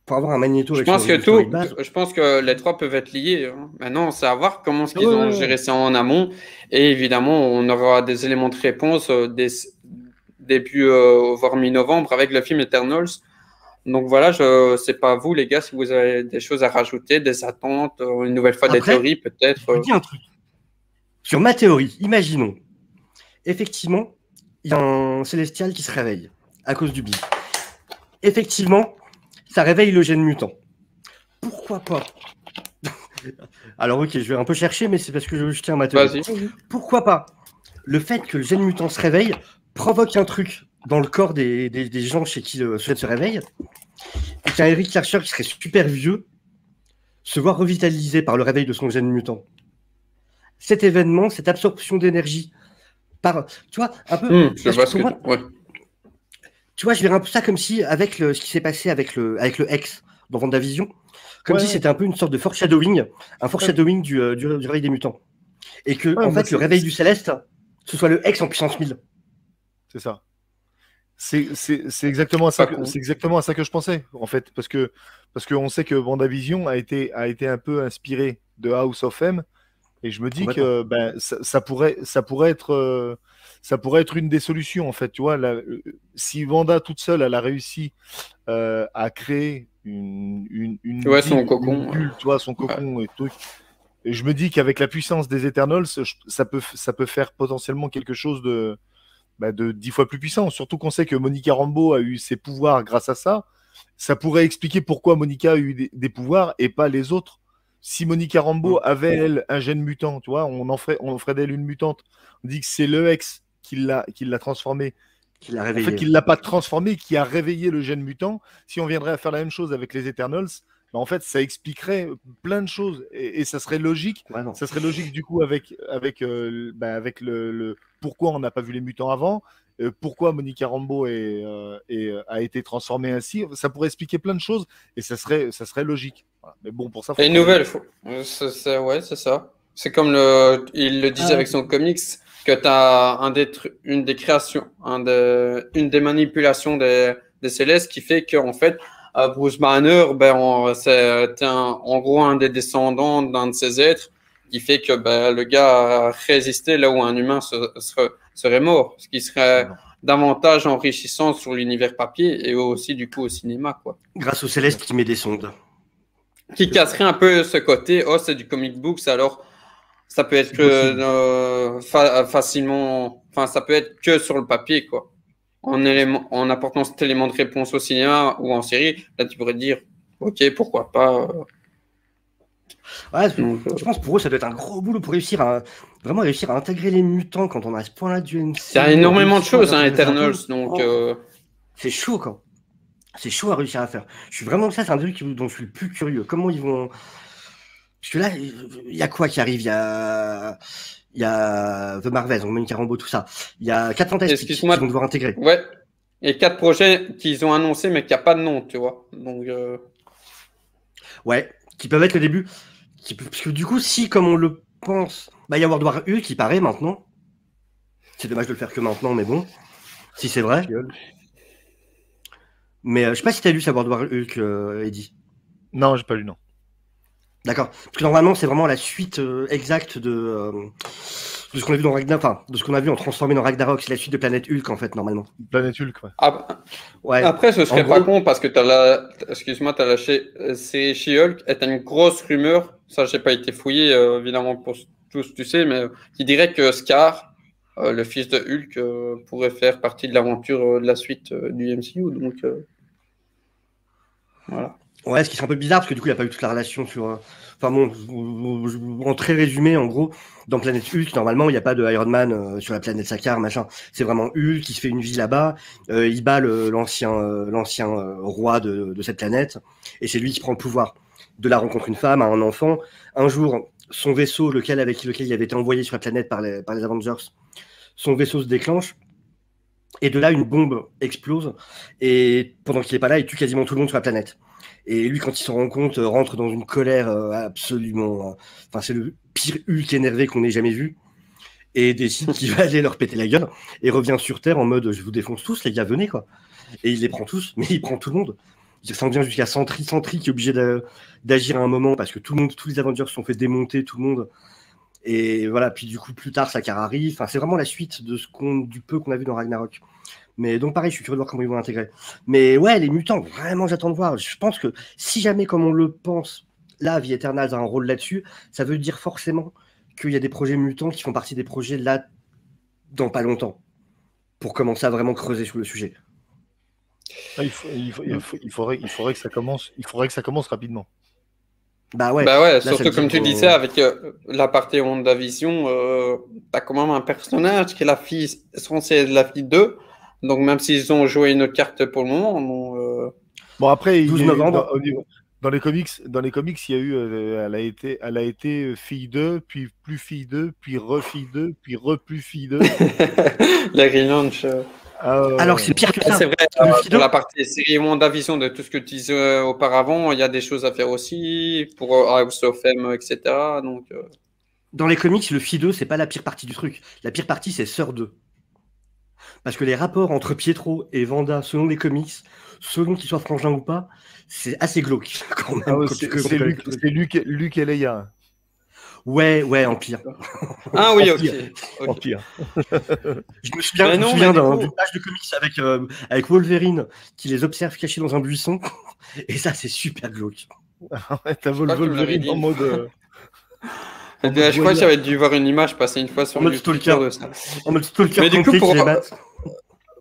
pour avoir un Magneto. Je pense que les 3 peuvent être liés. Hein. Maintenant, c'est à voir comment ils ont géré ça en amont. Et évidemment, on aura des éléments de réponse début voire mi-novembre avec le film Eternals. Donc voilà, je sais pas vous les gars si vous avez des choses à rajouter, des attentes, une nouvelle fois des théories peut-être. Je vous dis un truc. Sur ma théorie, imaginons, effectivement, il y a un Célestial qui se réveille à cause du bif. Effectivement, ça réveille le gène mutant. Pourquoi pas? Alors ok, je vais un peu chercher, mais c'est parce que je tiens à ma théorie. Pourquoi pas le fait que le gène mutant se réveille provoque un truc dans le corps des gens chez qui le gène se réveille, et qu'un Eric Larcher qui serait super vieux se voit revitalisé par le réveil de son gène mutant. Cet événement, cette absorption d'énergie, tu vois, un peu... Tu vois, je verrais un peu ça comme si, avec ce qui s'est passé avec le X dans WandaVision, comme si c'était un peu une sorte de foreshadowing, un foreshadowing du réveil des mutants. Et que, en fait, le réveil du Céleste, ce soit le X en puissance 1000. C'est ça. C'est exactement à ça que je pensais, en fait, parce qu'on sait que WandaVision a été un peu inspiré de House of M, et je me dis que ben, ça pourrait être une des solutions, en fait. Tu vois, si Wanda toute seule, elle a réussi à créer une son cocon, bulle, tu vois, son cocon et tout. Et je me dis qu'avec la puissance des Eternals, ça peut faire potentiellement quelque chose de 10 fois plus puissant. Surtout qu'on sait que Monica Rambeau a eu ses pouvoirs grâce à ça. Ça pourrait expliquer pourquoi Monica a eu des pouvoirs et pas les autres. Si Monica Rambeau avait, elle, un gène mutant, tu vois, on ferait d'elle une mutante. On dit que c'est le ex qui l'a transformée. Qui l'a réveillé. En fait, qu'il ne l'a pas transformé, qui a réveillé le gène mutant. Si on viendrait à faire la même chose avec les Eternals, en fait, ça expliquerait plein de choses et ça serait logique. Ça serait logique du coup avec le pourquoi on n'a pas vu les mutants avant, pourquoi Monica Rambeau a été transformée ainsi. Ça pourrait expliquer plein de choses et ça serait logique. Voilà. Mais bon, pour ça. Et une nouvelle, c'est ça. C'est comme il le disait avec son comics, que tu as une des créations, une des manipulations des Célestes qui fait qu'en fait, Bruce Banner, c'est en gros un des descendants d'un de ces êtres qui fait que le gars a résisté là où un humain serait mort, ce qui serait davantage enrichissant sur l'univers papier et aussi du coup au cinéma, quoi. Grâce au Céleste qui met des sondes. Qui casserait un peu ce côté, c'est du comic books, alors ça peut être facilement, enfin ça peut être que sur le papier, quoi. En apportant cet élément de réponse au cinéma ou en série, là tu pourrais dire, ok, pourquoi pas. Ouais, je pense pour eux, ça doit être un gros boulot pour vraiment réussir à intégrer les mutants quand on a à ce point-là du MCU. Il y a énormément de choses, Eternals, donc. C'est chaud, quoi. C'est chaud à réussir à faire. C'est un truc dont je suis le plus curieux. Comment ils vont. Parce que là, il y a quoi qui arrive? Il y a The Marvels, Monica Rambeau, tout ça. Il y a 4 Fantastiques qui vont devoir intégrer. Ouais. Et 4 projets qu'ils ont annoncés, mais qu'il n'y a pas de nom, tu vois. Donc. Ouais, qui peuvent être le début. Parce que du coup, si, comme on le pense, il y a World War Hulk qui paraît maintenant. C'est dommage de le faire que maintenant, mais bon. Si c'est vrai. Mais je sais pas si tu as lu ça, World War Hulk, Eddie. Non, j'ai pas lu, non. D'accord. Parce que normalement, c'est vraiment la suite exacte de ce qu'on a vu dans Ragnarok, enfin, de ce qu'on a vu en transformé dans Ragnarok. C'est la suite de Planète Hulk, en fait, normalement. Planète Hulk, ouais. Ouais. Après, ce serait pas con parce que excuse-moi, t'as lâché. C'est She-Hulk est une grosse rumeur. Ça, j'ai pas été fouillé, évidemment, pour tous, tu sais, mais qui dirait que Scar, le fils de Hulk, pourrait faire partie de l'aventure de la suite du MCU. Donc, voilà. Ouais, ce qui serait un peu bizarre parce que du coup, il n'y a pas eu toute la relation sur. Enfin bon, en très résumé, en gros, dans Planète Hulk, normalement, il n'y a pas de Iron Man sur la planète Sakaar, machin. C'est vraiment Hulk qui se fait une vie là-bas. Il bat l'ancien roi de cette planète, et c'est lui qui prend le pouvoir. De là, rencontre une femme, a un enfant. Un jour, son vaisseau, avec lequel il avait été envoyé sur la planète par les Avengers, son vaisseau se déclenche. Et de là, une bombe explose. Et pendant qu'il n'est pas là, il tue quasiment tout le monde sur la planète. Et lui, quand il s'en rend compte, rentre dans une colère absolument. Enfin, c'est le pire Hulk énervé qu'on ait jamais vu. Et décide qu'il va aller leur péter la gueule. Et revient sur Terre en mode je vous défonce tous, les gars, venez, quoi. Et il les prend tous, mais il prend tout le monde. Il s'en vient jusqu'à Sentry qui est obligé d'agir à un moment parce que tous les Avengers se sont fait démonter, tout le monde. Et voilà, puis du coup, plus tard, Sakaar arrive. Enfin, c'est vraiment la suite du peu qu'on a vu dans Ragnarok. Mais donc, pareil, je suis curieux de voir comment ils vont l'intégrer. Mais ouais, les mutants, vraiment, j'attends de voir. Je pense que si jamais, comme on le pense, là, The Eternals a un rôle là-dessus, ça veut dire forcément qu'il y a des projets mutants qui font partie des projets là, dans pas longtemps, pour commencer à vraiment creuser sur le sujet. Il faudrait que ça commence. Il faudrait que ça commence rapidement. Bah ouais, là, surtout comme tu disais, avec la partie WandaVision, t'as quand même un personnage qui est censée être la fille d'eux. Donc même s'ils ont joué une autre carte pour le moment, bon après 12 novembre. Dans les comics, il y a eu, elle a été fille 2, puis plus fille 2, puis re-fille 2, puis re-plus fille 2. La relaunch. Alors c'est pire que ça. C'est vrai, pour la partie série WandaVision de tout ce que tu disais auparavant, il y a des choses à faire aussi pour House of M, etc. Donc, dans les comics, le Phi 2, c'est pas la pire partie du truc. La pire partie, c'est Sœur 2. Parce que les rapports entre Pietro et Wanda, selon les comics, selon qu'ils soient frangins ou pas, c'est assez glauque. Quand même, c'est Luke et Leia. Ouais, Empire. Ah oui, ok. Empire. Je me souviens d'une page de comics avec Wolverine qui les observe cachés dans un buisson. Et ça, c'est super glauque. Ouais, t'as Wolverine en mode... je crois que j'avais dû voir une image passer une fois sur le Twitter de ça. En mode stalker. Mais du coup,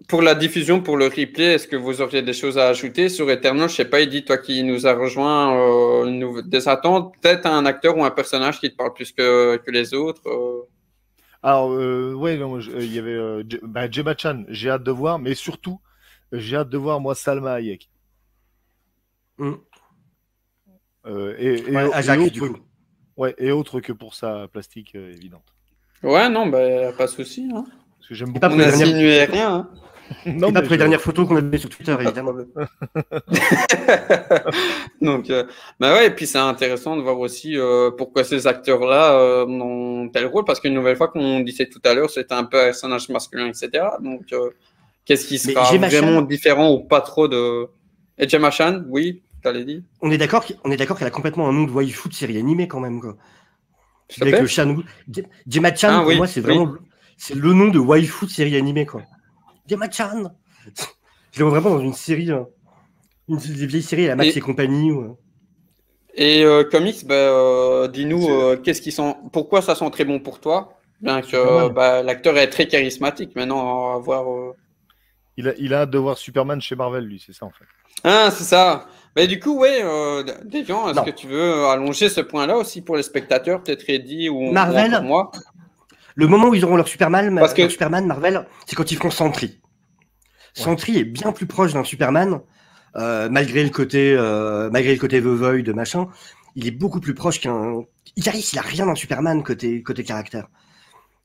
pour la diffusion, pour le replay, est-ce que vous auriez des choses à ajouter sur Eternal? Je sais pas, Eddy, toi qui nous a rejoint, des attentes, peut-être un acteur ou un personnage qui te parle plus que les autres Alors, il y avait Gemma Chan, j'ai hâte de voir, mais surtout, j'ai hâte de voir, moi, Salma Hayek. Et autre que pour sa plastique évidente. Ouais, non, pas de souci. Hein. Parce que j'aime beaucoup. On n'insinuait rien. Hein. Non, pas pour les dernières photos qu'on a vues sur Twitter, évidemment. Donc, ouais, et puis c'est intéressant de voir aussi pourquoi ces acteurs-là ont tel rôle, parce qu'une nouvelle fois, comme on disait tout à l'heure, c'est un personnage masculin, etc. Donc, qu'est-ce qui sera vraiment différent ou pas trop de... Et Gemma Chan, oui, t'allais dit. On est d'accord qu'elle a complètement un nom de waifu de série animée quand même, quoi. Avec le Chan. Gemma Chan, pour moi, c'est vraiment c'est le nom de waifu de série animée, quoi. Gemma Chan. Je le vois vraiment dans une série, une vieille série à la Max et compagnie. Et comics, dis-nous, pourquoi ça sent très bon pour toi? Bien que l'acteur est très charismatique. Maintenant, on va voir. Il a hâte de voir Superman chez Marvel, lui, c'est ça en fait. Ah, c'est ça. Mais du coup, Deviant, est-ce que tu veux allonger ce point-là aussi pour les spectateurs, peut-être Eddy ou Marvel, ou moi? Le moment où ils auront leur Superman, Marvel, c'est quand ils feront Sentry. Sentry est bien plus proche d'un Superman, malgré le côté The Void, machin. Il est beaucoup plus proche qu'un... Icaris, il a rien d'un Superman côté caractère.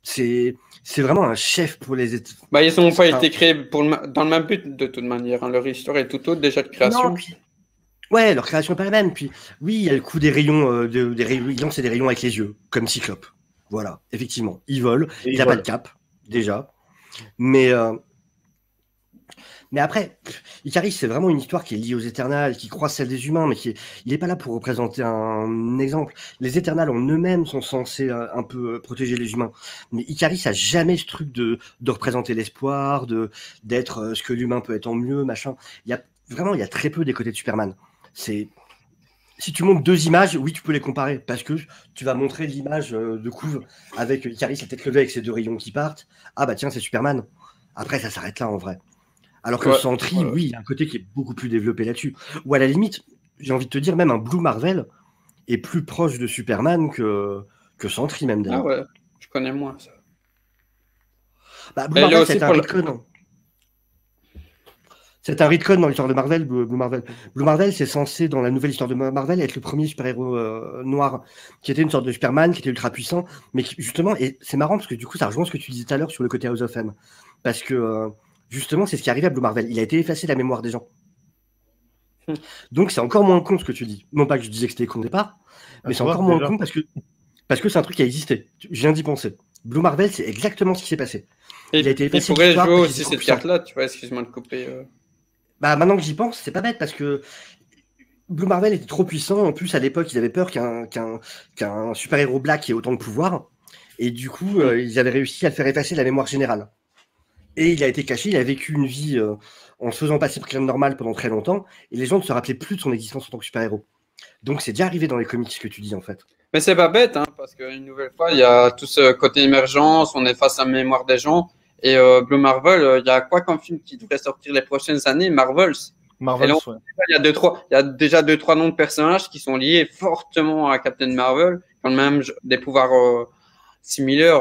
C'est vraiment un chef pour les... Ils n'ont pas été créés dans le même but, de toute manière. Hein. Leur histoire est tout autre déjà de création. Non, ouais, leur création n'est pas la même. Puis, oui, il y a le coup des rayons, ils lancent des rayons avec les yeux, comme Cyclope. Voilà, effectivement. Il vole, il n'a pas de cap, déjà. Mais après, Icaris, c'est vraiment une histoire qui est liée aux Éternals, qui croise celle des humains, mais il n'est pas là pour représenter un exemple. Les Éternals en eux-mêmes sont censés un peu protéger les humains. Mais Icaris a jamais ce truc de représenter l'espoir, d'être ce que l'humain peut être en mieux, machin. Il y a très peu des côtés de Superman. Si tu montres deux images, oui, tu peux les comparer, parce que tu vas montrer l'image de couve avec Icaris la tête levée avec ses deux rayons qui partent. Ah bah tiens, c'est Superman. Après, ça s'arrête là en vrai. Alors que Sentry, oui, il y a un côté qui est beaucoup plus développé là-dessus. Ou à la limite, j'ai envie de te dire, même un Blue Marvel est plus proche de Superman que Sentry même d'ailleurs. Ah ouais, je connais moins ça. Blue Marvel, c'est un retcon. C'est un retcon dans l'histoire de Marvel, Blue Marvel. Blue Marvel, c'est censé, dans la nouvelle histoire de Marvel, être le premier super-héros noir, qui était une sorte de Superman, qui était ultra puissant, mais qui, justement, et c'est marrant parce que du coup, ça rejoint ce que tu disais tout à l'heure sur le côté House of M. Parce que, justement, c'est ce qui est arrivé à Blue Marvel. Il a été effacé de la mémoire des gens. Donc, c'est encore moins con ce que tu dis. Non pas que je disais que c'était con au départ, mais c'est encore moins con parce que c'est un truc qui a existé. Je viens d'y penser. Blue Marvel, c'est exactement ce qui s'est passé. Il a été effacé. Il pourrait jouer aussi cette carte-là, tu vois, excuse-moi de couper. Maintenant que j'y pense, c'est pas bête parce que Blue Marvel était trop puissant. En plus, à l'époque, ils avaient peur qu'un super-héros black ait autant de pouvoir. Et du coup, ils avaient réussi à le faire effacer de la mémoire générale. Et il a été caché, il a vécu une vie en se faisant passer pour quelqu'un de normal pendant très longtemps. Et les gens ne se rappelaient plus de son existence en tant que super-héros. Donc, c'est déjà arrivé dans les comics ce que tu dis, en fait. Mais c'est pas bête, hein, parce qu'une nouvelle fois, il y a tout ce côté émergence, on efface la mémoire des gens. Et Blue Marvel, il y a quoi comme film qui devrait sortir les prochaines années? Marvels. Marvels, ouais. Il y a déjà 2-3 noms de personnages qui sont liés fortement à Captain Marvel, qui ont même des pouvoirs similaires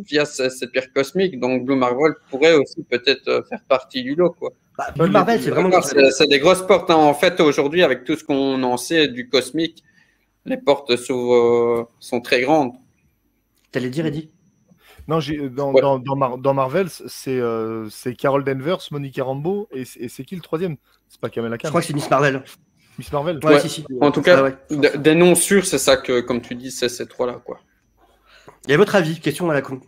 via cette pierre cosmique. Donc Blue Marvel pourrait aussi peut-être faire partie du lot, quoi. Blue Marvel, c'est vraiment... C'est des grosses portes, hein. En fait, aujourd'hui, avec tout ce qu'on en sait du cosmique, les portes sont très grandes. T'allais dire, Eddy? Non, dans Marvel, c'est Carol Danvers, Monica Rambeau, et c'est qui le troisième? C'est pas Kamala Khan. Je crois que c'est Miss Marvel. Miss Marvel. Ouais. Si. En tout cas, des noms sûrs, c'est ça que, comme tu dis, c'est ces trois-là, quoi. Et à votre avis, question à la con,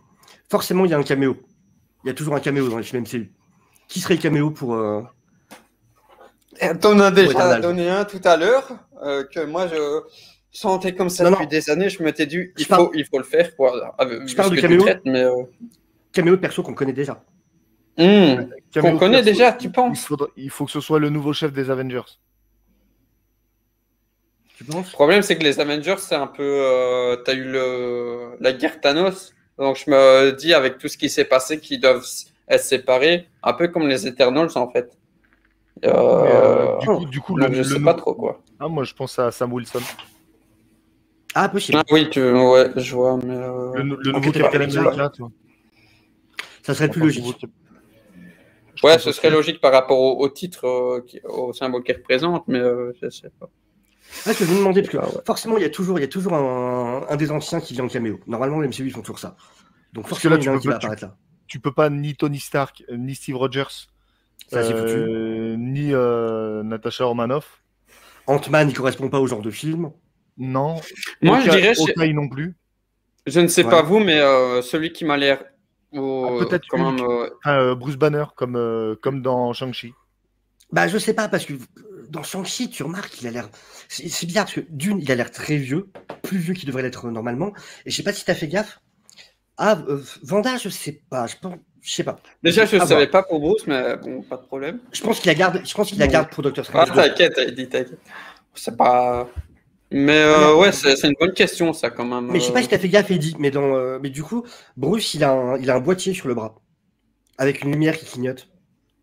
forcément, il y a un caméo. Il y a toujours un caméo dans les films MCU. Qui serait le caméo pour... T'en as déjà donné un tout à l'heure, que moi je sentais comme ça depuis des années. Je m'étais dit, il faut le faire. Quoi, je parle de caméo, caméo de perso qu'on connaît déjà. Qu'on connaît déjà, tu penses? Il faut que ce soit le nouveau chef des Avengers. Tu penses? Le problème, c'est que les Avengers, c'est un peu... t'as eu la guerre Thanos. Donc je me dis, avec tout ce qui s'est passé, qu'ils doivent être séparés, un peu comme les Eternals, en fait. Du coup, je sais pas trop, quoi. Ah, moi, je pense à Sam Wilson. Ah, possible. Ah, oui, ouais, je vois, mais... Le nouveau Captain America, tu vois. Ça serait le plus logique. Ouais, ce serait logique par rapport au titre, au symbole qu'il représente, mais je sais pas. Ah, je vais vous demander, parce que forcément, il y a toujours un des anciens qui vient en caméo. Normalement, les MCU, ils font toujours ça. Donc forcément, il y en a un qui va apparaître là. Tu peux pas ni Tony Stark, ni Steve Rogers, ni Natasha Romanoff. Ant-Man, il correspond pas au genre de film. Non. Moi, je dirais... Hawkeye non plus. Je ne sais pas vous, mais celui qui m'a l'air... peut-être quand même, Bruce Banner, comme dans Shang-Chi. Bah, je sais pas, parce que dans Shang-Chi, tu remarques qu'il a l'air... C'est bizarre, parce que d'une, il a l'air très vieux, plus vieux qu'il devrait l'être normalement, et je sais pas si t'as fait gaffe. Ah, Vanda, je sais pas, je sais pas. Déjà, je ne savais pas pour Bruce, mais bon, pas de problème. Je pense qu'il la garde pour Doctor Strange. Ah, t'inquiète. C'est pas... Mais ouais, c'est une bonne question, ça, quand même. Mais je sais pas si t'as fait gaffe, Eddie, mais du coup, Bruce, il a un boîtier sur le bras, avec une lumière qui clignote.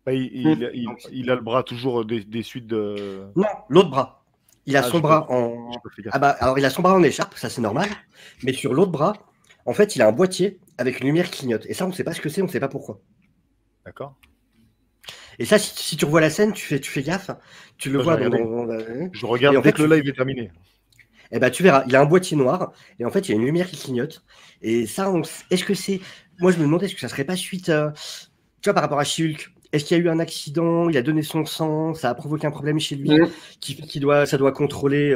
Bah, il a le bras toujours des suites de... Non, l'autre bras. Il a son bras en... Ah bah, alors il a son bras en écharpe, ça c'est normal, mais sur l'autre bras, en fait, il a un boîtier avec une lumière qui clignote. Et ça, on ne sait pas ce que c'est, on ne sait pas pourquoi. D'accord. Et ça, si tu revois la scène, tu fais gaffe. Tu le vois je regarde dès que le live est terminé. Eh ben, tu verras, il a un boîtier noir, et en fait, il y a une lumière qui clignote. Et ça, est-ce que c'est... Moi, je me demandais, est-ce que ça serait pas suite... Tu vois, par rapport à She-Hulk, est-ce qu'il y a eu un accident, il a donné son sang, ça a provoqué un problème chez lui, ça doit contrôler...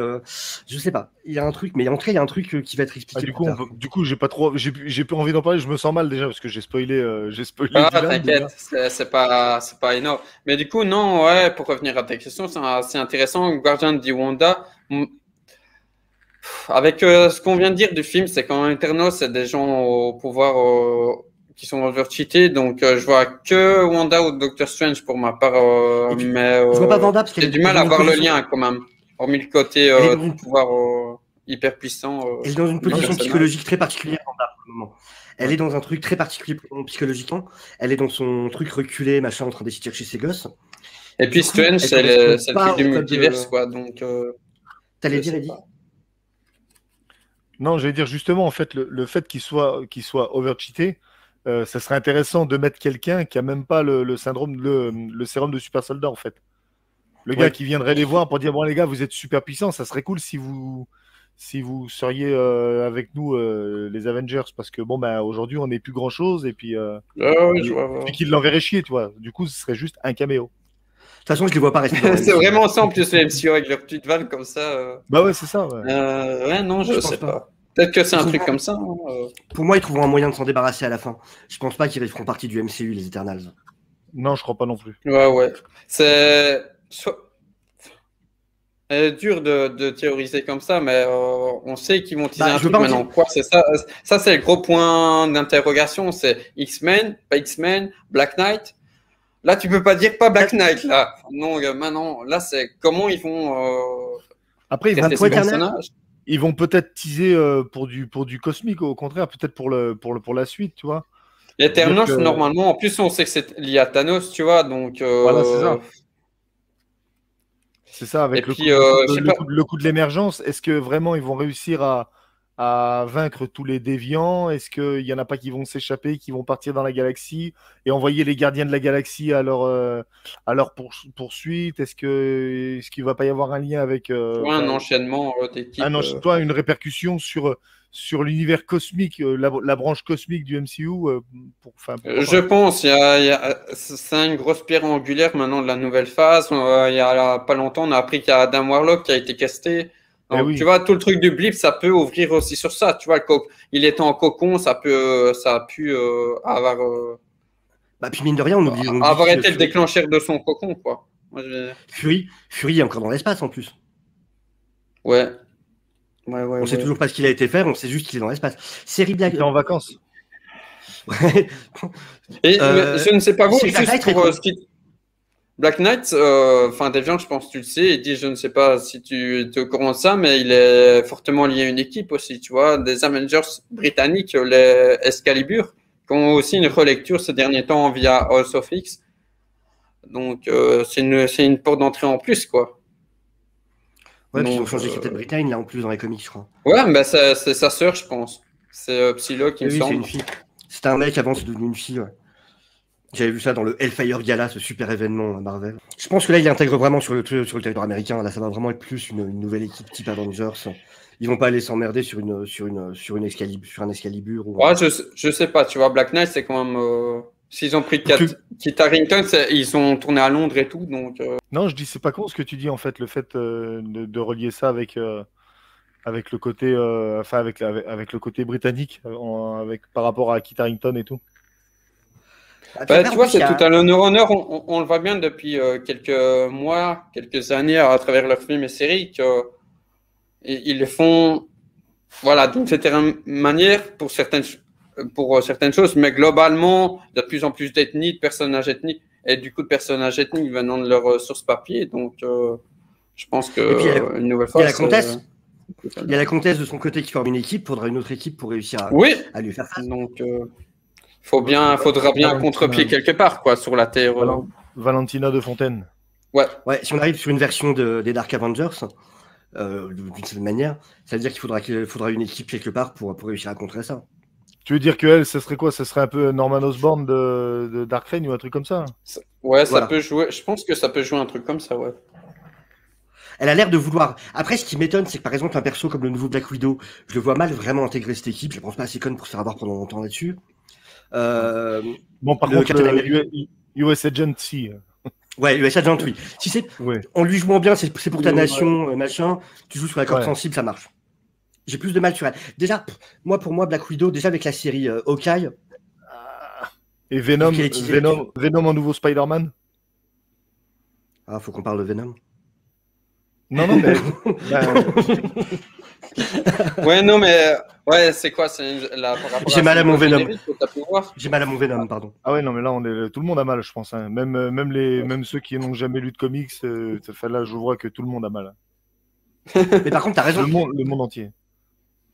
je sais pas, il y a un truc, mais en tout cas, il y a un truc qui va être expliqué. Du coup, j'ai pas envie d'en parler, je me sens mal déjà, parce que j'ai spoilé. Ah, t'inquiète, c'est pas énorme. Mais du coup, non, ouais, pour revenir à ta question, c'est intéressant. Guardian de Wanda... Avec ce qu'on vient de dire du film, c'est qu'en Eternos, c'est des gens au pouvoir qui sont overcheatés, donc je vois que Wanda ou Doctor Strange pour ma part, mais je vois pas Wanda parce j'ai du mal à voir le lien quand même, hormis le côté du pouvoir hyper puissant. Elle est dans une position psychologique très particulière, Wanda, pour le moment. Elle est dans un truc très particulier psychologiquement. Elle est dans son truc reculé, machin, en train d'essayer de chercher ses gosses. Et puis Strange, c'est le truc du multiverse, quoi. Donc. T'allais dire, Eddie ? Non, j'allais dire justement, en fait, le fait qu'il soit overcheaté, ça serait intéressant de mettre quelqu'un qui a même pas le syndrome, le sérum de super soldat, en fait. Le gars qui viendrait les voir pour dire, bon les gars, vous êtes super puissants, ça serait cool si vous seriez avec nous, les Avengers, parce que bon, bah, aujourd'hui, on n'est plus grand chose, et puis, et qu'il l'enverrait chier, tu vois. Du coup, ce serait juste un caméo. De toute façon, je les vois pas rester. C'est vraiment ça en plus, les MCU avec leur petite vanne comme ça. Bah ouais, c'est ça. Ouais, ouais non, je sais pas. Peut-être que c'est un truc comme ça. Hein. Pour moi, ils trouveront un moyen de s'en débarrasser à la fin. Je pense pas qu'ils feront partie du MCU, les Eternals. Non, je crois pas non plus. Ouais. C'est dur de théoriser comme ça, mais on sait qu'ils vont utiliser un truc maintenant. Quoi, c'est ça. Ça, c'est le gros point d'interrogation. C'est X-Men, pas X-Men, Black Knight. Là, tu peux pas dire pas Black Knight, là. Non, maintenant, là, c'est comment ils vont. Après, ils vont peut-être teaser pour du cosmique, au contraire, peut-être pour la suite, tu vois. Eternals, normalement, en plus, on sait que c'est lié à Thanos, tu vois, donc. Voilà, c'est ça. C'est ça, avec le coup de l'émergence. Est-ce que vraiment ils vont réussir à vaincre tous les déviants? Est-ce qu'il n'y en a pas qui vont s'échapper, qui vont partir dans la galaxie et envoyer les gardiens de la galaxie à leur poursuite? Est-ce qu'il ne va pas y avoir un lien avec... un enchaînement d'équipes. Une répercussion sur l'univers cosmique, la branche cosmique du MCU je pense, c'est une grosse pierre angulaire maintenant de la nouvelle phase. Il y a pas longtemps, on a appris qu'il y a Adam Warlock qui a été casté. Donc, tu vois, tout le truc du blip, ça peut ouvrir aussi sur ça. Tu vois, il était en cocon, ça a pu avoir Bah, puis mine de rien, on oublie. Avoir été le déclencheur de son cocon, quoi. Moi, Fury est encore dans l'espace en plus. Ouais. On sait toujours pas ce qu'il a été faire, on sait juste qu'il est dans l'espace. Série Black. Il est en vacances. Ouais. Et je ne sais pas vous, Black Knight, Black Knight, enfin Deviant, je pense que tu le sais, il dit, je ne sais pas si tu es au courant de ça, mais il est fortement lié à une équipe aussi, tu vois, des Avengers britanniques, les Excalibur, qui ont aussi une relecture ces derniers temps via House of X. Donc, c'est une porte d'entrée en plus, quoi. Ouais, puis ils ont changé Captain Britain, là, en plus, dans les comics, je crois. Ouais, mais c'est sa sœur, je pense. C'est Psylocke, qui me semble. C'est une fille. C'est un mec avant, c'est devenu une fille, ouais. J'avais vu ça dans le Hellfire Gala, ce super événement à Marvel. Je pense que là, il intègre vraiment sur le territoire américain. Là, ça va vraiment être plus une nouvelle équipe type Avengers. Ils vont pas aller s'emmerder sur un Excalibur. Ouais, je sais pas. Tu vois, Black Knight, c'est quand même. S'ils ont pris Kit Harington, ils ont tourné à Londres et tout. Donc, Non, je dis, c'est pas con ce que tu dis, en fait, le fait de relier ça avec le côté, avec le côté britannique, par rapport à Kit Harington et tout. Bah, tu vois, c'est tout à l'honneur. On le voit bien depuis quelques mois, quelques années à travers leurs films et séries qu'ils le font, voilà, d'une certaine manière pour certaines choses, mais globalement, il y a de plus en plus d'ethnies, de personnages ethniques, et du coup de personnages ethniques venant de leur source papier. Donc, je pense que une nouvelle fois, il y a la comtesse de son côté qui forme une équipe, il faudra une autre équipe pour réussir à lui faire face. Donc, faudra bien un contre-pied quelque part, quoi, sur la Terre. Valentina de Fontaine. Ouais, si on arrive sur une version des Dark Avengers, d'une certaine manière, ça veut dire qu'il faudra une équipe quelque part pour réussir à contrer ça. Tu veux dire qu'elle, ce serait quoi? Ce serait un peu Norman Osborn de Dark Reign ou un truc comme ça? Ouais, ça peut jouer. Je pense que ça peut jouer un truc comme ça, ouais. Elle a l'air de vouloir. Après, ce qui m'étonne, c'est que par exemple, un perso comme le nouveau Black Widow, je le vois mal vraiment intégrer cette équipe. Je pense pas assez conne pour se faire avoir pendant longtemps là-dessus. Bon, par contre, US Agent, si. Ouais, US Agent, oui. Si c'est, en lui jouant bien, c'est pour ta nation, machin. Tu joues sur la corde sensible, ça marche. J'ai plus de mal sur elle. Déjà, pour moi, Black Widow, déjà avec la série Hawkeye. Et Venom en nouveau Spider-Man. Ah, faut qu'on parle de Venom. Non, mais. Ouais, non, mais. Ouais, c'est quoi? J'ai mal à mon Venom. J'ai mal à mon Venom, pardon. Ah ouais, non, mais là, tout le monde a mal, je pense. Hein. Même ceux qui n'ont jamais lu de comics, là, je vois que tout le monde a mal. Mais par contre, t'as raison. Le monde entier.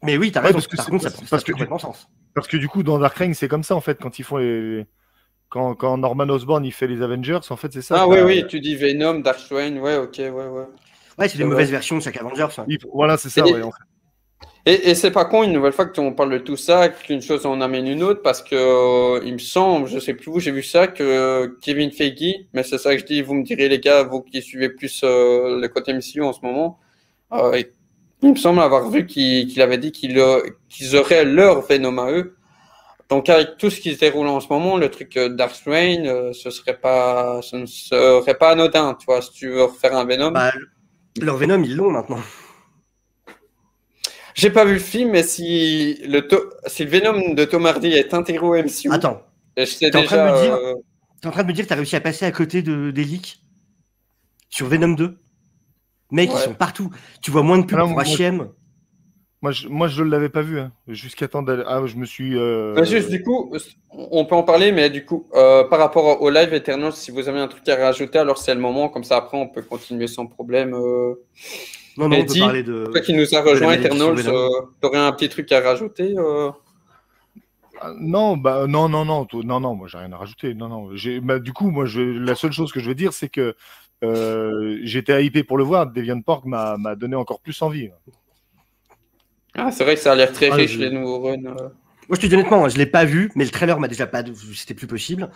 Mais oui, t'as raison. Par contre, ça fait complètement sens. Parce que du coup, dans Dark Reign, c'est comme ça, en fait, quand ils font Quand Norman Osborn il fait les Avengers, en fait, c'est ça. Ah oui, tu dis Venom, Dark Reign, ouais, ok, ouais. Ouais, c'est des mauvaises versions de chaque Avengers. Voilà, c'est ça, ouais, en fait. Et c'est pas con, une nouvelle fois qu'on parle de tout ça, qu'une chose en amène une autre, parce que il me semble, je sais plus où j'ai vu ça, que Kevin Feige, mais c'est ça que je dis, vous me direz les gars, vous qui suivez plus le côté MCU en ce moment, il me semble avoir vu qu'il avait dit qu'ils auraient leur Venom à eux. Donc avec tout ce qui se déroule en ce moment, le truc Dark Reign, ce ne serait pas anodin, tu vois, si tu veux refaire un Venom. Bah, leur Venom, ils l'ont maintenant. J'ai pas vu le film, mais si le Venom de Tom Hardy est intégré au MCU. Attends. T'es en train de me dire que t'as réussi à passer à côté des leaks sur Venom 2? Mec, ils sont partout. Tu vois moins de pubs pour H&M. Moi, je ne l'avais pas vu. Hein. Jusqu'à temps d'aller. Ah, je me suis. Juste, du coup, on peut en parler, mais du coup, par rapport au live Eternals, si vous avez un truc à rajouter, alors c'est le moment. Comme ça, après, on peut continuer sans problème. Non, on peut parler de. Toi qui nous a rejoint Eternals, t'aurais un petit truc à rajouter Non, non, moi j'ai rien à rajouter. Non. Du coup, la seule chose que je veux dire, c'est que j'étais hypé pour le voir. Deviantport m'a donné encore plus envie. Ah, c'est vrai que ça a l'air très riche, les nouveaux runs. Moi, je te dis honnêtement, je l'ai pas vu, mais le trailer m'a déjà pas. C'était plus possible.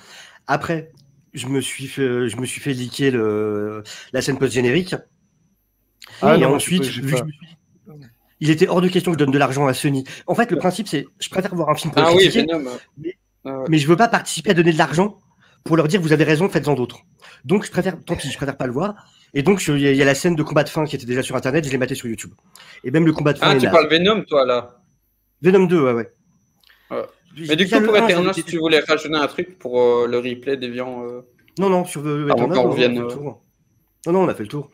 Après, je me suis fait leaker la scène post-générique. Et ensuite, il était hors de question que je donne de l'argent à Sony. En fait, le principe, c'est je préfère voir un film pour critiquer, mais je veux pas participer à donner de l'argent pour leur dire vous avez raison, faites-en d'autres. Donc, je préfère pas le voir. Et donc, il y a la scène de combat de fin qui était déjà sur Internet, je l'ai maté sur YouTube. Et même le combat de fin. Ah, tu parles Venom, toi, là? Venom 2, ouais. Mais du coup, pour Eternals, si tu voulais rajouter un truc pour le replay d'Evian. Non, sur Eternals, on a fait le tour. Non, on a fait le tour.